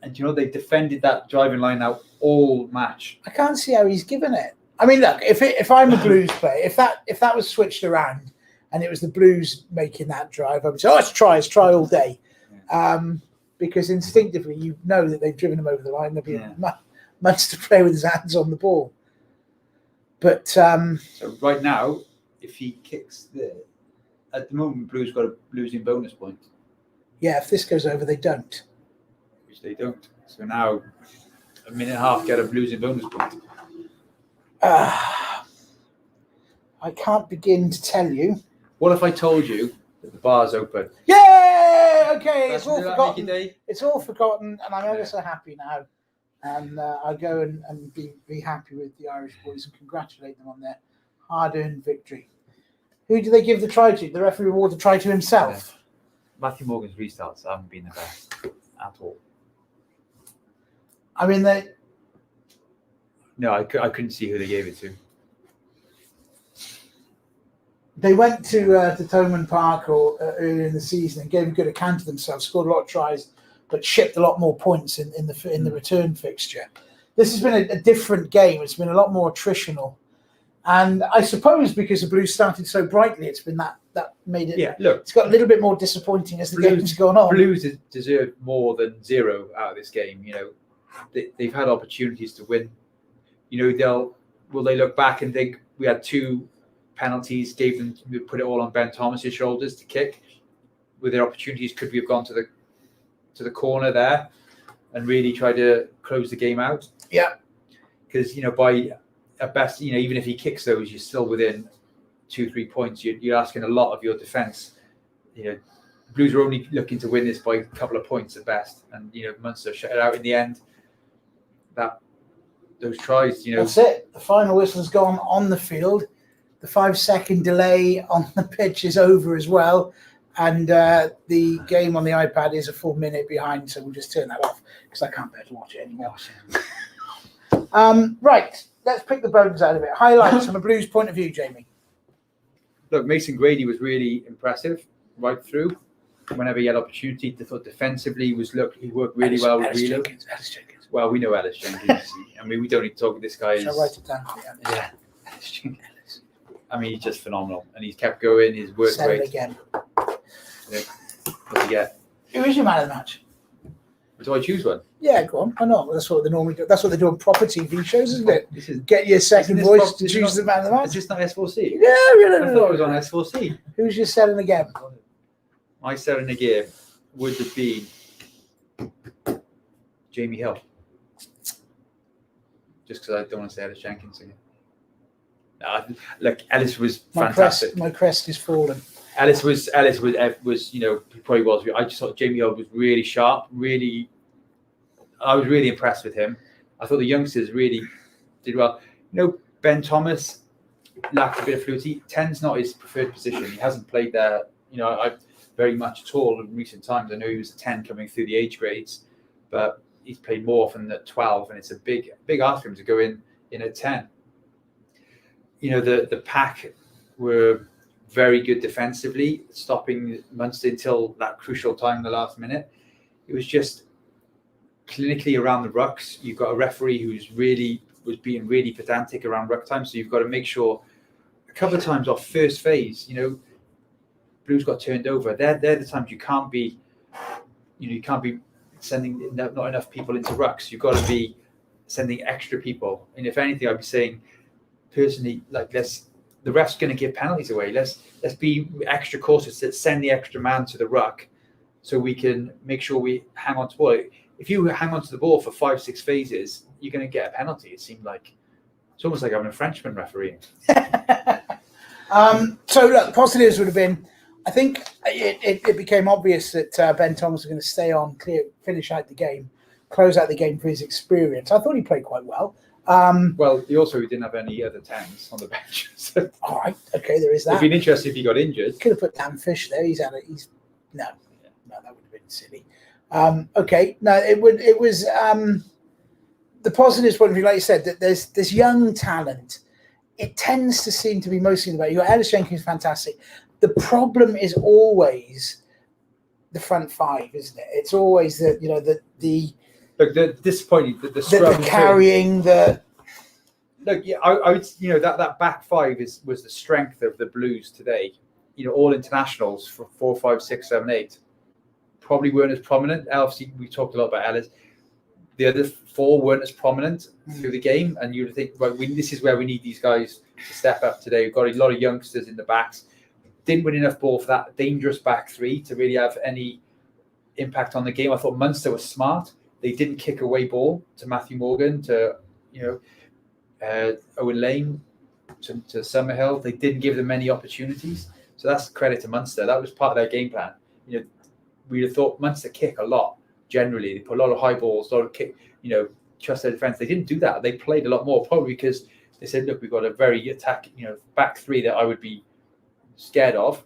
And they defended that driving line out all match. I can't see how he's given it. I mean, look, if I'm a Blues player, if that was switched around and it was the Blues making that drive, I would say, let's try all day. Because instinctively you know that they've driven him over the line. There'll be a Munster player with his hands on the ball. But So right now, if he kicks at the moment, Blues got a losing bonus point, yeah, if this goes over, they don't. which they don't. So now, a minute and a half, get a losing bonus point. I can't begin to tell you. What if I told you that the bar's open? Yeah, okay, it's all Does that forgotten. make your day? It's all forgotten, and I'm ever Yeah. so happy now. And I'll go and be happy with the Irish boys and congratulate them on their hard-earned victory. Who do they give the try to? The referee award the try to himself. Matthew Morgan's restarts haven't been the best at all. I mean, No, I couldn't see who they gave it to. they went to Thomond Park earlier in the season and gave a good account of themselves, scored a lot of tries, but shipped a lot more points in the return fixture. This has been a different game. It's been a lot more attritional, and I suppose because the Blues started so brightly, it's been that made it. Yeah, look, It's got a little bit more disappointing as the game's gone on. Blues deserve more than 0 out of this game. You know, they've had opportunities to win. You know, will they look back and think we had 2 penalties, we put it all on Ben Thomas's shoulders to kick? With their opportunities, could we have gone to the corner there and really try to close the game out? Yeah, because by at best, even if he kicks those, you're still within 2-3 points. You're asking a lot of your defence. Blues are only looking to win this by a couple of points at best, and Munster shut it out in the end. Those tries, that's it. The final whistle's gone on the field. The 5-second delay on the pitch is over as well. And the game on the iPad is a full minute behind, so we'll just turn that off because I can't bear to watch it anymore. Right, let's pick the bones out of it. Highlights from a Blues point of view, Jamie. Look, Mason Grady was really impressive right through. Whenever he had opportunity, defensively he worked really well with Wheeler. Ellis Jenkins. Well, we know Ellis Jenkins. I mean, we don't need to talk. This guy is. Shall I write it down? Yeah. Ellis Jenkins. I mean, he's just phenomenal, and he's kept going. His work Say it rate. again. What's he get? Who is your man of the match? Do I choose one? Yeah, go on. I know. That's what they normally do. That's what they do on proper TV shows, isn't it? This is. Get your second Isn't this voice prop- to is it choose not- the man of the match. It's just not S4C. Yeah, really. I thought it was on S4C. Who's your selling again? My selling a game would have been Jamie Hill. Just because I don't want to say Ellis Jenkins again. Look, Ellis was fantastic. My crest is fallen. Ellis was he probably was. I just thought Jamie Hill was really sharp. I was really impressed with him. I thought the youngsters really did well. Ben Thomas lacked a bit of fluidity. 10's not his preferred position. He hasn't played there, very much at all in recent times. I know he was a 10 coming through the age grades, but he's played more often at 12, and it's a big ask for him to go in at 10. The pack were very good defensively, stopping Munster until that crucial time in the last minute. It was just clinically around the rucks. You've got a referee who's was being really pedantic around ruck time, so you've got to make sure a couple of times off first phase, Blues got turned over. They're the times you can't be sending not enough people into rucks. You've got to be sending extra people. And if anything, I'd be saying personally, the ref's going to give penalties away. Let's be extra cautious. Let's send the extra man to the ruck so we can make sure we hang on to the ball. If you hang on to the ball for 5-6 phases, you're going to get a penalty. It seemed like it's almost like having a Frenchman refereeing. So look, positives would have been, I think it became obvious that Ben Thomas was going to stay on, finish out the game, close out the game for his experience. I thought he played quite well. Well, he didn't have any other 10s on the bench. So all right, okay, there is that. it'd been interesting if he got injured. Could have put Dan Fish there. No, that would have been silly. Okay, no, it was the positives point of view, like you said, that there's this young talent. It tends to seem to be mostly in the back. You got Ellis Jenkins, fantastic. The problem is always the front five, isn't it? It's always the disappointing the scrum carrying the. Look, yeah, I would that back five was the strength of the Blues today. All internationals for 4, 5, 6, 7, 8 probably weren't as prominent. Obviously, we talked a lot about Ellis. the other 4 weren't as prominent through the game, and you'd think, right, this is where we need these guys to step up today. We've got a lot of youngsters in the backs. Didn't win enough ball for that dangerous back 3 to really have any impact on the game. I thought Munster was smart. They didn't kick away ball to Matthew Morgan, to Owen Lane, to Summerhill. They didn't give them many opportunities. So that's credit to Munster. That was part of their game plan. We'd have thought Munster kick a lot. Generally, they put a lot of high balls, a lot of kick. Trust their defense. They didn't do that. They played a lot more, probably because they said, "Look, we've got a very back 3 that I would be scared of.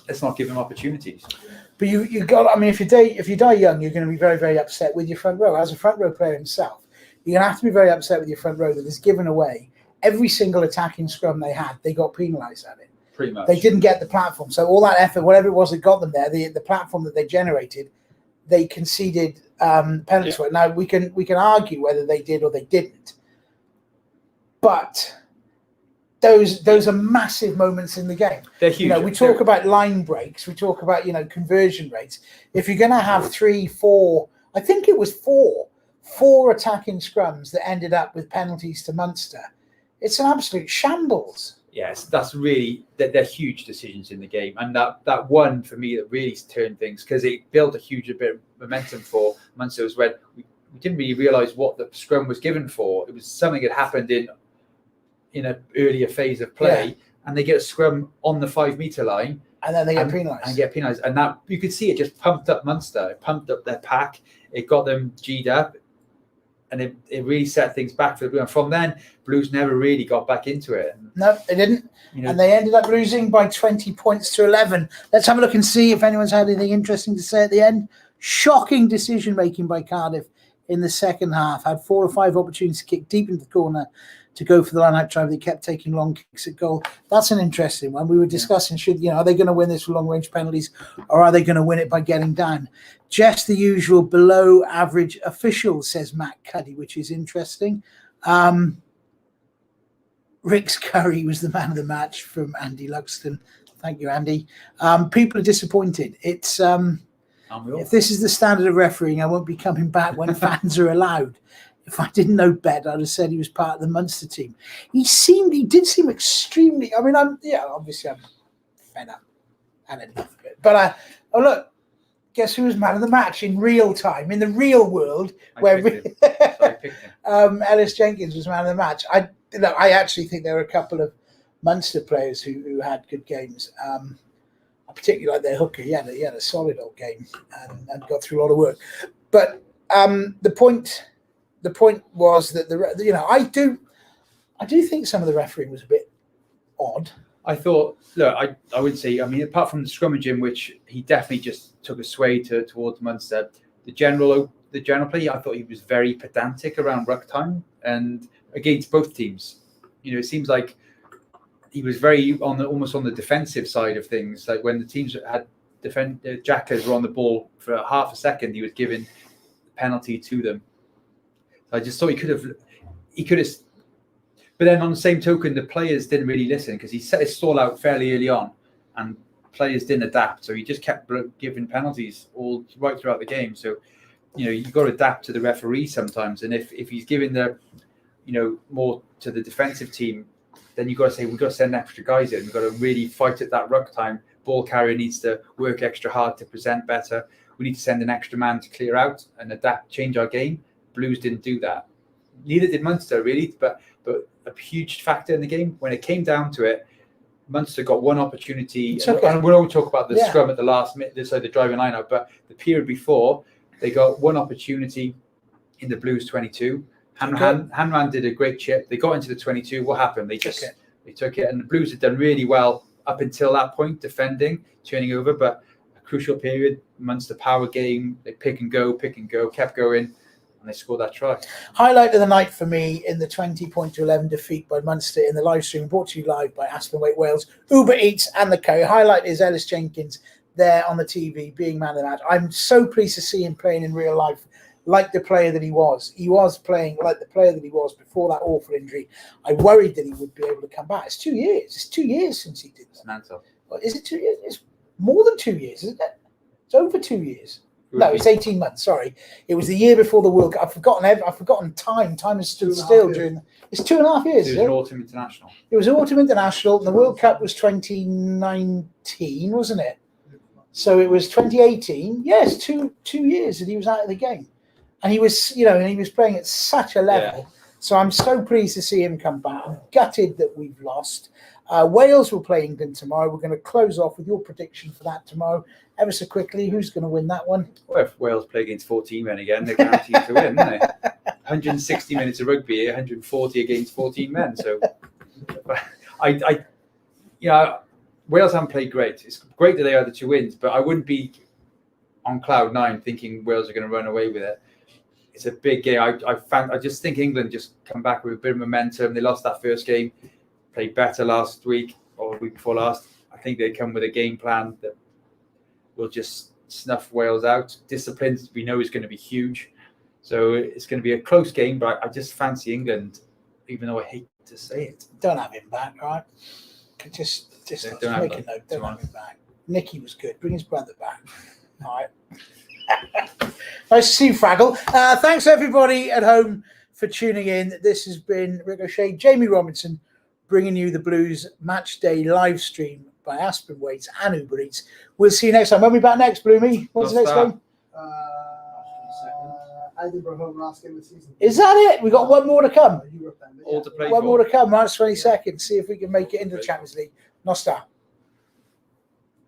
Let's not give them opportunities." But you got. I mean, if you die young, you're going to be very, very upset with your front row. As a front row player himself, you're going to have to be very upset with your front row that has given away every single attacking scrum they had. They got penalised at it. Pretty much. They didn't get the platform. So all that effort, whatever it was that got them there, the platform that they generated, they conceded penalties for it. Now we can argue whether they did or they didn't, but those are massive moments in the game. They're huge. We talk about line breaks, we talk about conversion rates. If you're going to have 3, 4, I think it was 4 attacking scrums that ended up with penalties to Munster, it's an absolute shambles. Yes, that's really they're huge decisions in the game, and that one for me that really turned things, because it built a huge bit of momentum for Munster, was when we didn't really realise what the scrum was given for. It was something that happened in an earlier phase of play, and they get a scrum on the 5-metre line, and then they get penalised. And that you could see it just pumped up Munster, it pumped up their pack, it got them G'd up. And it really set things back for the Blues. And from then, Blues never really got back into it. No, they didn't. And they ended up losing by 20 points to 11. Let's have a look and see if anyone's had anything interesting to say at the end. Shocking decision-making by Cardiff in the second half. Had 4 or 5 opportunities to kick deep into the corner to go for the line-out try. They kept taking long kicks at goal. That's an interesting one. We were discussing, are they going to win this with long-range penalties, or are they going to win it by getting down? Just the usual below-average officials, says Matt Cuddy, which is interesting. Rick's Curry was the man of the match from Andy Luxton. Thank you, Andy. People are disappointed. It's if this is the standard of refereeing, I won't be coming back when fans are allowed. If I didn't know better, I'd have said he was part of the Munster team. He did seem extremely. I mean, obviously I'm fed up and enough of it. But look. Guess who was man of the match in real time, in the real world, Ellis Jenkins was man of the match. I actually think there were a couple of Munster players who had good games. I particularly like their hooker. He had a solid old game and got through a lot of work. But the point was that I do think some of the refereeing was a bit odd. I thought, look, I would say, I mean, apart from the scrummage in which he definitely just took a sway towards Munster, the general play, I thought he was very pedantic around ruck time and against both teams. It seems like he was very almost on the defensive side of things. Like when the teams had jackers were on the ball for half a second, he was giving the penalty to them. So I just thought he could have. But then on the same token, the players didn't really listen because he set his stall out fairly early on and players didn't adapt. So he just kept giving penalties all right throughout the game. So, you've got to adapt to the referee sometimes. And if he's giving more to the defensive team, then you've got to say, we've got to send extra guys in. We've got to really fight at that ruck time. Ball carrier needs to work extra hard to present better. We need to send an extra man to clear out and adapt, change our game. Blues didn't do that. Neither did Munster, really, but a huge factor in the game. When it came down to it, Munster got one opportunity. And we'll all talk about the scrum at the last minute, so the driving line out, but the period before, they got one opportunity in the Blues 22. Hanran did a great chip. They got into the 22. What happened? They took it, and the Blues had done really well up until that point, defending, turning over, but a crucial period, Munster power game, they pick and go, kept going, and they scored that try. Highlight of the night for me in the 20-11 defeat by Munster in the live stream, brought to you live by Aspen, Waite, Wales, Uber Eats and the Co. Highlight is Ellis Jenkins there on the TV being man of the match. I'm so pleased to see him playing in real life like the player that he was. He was playing like the player that he was before that awful injury. I worried that he would be able to come back. It's 2 years. It's 2 years since he did that. Mental. Well, is it 2 years? It's more than 2 years, isn't it? It's over 2 years. No, it's 18 months. Sorry, it was the year before the World Cup. I've forgotten time. Time has stood still during. It's 2.5 years. It was an autumn international. It was autumn international. And the World Cup was 2019, wasn't it? So it was 2018. Yes, two years that he was out of the game, and he was playing at such a level. Yeah. So I'm so pleased to see him come back. I'm gutted that we've lost. Wales will play England tomorrow. We're going to close off with your prediction for that tomorrow. Ever so quickly, who's going to win that one? Well, if Wales play against 14 men again, they're guaranteed to win, aren't they? 160 minutes of rugby, 140 against 14 men. So, Wales haven't played great. It's great that they are the 2 wins, but I wouldn't be on cloud 9 thinking Wales are going to run away with it. It's a big game. I just think England just come back with a bit of momentum. They lost that first game, played better last week or the week before last. I think they come with a game plan that will just snuff Wales out. Discipline, we know, is going to be huge. So it's going to be a close game, but I just fancy England, even though I hate to say it. Don't have him back, right? Just don't make a note. Don't have him back. Nicky was good. Bring his brother back. All right. Nice to see you, Fraggle. Thanks everybody at home for tuning in. This has been Ricochet. Jamie Robinson bringing you the Blues match day live stream by Aspen, Waite and Uber Eats. We'll see you next time. When are we back next, Bloomy? What's the next game? Edinburgh home last game of the season. Is that it? We got one more to come. All to play One for. more to come. March 22nd. See if we can make it into the Champions League. Nostar.